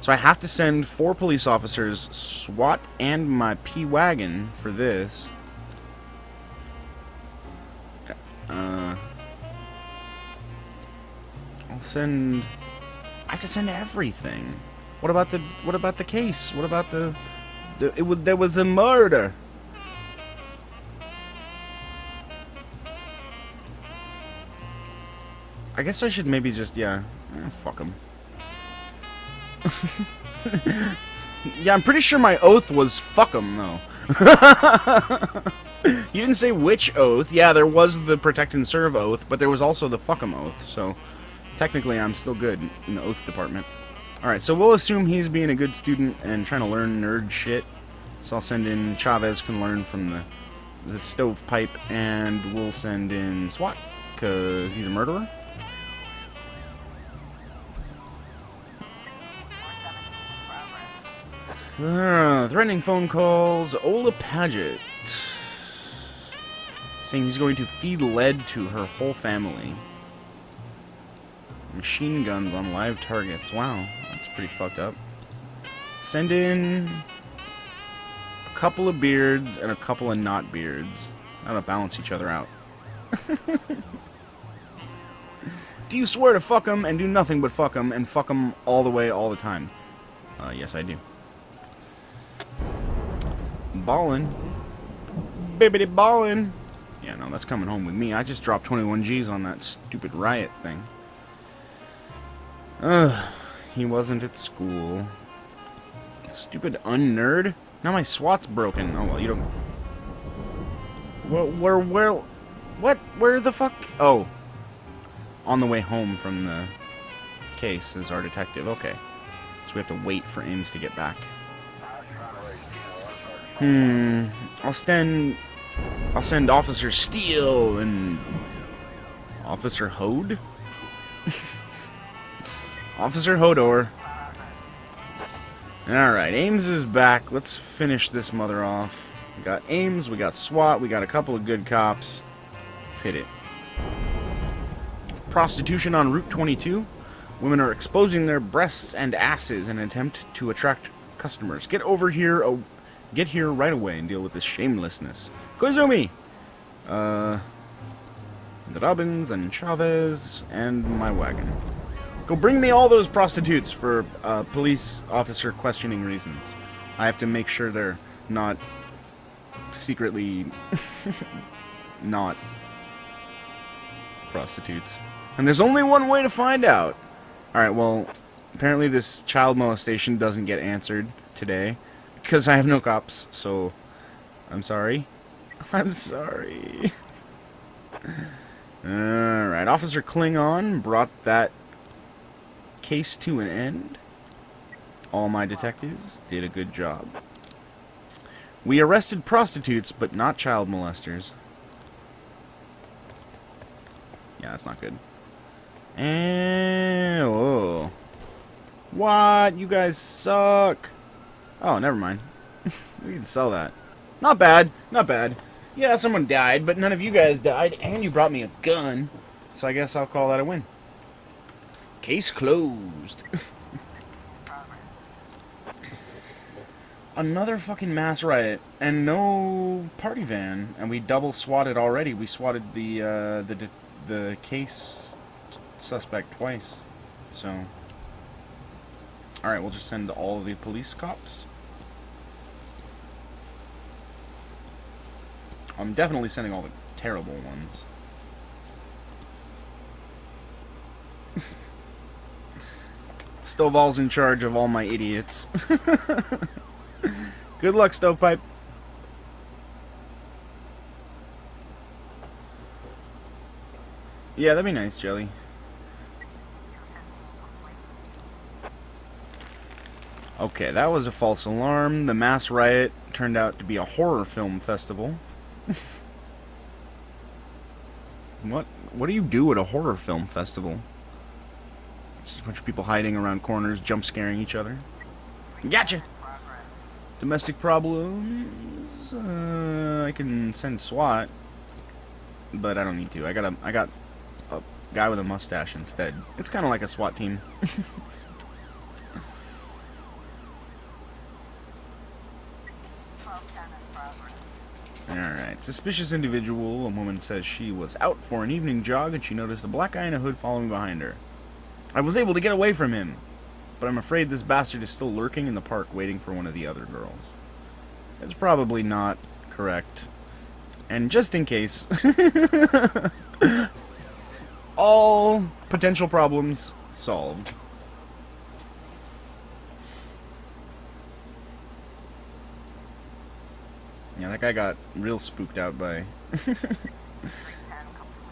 So I have to send 4 police officers, SWAT, and my P-Wagon for this. I'll send... I have to send everything. What about the case? What about there was a murder. I guess I should maybe just, yeah, fuck him. Yeah, I'm pretty sure my oath was fuck 'em, though. You didn't say which oath. Yeah, there was the protect and serve oath, but there was also the fuck 'em oath, so technically I'm still good in the oath department. Alright, so we'll assume he's being a good student and trying to learn nerd shit. So I'll send in Chavez can learn from the stovepipe, and we'll send in SWAT, because he's a murderer. Threatening phone calls. Ola Paget saying he's going to feed lead to her whole family. Machine guns on live targets. Wow, that's pretty fucked up. Send in a couple of beards and a couple of not beards. That'll balance each other out. Do you swear to fuck 'em and do nothing but fuck 'em and fuck 'em all the way, all the time? Yes, I do. Ballin'. Bibbidi ballin'. Yeah, no, that's coming home with me. I just dropped 21 G's on that stupid riot thing. He wasn't at school. Stupid unnerd. Now my SWAT's broken. Oh, well, you don't... Where the fuck? Oh. On the way home from the case is our detective. Okay. So we have to wait for Ames to get back. I'll send Officer Steele and Officer Hode? Officer Hodor. Alright, Ames is back. Let's finish this mother off. We got Ames, we got SWAT, we got a couple of good cops. Let's hit it. Prostitution on Route 22. Women are exposing their breasts and asses in an attempt to attract customers. Get over here, get here right away and deal with this shamelessness. Koizumi! Robbins and Chavez and my wagon. Go bring me all those prostitutes for police officer questioning reasons. I have to make sure they're not secretly not prostitutes. And there's only one way to find out. Alright, well, apparently this child molestation doesn't get answered today Because I have no cops, so I'm sorry. I'm sorry. Alright, Officer Klingon brought that case to an end. All my detectives did a good job. We arrested prostitutes, but not child molesters. Yeah, that's not good. And... whoa. What? You guys suck. Oh, never mind. We can sell that. Not bad. Not bad. Yeah, someone died, but none of you guys died, and you brought me a gun. So I guess I'll call that a win. Case closed. Another fucking mass riot, and no party van, and we double swatted already. We swatted the case suspect twice. So, all right, we'll just send all of the police cops. I'm definitely sending all the terrible ones. Stovall's in charge of all my idiots. Good luck, Stovepipe. Yeah, that'd be nice, Jelly. Okay, that was a false alarm. The mass riot turned out to be a horror film festival. What do you do at a horror film festival? It's just a bunch of people hiding around corners, jump scaring each other. Gotcha! Domestic problems. I can send SWAT, but I don't need to. I got a guy with a mustache instead. It's kind of like a SWAT team. Alright, suspicious individual. A woman says she was out for an evening jog and she noticed a black guy in a hood following behind her. I was able to get away from him, but I'm afraid this bastard is still lurking in the park waiting for one of the other girls. It's probably not correct. And just in case, all potential problems solved. Yeah, that guy got real spooked out by...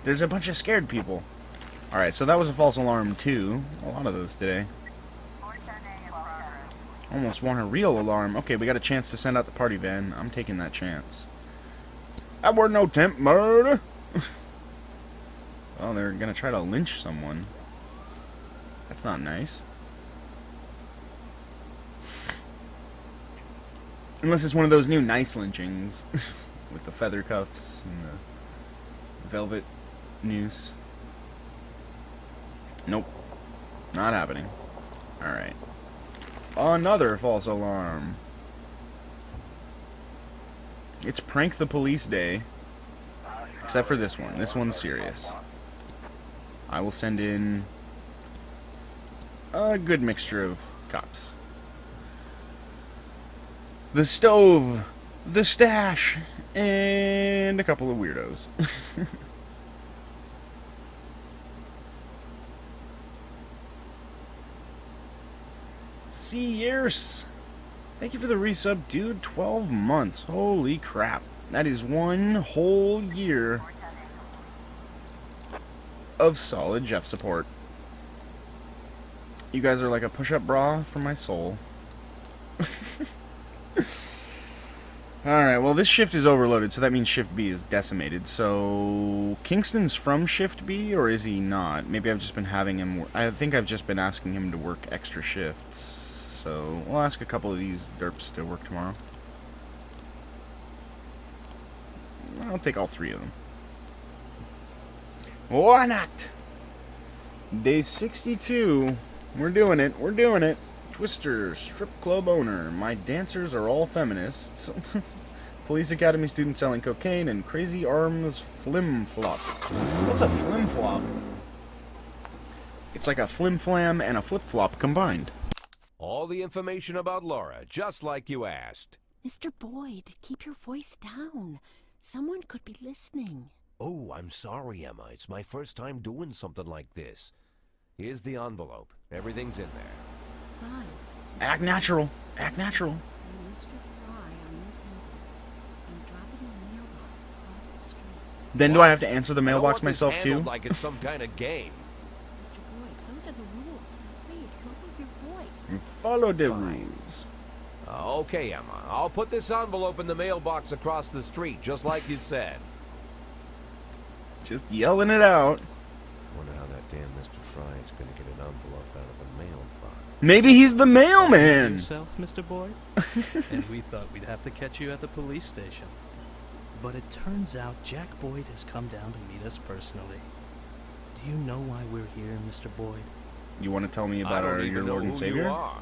There's a bunch of scared people. Alright, so that was a false alarm too. A lot of those today. Almost want a real alarm. Okay, we got a chance to send out the party van. I'm taking that chance. That were no temp murder. Oh, they're gonna try to lynch someone. That's not nice. Unless it's one of those new nice lynchings. With the feather cuffs and the velvet noose. Nope. Not happening. Alright. Another false alarm. It's Prank the Police Day. Except for this one. This one's serious. I will send in a good mixture of cops. The stove, the stash, and a couple of weirdos. Years. Thank you for the resub, dude. 12 months. Holy crap. That is one whole year of solid Jef support. You guys are like a push-up bra for my soul. Alright, well this shift is overloaded, so that means Shift B is decimated. So, Kingston's from Shift B, or is he not? Maybe I've just been having him... I think I've just been asking him to work extra shifts. So, we'll ask a couple of these derps to work tomorrow. I'll take all three of them. Why not? Day 62. We're doing it. We're doing it. Twister, strip club owner. My dancers are all feminists. Police academy student selling cocaine and crazy arms flim flop. What's a flim flop? It's like a flim flam and a flip flop combined. All the information about Laura, just like you asked. Mr. Boyd, keep your voice down. Someone could be listening. Oh, I'm sorry, Emma. It's my first time doing something like this. Here's the envelope. Everything's in there. Fine. Act natural. Act natural. Mr. Fry on this envelope and drop it in the mailbox across the street. Then do I have to answer the I don't mailbox want this myself handled too? like it's some kind of game. Mr. Boyd, those are the rules. Please, lower your voice. You follow the Fine. rules. Okay, Emma. I'll put this envelope in the mailbox across the street, just like you said. Just yelling it out. Wonder how that damn Mr. Fry is going to get an envelope out of the mailbox. Maybe he's the mailman. Yourself, Mr. Boyd? And we thought we'd have to catch you at the police station. But it turns out Jack Boyd has come down to meet us personally. Do you know why we're here, Mr. Boyd? You want to tell me I about don't your even know Lord and who Savior? you are.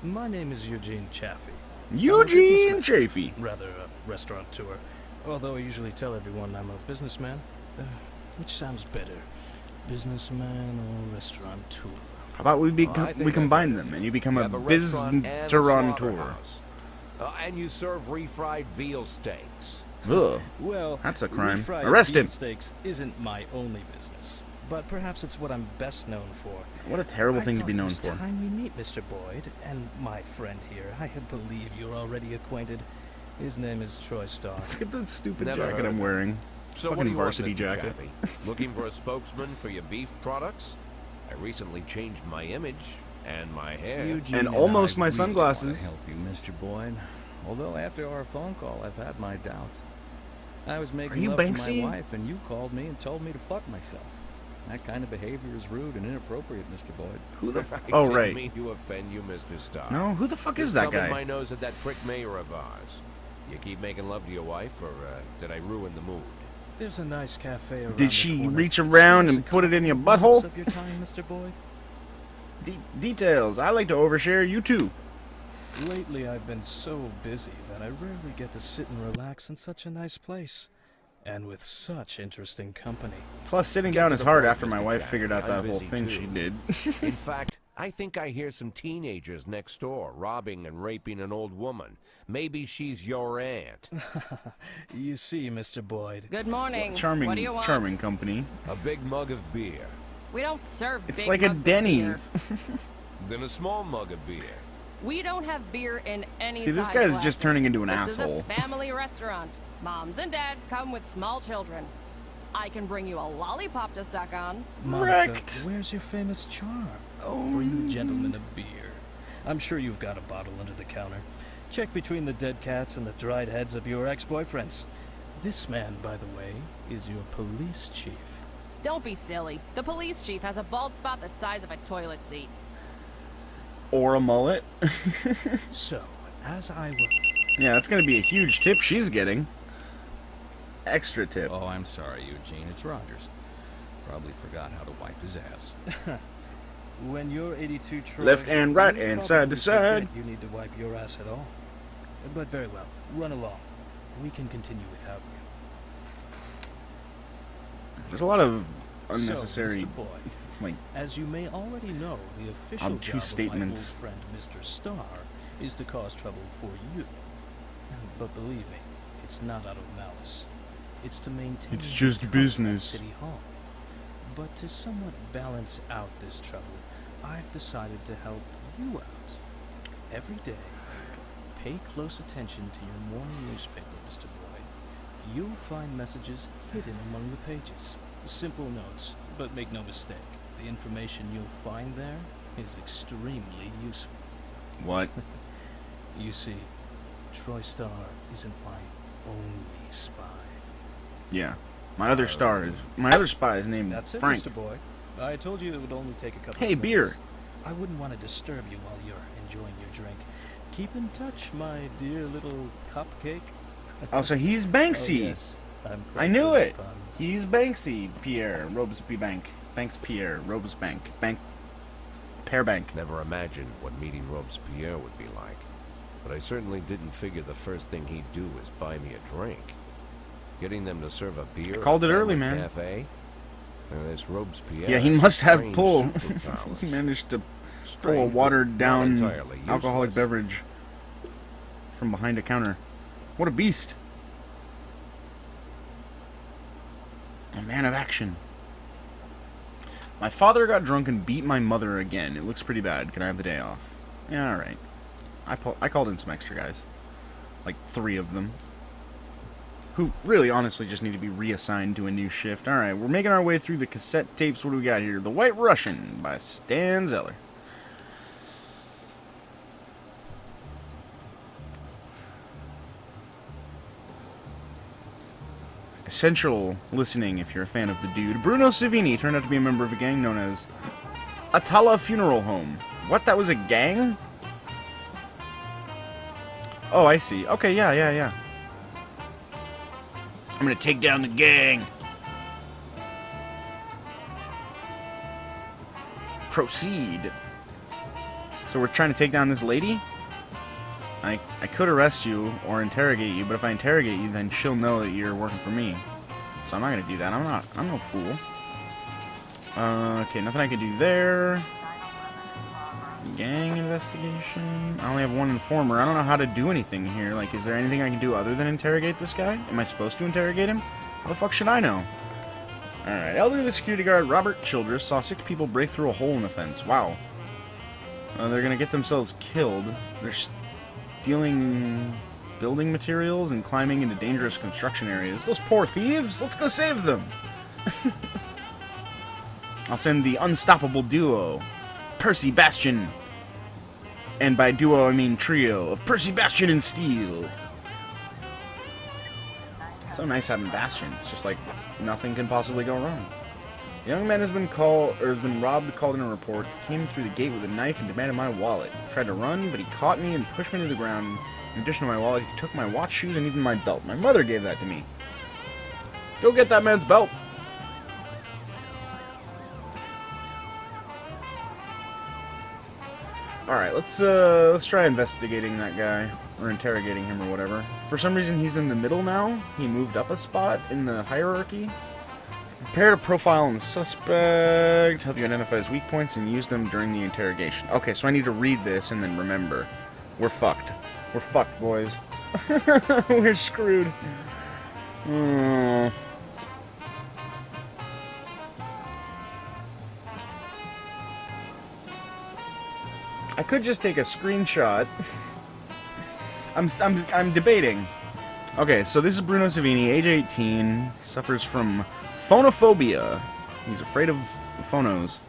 My name is Eugene Chaffee. Eugene Chaffee. Rather a restaurateur. Although I usually tell everyone I'm a businessman. Which sounds better? Businessman or restaurateur? How about we I think we combine I've them heard and you. you become You a have restaurant and a restaurateur? slaughterhouse. And you serve refried veal steaks. Ugh. Well, That's a crime. refried Arrest beef him. steaks isn't my only business, but perhaps it's what I'm best known for. What a terrible thing to be known It's for. time we meet Mr. Boyd and my friend here. I believe you're already acquainted. His name is Troy Starr. Look at the stupid Never jacket heard I'm of it. wearing. So what do Fucking you want, varsity Mr. jacket. Chaffee? Looking for a spokesman for your beef products? I recently changed my image and my hair. Eugene And I almost my really sunglasses. wanna help you, Mr. Boyd. Although after our phone call, I've had my doubts. I was making you love to Banksy? my wife, and you called me and told me to fuck myself. That kind of behavior is rude and inappropriate, Mr. Boyd. Who the? I Oh didn't right. mean to offend you, Mr. Starr. No, who the fuck is Just that thumbing guy? my nose at that prick mayor of ours. You keep making love to your wife, or did I ruin the mood? There's a nice cafe around Did the she corner. reach around Serves and a put it in your couple butthole? of your time, Mr. Boyd? Details. I like to overshare. You too. Lately, I've been so busy that I rarely get to sit and relax in such a nice place, and with such interesting company. Plus, sitting Get down to is the hard point, after my Mr. wife Chaffee. figured out I'm that whole busy, thing too. she did. In fact, I think I hear some teenagers next door robbing and raping an old woman. Maybe she's your aunt. You see, Mr. Boyd. Good morning. Charming, What do you want? charming company. A big mug of beer. We don't serve It's big like a mugs of beer. Denny's. Then a small mug of beer. We don't have beer in any See, this size guy's glasses. just turning into an this asshole. Is a family restaurant. Moms and dads come with small children. I can bring you a lollipop to suck on. Monica, Wrecked. where's your famous charm? Oh, Bring the gentleman a beer. I'm sure you've got a bottle under the counter. Check between the dead cats and the dried heads of your ex-boyfriends. This man, by the way, is your police chief. Don't be silly. The police chief has a bald spot the size of a toilet seat. or a mullet. So, as I was... Yeah, that's gonna be a huge tip she's getting. Extra tip. Oh, I'm sorry, Eugene. It's Rogers. Probably forgot how to wipe his ass. When you're 82 Troy, Left and right you and side to probably side. forget you need to wipe your ass at all. But very well. Run along. We can continue without you. There's a lot of unnecessary, So, Mr. Boyd, like, as you may already know, the official obtuse job statements. of my old friend Mr. Starr is to cause trouble for you. But believe me, it's not out of malice. It's to maintain It's the just cover at business. City Hall. But to somewhat balance out this trouble, I've decided to help you out. Every day, pay close attention to your morning newspaper, Mr. Boyd. You'll find messages hidden among the pages. Simple notes, but make no mistake, the information you'll find there is extremely useful. what? You see, Troy Starr isn't my only spy. Yeah. My other spy is named That's it, Frank. Mr. Boyd. I told you it would only take a couple Hey, of beer. minutes. I wouldn't want to disturb you while you're enjoying your drink. Keep in touch, my dear little cupcake. Oh, so he's Oh, Banksy. yes. I'm I quite knew good at it. puns. He's Banksy. Pierre. Robespierre. Banks Pierre. Robespierre. Bank. Pear Bank. Never imagined what meeting Robespierre would be like. But I certainly didn't figure the first thing he'd do was buy me a drink. Getting them to serve a beer Called at it a early, family man. Cafe? This Robespierre Yeah, he has must have strange pull. superpowers. He managed to pull a Strange, but watered not down entirely alcoholic useless. beverage from behind a counter. What a beast. A man of action. My father got drunk and beat my mother again. It looks pretty bad. Can I have the day off? Yeah, alright. I called in some extra guys. Like 3 of them. Who really, honestly, just need to be reassigned to a new shift. Alright, we're making our way through the cassette tapes. What do we got here? The White Russian by Stan Zeller. Essential listening if you're a fan of the dude. Bruno Savini turned out to be a member of a gang known as Atala Funeral Home. What? That was a gang? Oh, I see. Okay, yeah. I'm gonna take down the gang. Proceed. So we're trying to take down this lady? I could arrest you or interrogate you, but if I interrogate you, then she'll know that you're working for me. So I'm not gonna do that. I'm no fool. Okay, nothing I can do there. Gang investigation. I only have 1 informer. I don't know how to do anything here. Like, is there anything I can do other than interrogate this guy? Am I supposed to interrogate him? How the fuck should I know? Alright, elderly security guard Robert Childress saw 6 people break through a hole in the fence. Wow. They're gonna get themselves killed. They're stealing building materials and climbing into dangerous construction areas. Those poor thieves! Let's go save them! I'll send the unstoppable duo, Percy Bastion. And by duo, I mean trio of Percy Bastion and Steel. So nice having Bastion. It's just like nothing can possibly go wrong. The young man has been robbed, called in a report. He came through the gate with a knife and demanded my wallet. I tried to run, but he caught me and pushed me to the ground. In addition to my wallet, he took my watch, shoes, and even my belt. My mother gave that to me. Go get that man's belt. Alright, let's try investigating that guy. Or interrogating him or whatever. For some reason, he's in the middle now. He moved up a spot in the hierarchy. Prepare to profile on the suspect, help you identify his weak points, and use them during the interrogation. Okay, so I need to read this and then remember. We're fucked. We're fucked, boys. We're screwed. I could just take a screenshot. I'm debating. Okay, so this is Bruno Savini, age 18, suffers from phonophobia. He's afraid of phonos.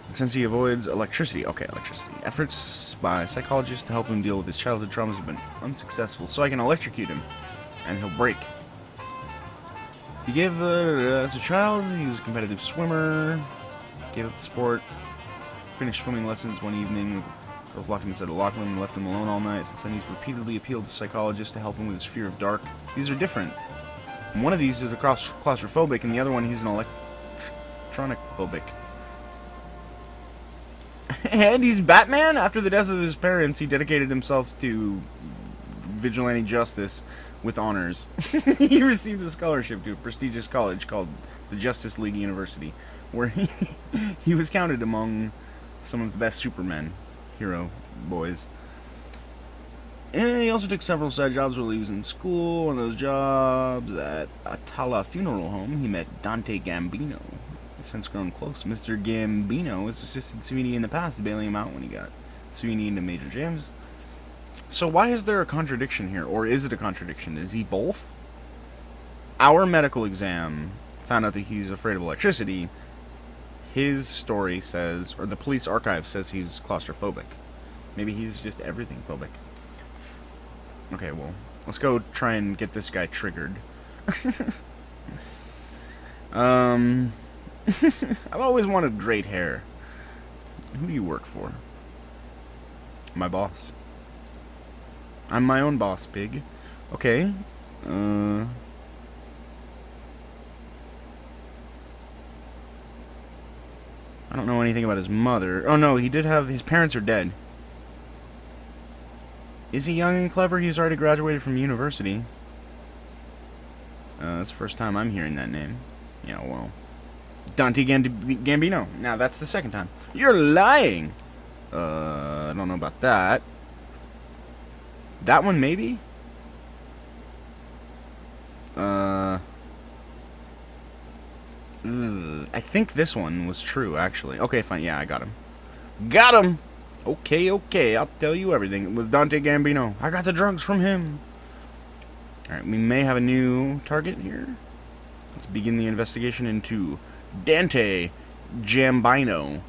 And since he avoids electricity. Okay, electricity. Efforts by psychologists to help him deal with his childhood traumas have been unsuccessful. So I can electrocute him, and he'll break. He gave, as a child, he was a competitive swimmer. Gave up the sport. Finished swimming lessons one evening. Girls locked him inside a locker room and left him alone all night. Since then, he's repeatedly appealed to psychologists to help him with his fear of dark. These are different. One of these is a claustrophobic, and the other one he's an electronic phobic. And he's Batman? After the death of his parents, he dedicated himself to vigilante justice with honors. He received a scholarship to a prestigious college called the Justice League University, where he was counted among some of the best Supermen, hero boys. And he also took several side jobs while he was in school. One of those jobs at Atala Funeral Home, he met Dante Gambino. He's since grown close. Mr. Gambino has assisted Sweeney in the past, bailing him out when he got Sweeney into major jams. So why is there a contradiction here? Or is it a contradiction? Is he both? Our medical exam found out that he's afraid of electricity. His story says, or the police archive says he's claustrophobic. Maybe he's just everything phobic. Okay, well, let's go try and get this guy triggered. I've always wanted great hair. Who do you work for? My boss. I'm my own boss, pig. Okay. I don't know anything about his mother. Oh no, he did have... His parents are dead. Is he young and clever? He's already graduated from university. That's the first time I'm hearing that name. Yeah, well... Dante Gambino. Now, that's the second time. You're lying! I don't know about that. That one, maybe? I think this one was true, actually. Okay, fine. Yeah, I got him. Got him! Okay, okay, I'll tell you everything. It was Dante Gambino. I got the drugs from him. Alright, we may have a new target here. Let's begin the investigation into Dante Gambino.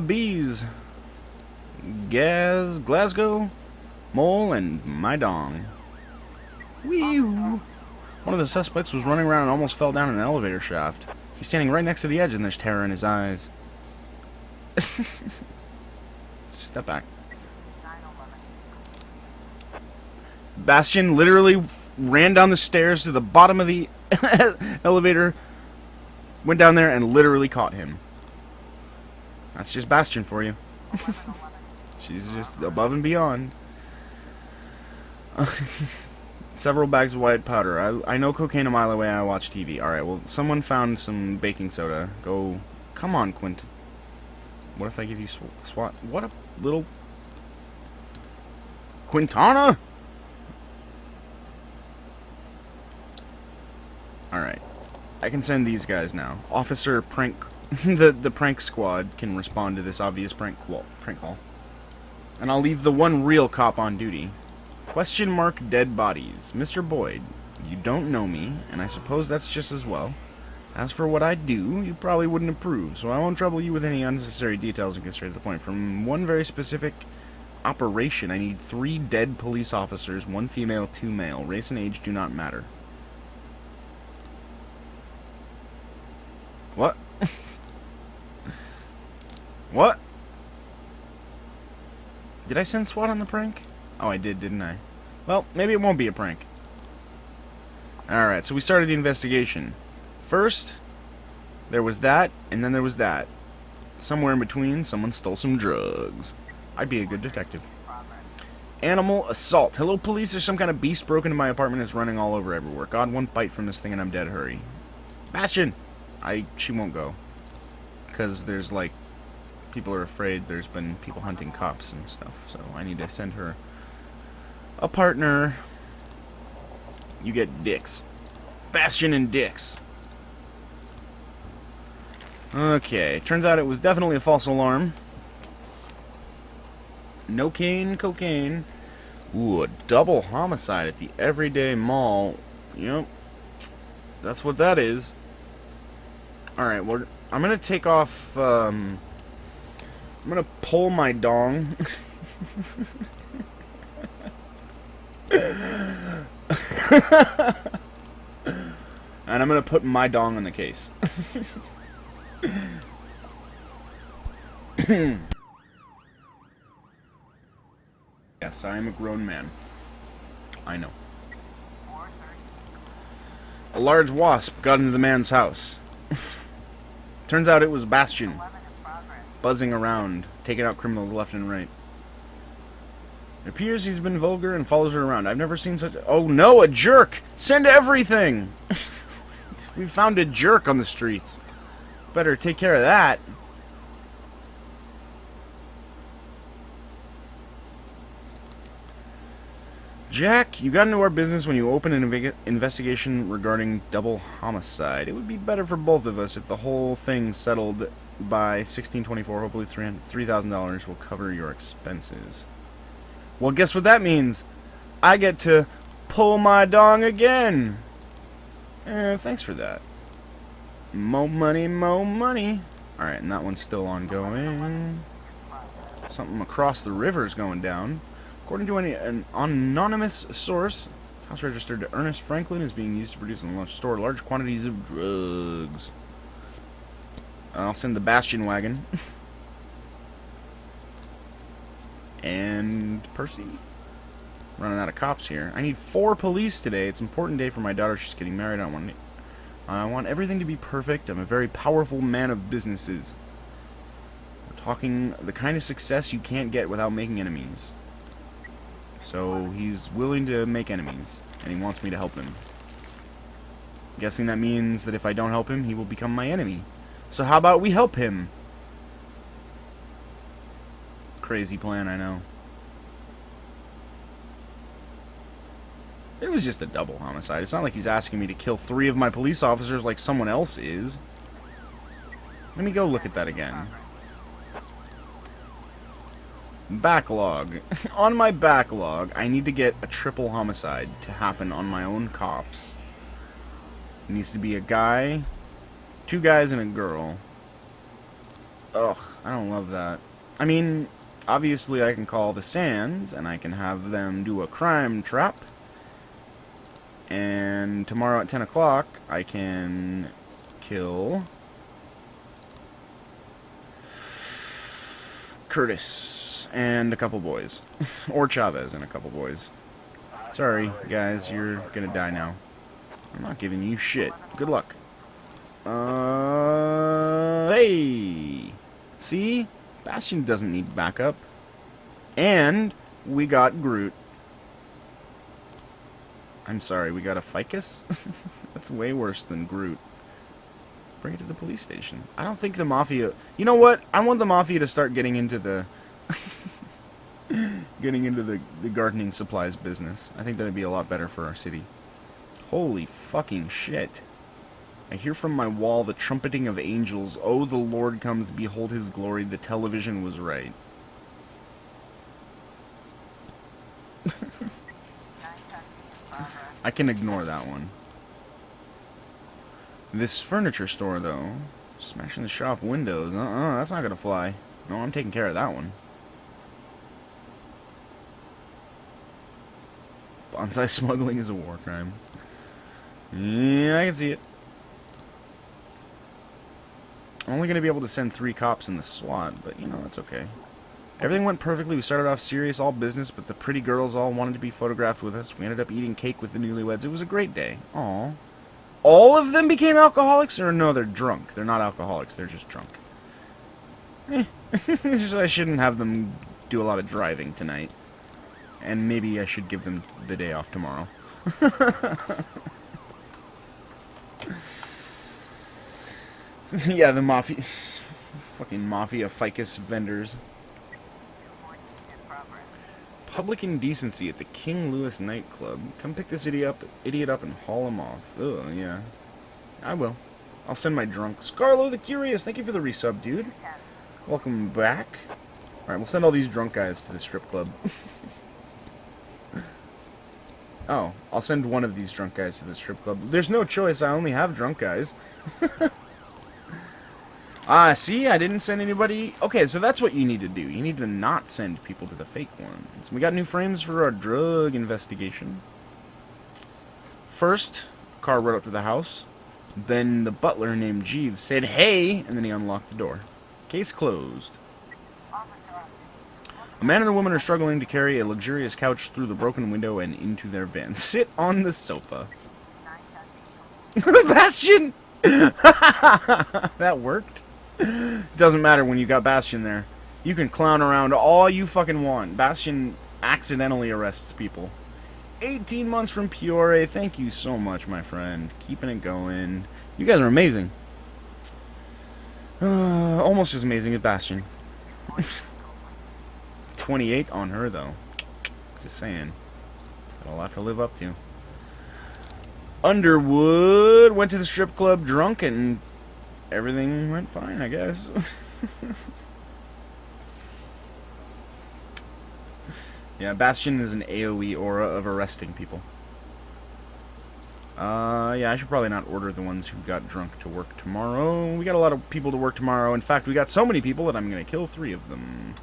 Bees. Glasgow, Mole, and my dong. Wee. One of the suspects was running around and almost fell down an elevator shaft. He's standing right next to the edge and there's terror in his eyes. Step back. Bastion literally ran down the stairs to the bottom of the elevator, went down there and literally caught him. That's just Bastion for you. She's just above and beyond. Several bags of white powder. I know cocaine a mile away. I watch TV. Alright, well, someone found some baking soda. Go. Come on, Quint. What if I give you SWAT? What a little... Quintana? Alright. I can send these guys now. Officer Prank... the prank squad can respond to this obvious prank call. And I'll leave the one real cop on duty. Question mark dead bodies. Mr. Boyd, you don't know me, and I suppose that's just as well. As for what I do, you probably wouldn't approve, so I won't trouble you with any unnecessary details and get straight to the point. From one very specific operation, I need 3 dead police officers, 1 female, 2 male. Race and age do not matter. What? What? Did I send SWAT on the prank? Oh, I did, didn't I? Well, maybe it won't be a prank. Alright, so we started the investigation. First, there was that, and then there was that. Somewhere in between, someone stole some drugs. I'd be a good detective. Animal assault. Hello, police. There's some kind of beast broken into my apartment and it's running all over everywhere. God, one bite from this thing and I'm dead. Hurry. Bastion! She won't go. Because there's, like, people are afraid there's been people hunting cops and stuff. So I need to send her a partner. You get Dix. Bastion and Dix. Okay, turns out it was definitely a false alarm. No cane, cocaine. Ooh, a double homicide at the Everyday Mall. Yep. That's what that is. Alright, well, I'm gonna take off, I'm gonna pull my dong. And I'm gonna put my dong in the case. Yes, I am a grown man. I know. A large wasp got into the man's house. Turns out it was Bastion. Buzzing around, taking out criminals left and right. It appears he's been vulgar and follows her around. I've never seen such... Oh no, a jerk! Send everything! We found a jerk on the streets. Better take care of that. Jack, you got into our business when you opened an investigation regarding double homicide. It would be better for both of us if the whole thing settled by 1624. Hopefully $3,000 will cover your expenses. Well, guess what that means? I get to pull my dong again. Thanks for that. Mo money, mo money. Alright, and that one's still ongoing. Something across the river is going down. According to an anonymous source, house registered to Ernest Franklin is being used to produce and store large quantities of drugs. I'll send the Bastion wagon. And Percy. Running out of cops here. I need 4 police today. It's an important day for my daughter. She's getting married. I want everything to be perfect. I'm a very powerful man of businesses. We're talking the kind of success you can't get without making enemies. So he's willing to make enemies, and he wants me to help him. Guessing that means that if I don't help him, he will become my enemy. So how about we help him? Crazy plan, I know. It was just a double homicide. It's not like he's asking me to kill 3 of my police officers like someone else is. Let me go look at that again. Backlog. On my backlog, I need to get a triple homicide to happen on my own cops. It needs to be a guy, 2 guys, and a girl. Ugh, I don't love that. I mean, obviously I can call the Sands, and I can have them do a crime trap. And tomorrow at 10 o'clock, I can kill Curtis and a couple boys. Or Chavez and a couple boys. Sorry, guys, you're gonna die now. I'm not giving you shit. Good luck. Hey! See? Bastion doesn't need backup. And we got Groot. I'm sorry, we got a ficus? That's way worse than Groot. Bring it to the police station. I don't think the Mafia... You know what? I want the Mafia to start getting into the... the gardening supplies business. I think that'd be a lot better for our city. Holy fucking shit. I hear from my wall the trumpeting of angels. Oh, the Lord comes, behold his glory. The television was right. I can ignore that one. This furniture store, though. Smashing the shop windows. That's not gonna fly. No, I'm taking care of that one. Bonsai smuggling is a war crime. Yeah, I can see it. I'm only going to be able to send 3 cops in the SWAT, but, you know, that's okay. Everything went perfectly. We started off serious, all business, but the pretty girls all wanted to be photographed with us. We ended up eating cake with the newlyweds. It was a great day. Aww. All of them became alcoholics? Or no, they're drunk. They're not alcoholics. They're just drunk. I shouldn't have them do a lot of driving tonight. And maybe I should give them the day off tomorrow. Yeah, the Mafia... Fucking Mafia ficus vendors. Public indecency at the King Louis nightclub. Come pick this idiot up and haul him off. Ugh, yeah. I will. I'll send my drunk... Scarlo the Curious, thank you for the resub, dude. Welcome back. Alright, we'll send all these drunk guys to the strip club. Oh, I'll send one of these drunk guys to the strip club. There's no choice, I only have drunk guys. See, I didn't send anybody... Okay, so that's what you need to do. You need to not send people to the fake ones. We got new frames for our drug investigation. First, car rode up to the house. Then the butler named Jeeves said, "Hey!" and then he unlocked the door. Case closed. A man and a woman are struggling to carry a luxurious couch through the broken window and into their van. Sit on the sofa. Bastion! That worked. Doesn't matter when you got Bastion there. You can clown around all you fucking want. Bastion accidentally arrests people. 18 months from Peoria. Thank you so much, my friend. Keeping it going. You guys are amazing. Almost as amazing as Bastion. 28 on her, though. Just saying. Got a lot to live up to. Underwood went to the strip club drunk and everything went fine, I guess. Yeah, Bastion is an AoE aura of arresting people. Yeah, I should probably not order the ones who got drunk to work tomorrow. We got a lot of people to work tomorrow. In fact, we got so many people that I'm going to kill 3 of them.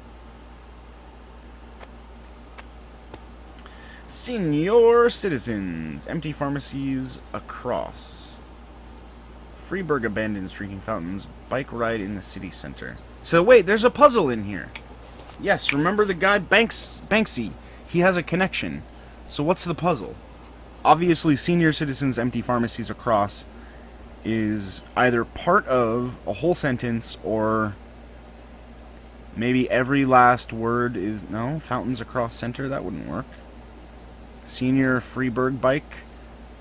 Senior citizens. Empty pharmacies across. Freeburg abandons drinking fountains. Bike ride in the city center. So wait, there's a puzzle in here. Yes, remember the guy Banksy? He has a connection. So what's the puzzle? Obviously, senior citizens, empty pharmacies across is either part of a whole sentence or maybe every last word is... No, fountains across center, that wouldn't work. Senior Freeburg bike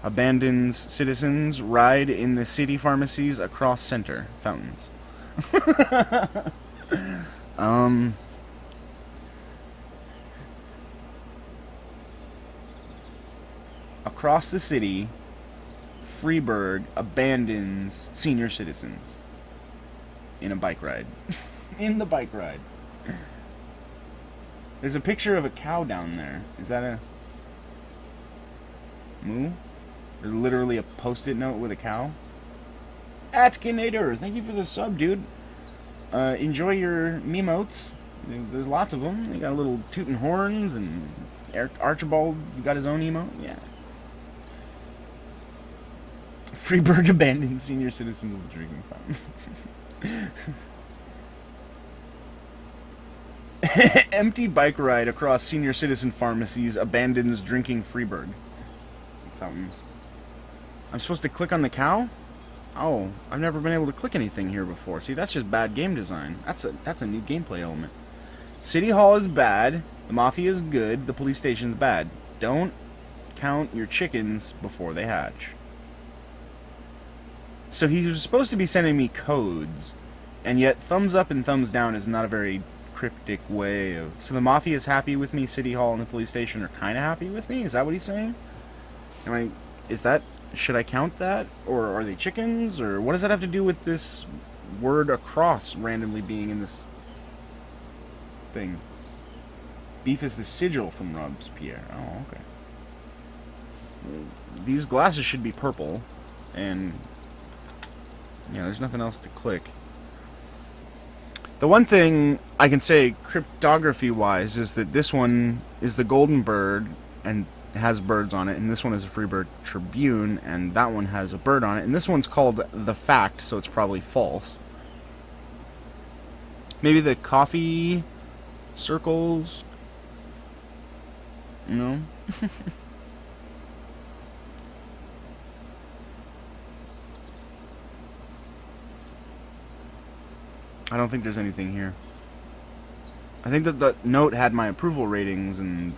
abandons citizens, ride in the city pharmacies across center, fountains. Across the city, Freeburg abandons senior citizens in a bike ride. In the bike ride. There's a picture of a cow down there. Is that a moo? There's literally a post-it note with a cow. Atkinator, thank you for the sub, dude. Enjoy your memotes. There's lots of them. They got little tootin' horns, and Archibald's got his own emote. Yeah. Freeburg abandoned senior citizens drinking fountain. Empty bike ride across senior citizen pharmacies abandons drinking Freeburg fountains. I'm supposed to click on the cow? Oh, I've never been able to click anything here before. See, that's just bad game design. That's a new gameplay element. City Hall is bad. The Mafia is good. The police station's bad. Don't count your chickens before they hatch. So he was supposed to be sending me codes, and yet thumbs up and thumbs down is not a very cryptic way of... So the Mafia is happy with me, City Hall and the police station are kind of happy with me? Is that what he's saying? Is that... Should I count that? Or are they chickens? Or what does that have to do with this word across randomly being in this thing? Beef is the sigil from Robespierre. Oh, okay. These glasses should be purple, and... yeah, there's nothing else to click. The one thing I can say cryptography-wise is that this one is the Golden Bird and has birds on it, and this one is a Freeburg Tribune, and that one has a bird on it, and this one's called The Fact, so it's probably false. Maybe the coffee circles? No? I don't think there's anything here. I think that the note had my approval ratings and...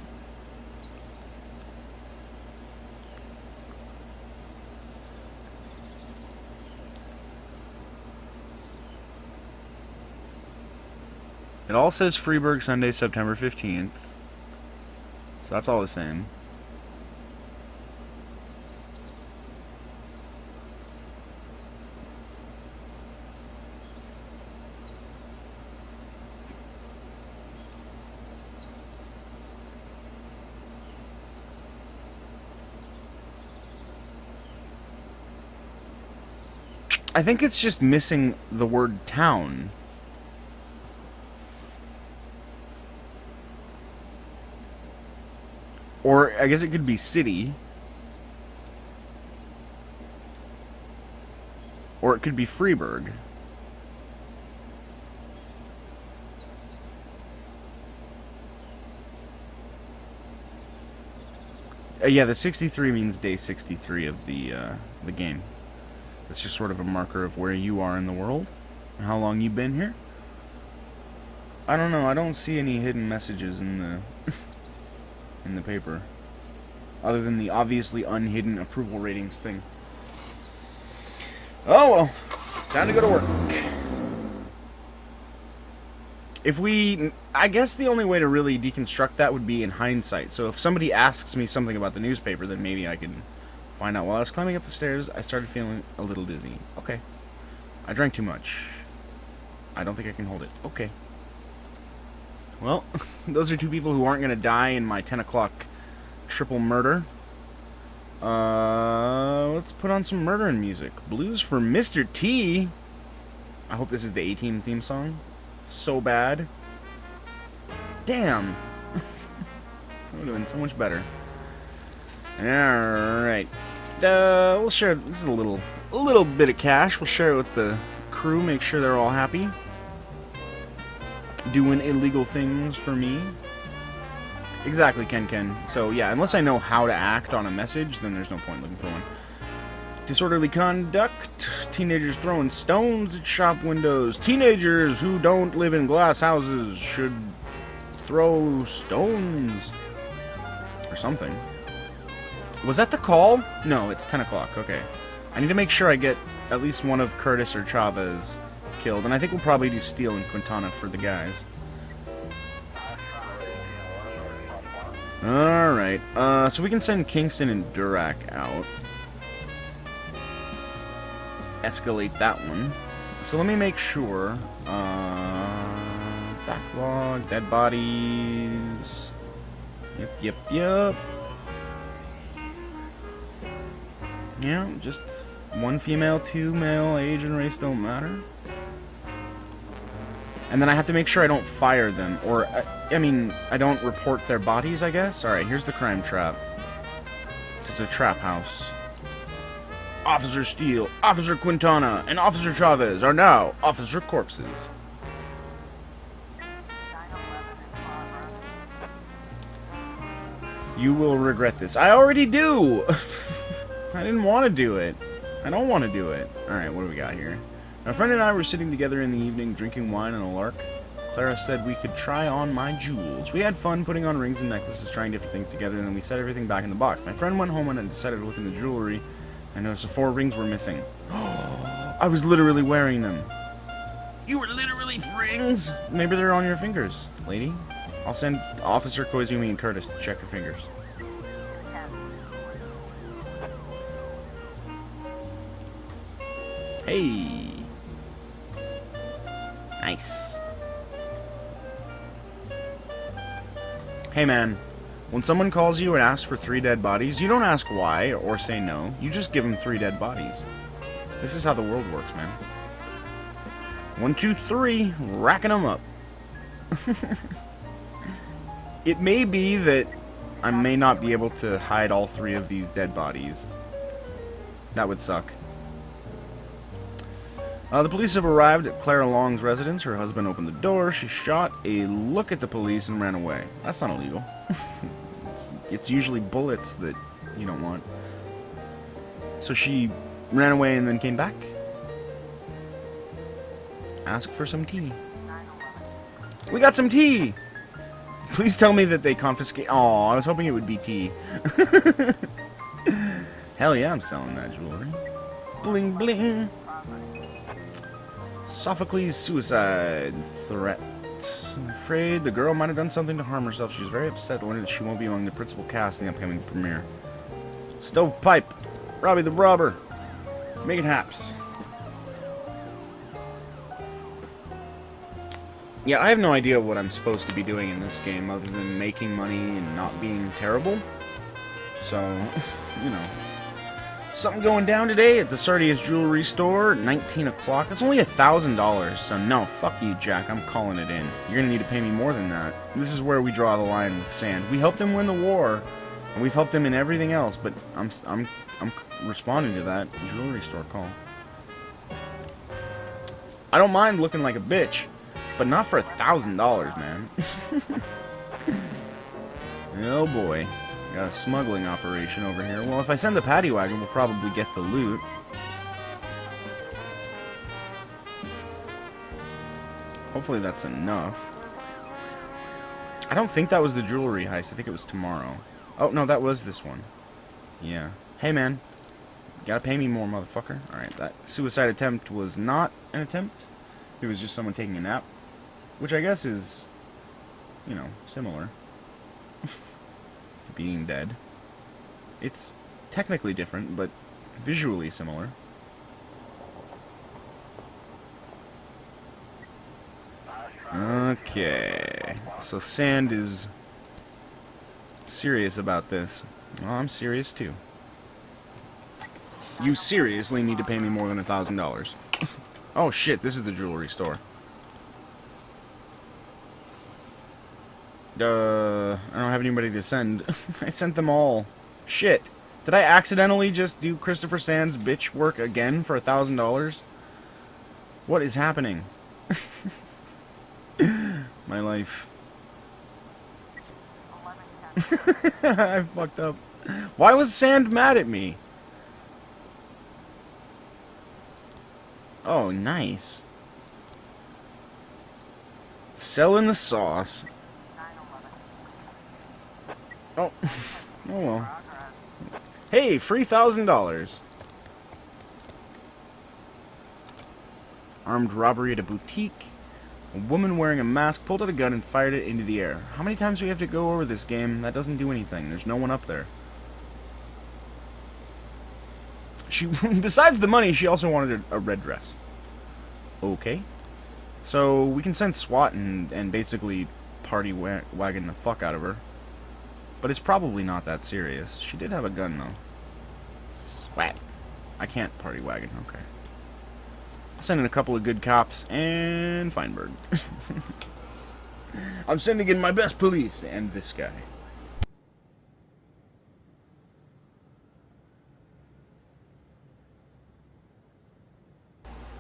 It all says Freeburg Sunday, September 15th. So that's all the same. I think it's just missing the word town. Or I guess it could be city. Or it could be Freeburg. Yeah, the 63 means day 63 of the game. It's just sort of a marker of where you are in the world and how long you've been here. I don't know. I don't see any hidden messages in the in the paper, other than the obviously unhidden approval ratings thing. Oh well, time to go to work. I guess the only way to really deconstruct that would be in hindsight. So if somebody asks me something about the newspaper, then maybe I can find out. While I was climbing up the stairs, I started feeling a little dizzy. Okay. I drank too much. I don't think I can hold it. Okay. Well, those are two people who aren't going to die in my 10 o'clock triple murder. Let's put on some murdering music. Blues for Mr. T. I hope this is the A-Team theme song. So bad. Damn. We're doing so much better. Alright. We'll share... This is a little bit of cash. We'll share it with the crew. Make sure they're all happy. Doing illegal things for me. Exactly, Ken. So, yeah, unless I know how to act on a message, then there's no point looking for one. Disorderly conduct. Teenagers throwing stones at shop windows. Teenagers who don't live in glass houses should throw stones. Or something. Was that the call? No, it's 10 o'clock. Okay. I need to make sure I get at least one of Curtis or Chavez killed, and I think we'll probably do Steele and Quintana for the guys. Alright, so we can send Kingston and Durack out. Escalate that one. So let me make sure, Backlog, dead bodies. Yep. Yeah, just one female, 2 male, age and race don't matter. And then I have to make sure I don't fire them, or, I mean, I don't report their bodies, I guess? Alright, here's the crime trap. It's a trap house. Officer Steele, Officer Quintana, and Officer Chavez are now officer corpses. You will regret this. I already do! I didn't want to do it. I don't want to do it. Alright, what do we got here? My friend and I were sitting together in the evening, drinking wine and a lark. Clara said we could try on my jewels. We had fun putting on rings and necklaces, trying different things together, and then we set everything back in the box. My friend went home and I decided to look in the jewelry. I noticed the 4 rings were missing. I was literally wearing them. You were literally rings? Maybe they're on your fingers, lady. I'll send Officer Koizumi and Curtis to check your fingers. Hey. Nice. Hey man, when someone calls you and asks for 3 dead bodies, you don't ask why or say no. You just give them 3 dead bodies. This is how the world works, man. 1, 2, 3, racking them up. It may be that I may not be able to hide all 3 of these dead bodies. That would suck. The police have arrived at Clara Long's residence. Her husband opened the door. She shot a look at the police and ran away. That's not illegal. It's usually bullets that you don't want. So she ran away and then came back. Asked for some tea. We got some tea! Please tell me that they confiscate... Aw, I was hoping it would be tea. Hell yeah, I'm selling that jewelry. Bling bling. Sophocles' suicide threat. I'm afraid the girl might have done something to harm herself. She's very upset to learn that she won't be among the principal cast in the upcoming premiere. Stovepipe. Robbie the Robber. Make it haps. Yeah, I have no idea what I'm supposed to be doing in this game other than making money and not being terrible. So, you know. Something going down today at the Sardius Jewelry Store, 19 o'clock. It's only $1,000, so no, fuck you, Jack. I'm calling it in. You're gonna need to pay me more than that. This is where we draw the line with Sand. We helped him win the war, and we've helped him in everything else, but I'm responding to that jewelry store call. I don't mind looking like a bitch, but not for $1,000, man. Oh boy. Got a smuggling operation over here. Well, if I send the paddy wagon, we'll probably get the loot. Hopefully that's enough. I don't think that was the jewelry heist. I think it was tomorrow. Oh, no, that was this one. Yeah. Hey, man. You gotta pay me more, motherfucker. Alright, that suicide attempt was not an attempt. It was just someone taking a nap. Which I guess is, you know, similar. Being dead. It's technically different, but visually similar. Okay. So Sand is serious about this. Well, I'm serious too. You seriously need to pay me more than $1,000. Oh shit, this is the jewelry store. I don't have anybody to send. I sent them all. Shit. Did I accidentally just do Christopher Sand's bitch work again for $1,000? What is happening? My life. I fucked up. Why was Sand mad at me? Oh, nice. Selling the sauce. Oh. Oh well. Hey, free $1,000. Armed robbery at a boutique. A woman wearing a mask pulled out a gun and fired it into the air. How many times do we have to go over this game? That doesn't do anything. There's no one up there. She, besides the money, she also wanted a red dress. Okay. So we can send SWAT and basically party wagon the fuck out of her. But it's probably not that serious. She did have a gun, though. SWAT. I can't party wagon. Okay. Sending a couple of good cops and Feinberg. I'm sending in my best police and this guy.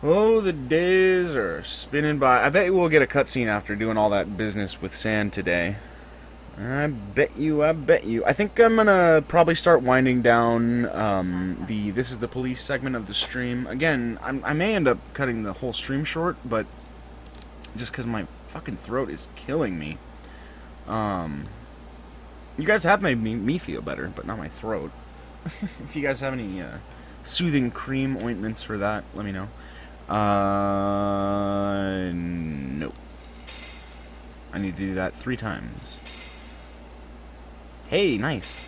Oh, the days are spinning by. I bet we'll get a cutscene after doing all that business with Sand today. I bet you. I think I'm gonna probably start winding down this is the police segment of the stream. Again, I may end up cutting the whole stream short, but just because my fucking throat is killing me. You guys have made me feel better, but not my throat. If you guys have any soothing cream ointments for that, let me know. Nope. I need to do that 3 times. Hey, nice.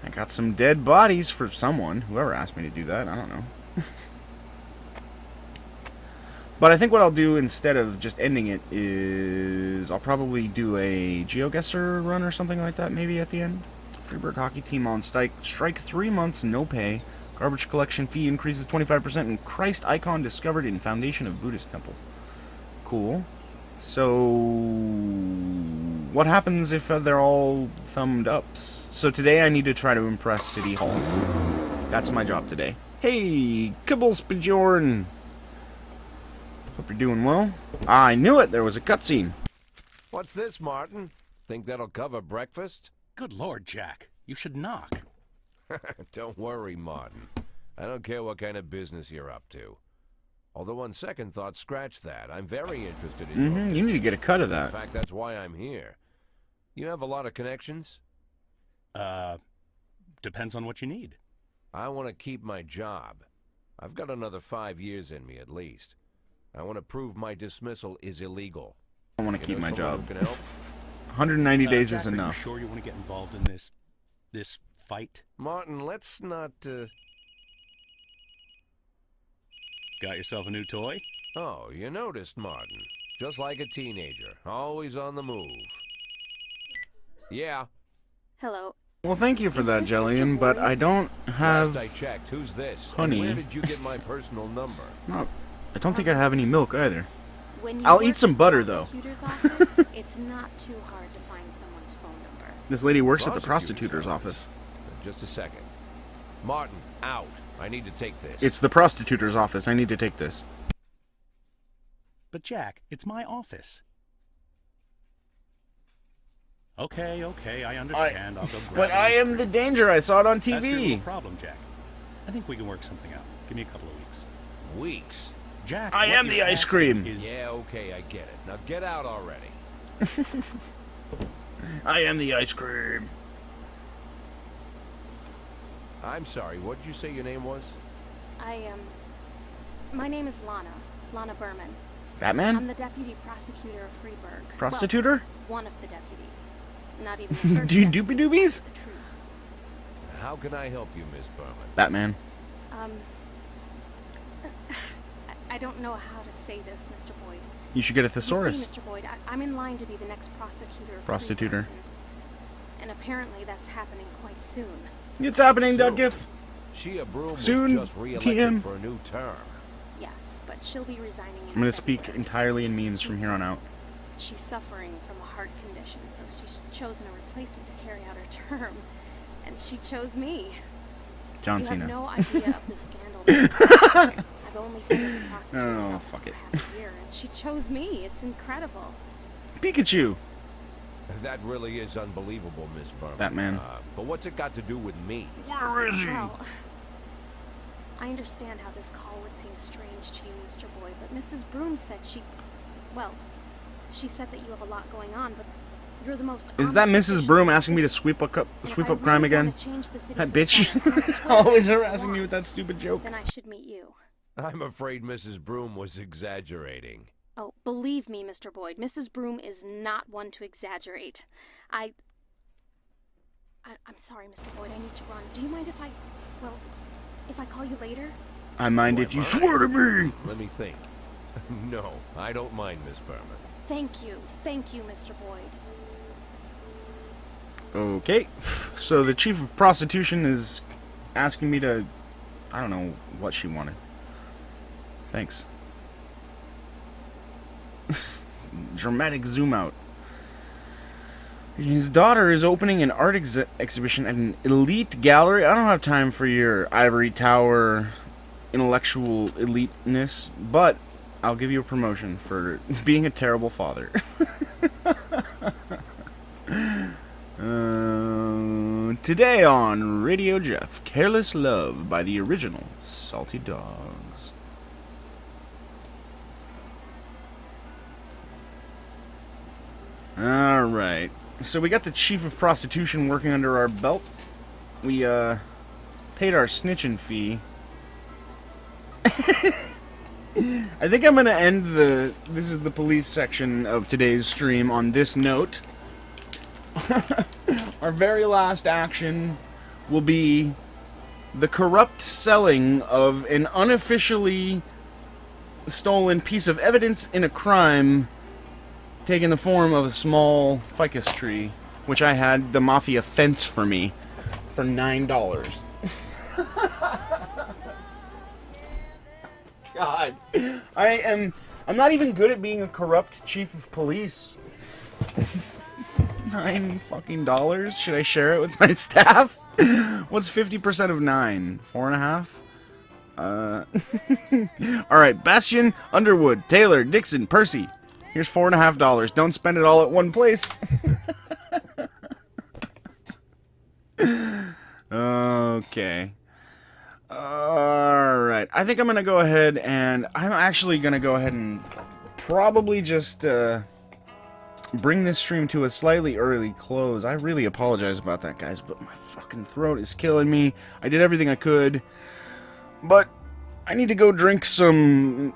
I got some dead bodies for someone. Whoever asked me to do that, I don't know. But I think what I'll do instead of just ending it is I'll probably do a GeoGuessr run or something like that maybe at the end. Freeburg hockey team on strike 3 months, no pay. Garbage collection fee increases 25%, and Christ icon discovered in foundation of Buddhist temple. Cool. So, what happens if they're all thumbed ups? So today I need to try to impress City Hall. That's my job today. Hey, Kibblespajorn! Hope you're doing well. I knew it! There was a cutscene. What's this, Martin? Think that'll cover breakfast? Good Lord, Jack. You should knock. Don't worry, Martin. I don't care what kind of business you're up to. Although on second thought, scratch that. I'm very interested in your business. You need to get a cut of that. In fact, that's why I'm here. You have a lot of connections? Depends on what you need. I want to keep my job. I've got another 5 years in me at least. I want to prove my dismissal is illegal. I want to keep my job. Who can help? 190 days Jack, is enough. Are you sure you want to get involved in this fight? Martin, let's not, Got yourself a new toy? Oh, you noticed, Martin. Just like a teenager. Always on the move. Yeah. Hello. Well, thank you for that, Jillian, but I don't have Last I checked, who's this? honey. And where did you get my personal number? No, I don't think I have any milk either. When you I'll work eat some in the butter, though. prosecutor's office, it's not too hard to find someone's phone number. This lady works at the Prosecutor's prostitutor's office. Just a second. Martin, out. I need to take this. It's the prostitutor's office. I need to take this. But Jack, it's my office. Okay, I understand. I'll go grab But an I ice am cream. the danger. I saw it on That's your TV. little problem, Jack. I think we can work something out. Give me a couple of weeks. Weeks? Jack, I what am you're the ice asking cream. is- Yeah, okay, I get it. Now get out already. I am the ice cream. I'm sorry, what did you say your name was? My name is Lana Berman. I'm Batman? the deputy prosecutor of Freeburg. Prostitutor? Well, one of the deputies. Not even the first Do you deputy, doopy doobies? the truth. How can I help you, Miss Berman? Batman. I don't know how to say this, Mr. Boyd. You should get a You see, thesaurus. Mr. Boyd, I'm in line to be the next prosecutor of Prostitutor. Freeburg, and apparently that's happening quite soon. It's happening, So, Dudgiff. Shia Broom Soon, was just re-elected TM. for a new term. Yes, but she'll be resigning in I'm going to speak February. entirely in memes from here on out. She's suffering from a heart condition, so she's chosen a replacement to carry out her term. And she chose me. John You Cena. have no idea of the scandal that I've only been in the prosecutor's Oh, office fuck for it. half a year, and she chose me. It's incredible. Pikachu. That really is unbelievable, Miss Berman. Batman. But what's it got to do with me? Where is he? Well, I understand how this call would seem strange to you, Mr. Boyd, but Mrs. Broom said she said that you have a lot going on, but you're the most Is that honest Mrs. official. Broom asking me to sweep up And if I crime really again? wanna change the city's That bitch. response, Always harassing me with that stupid joke. then I should meet you. I'm afraid Mrs. Broom was exaggerating. Oh, believe me, Mr. Boyd, Mrs. Broom is not one to exaggerate. I'm sorry, Mr. Boyd, I need to run. Do you mind if I call you later? I mind if you swear to me. Let me think. No, I don't mind, Miss Berman. Thank you, Mr. Boyd. Okay, so the chief of prostitution is asking me to... I don't know what she wanted. Thanks. Dramatic zoom out. His daughter is opening an art exhibition at an elite gallery. I don't have time for your ivory tower intellectual eliteness, but I'll give you a promotion for being a terrible father. Today on Radio Jef, Careless Love by the original Salty Dogs. Alright, so we got the chief of prostitution working under our belt. We paid our snitching fee. I think I'm gonna end this is the police section of today's stream on this note. Our very last action will be the corrupt selling of an unofficially stolen piece of evidence in a crime taking the form of a small ficus tree, which I had the mafia fence for me for $9. God, I'm not even good at being a corrupt chief of police. $9 fucking dollars? Should I share it with my staff? What's 50% of 9? 4.5? Alright, Bastian, Underwood, Taylor, Dixon, Percy. Here's $4.5. Don't spend it all at one place. Okay. Alright, I think I'm gonna go ahead and... I'm actually gonna go ahead and probably just, bring this stream to a slightly early close. I really apologize about that, guys, but my fucking throat is killing me. I did everything I could, but I need to go drink some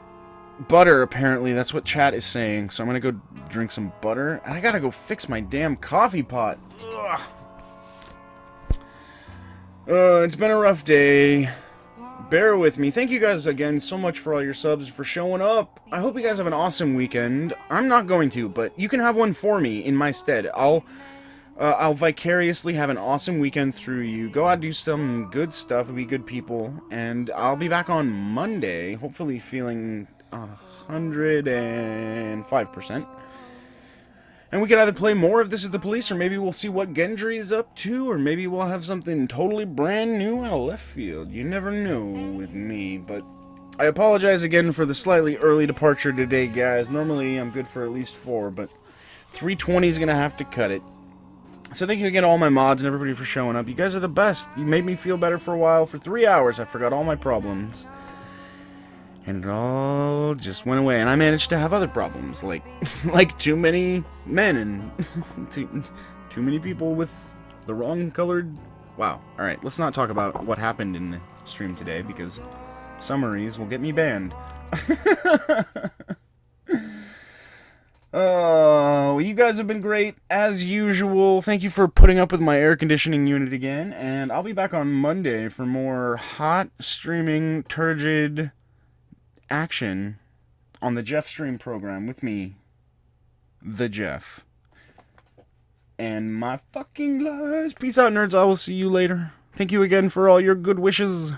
butter, apparently. That's what chat is saying, so I'm gonna go drink some butter. And I gotta go fix my damn coffee pot. Ugh. It's been a rough day. Bear with me. Thank you guys again so much for all your subs, for showing up. I hope you guys have an awesome weekend. I'm not going to, but you can have one for me in my stead. I'll vicariously have an awesome weekend through you. Go out, do some good stuff, be good people, and I'll be back on Monday, hopefully feeling 105%. And we could either play more of This Is the Police, or maybe we'll see what Gendry is up to, or maybe we'll have something totally brand new out of left field. You never know with me, but I apologize again for the slightly early departure today, guys. Normally I'm good for at least 4, but 3:20 is going to have to cut it. So thank you again to all my mods and everybody for showing up. You guys are the best. You made me feel better for a while. For 3 hours, I forgot all my problems. And it all just went away, and I managed to have other problems, like too many men and too many people with the wrong colored... Wow. Alright, let's not talk about what happened in the stream today, because summaries will get me banned. Oh, you guys have been great, as usual. Thank you for putting up with my air conditioning unit again, and I'll be back on Monday for more hot, streaming, turgid... action on the Jef Stream Program with me, the Jef. And my fucking lies. Peace out, nerds. I will see you later. Thank you again for all your good wishes.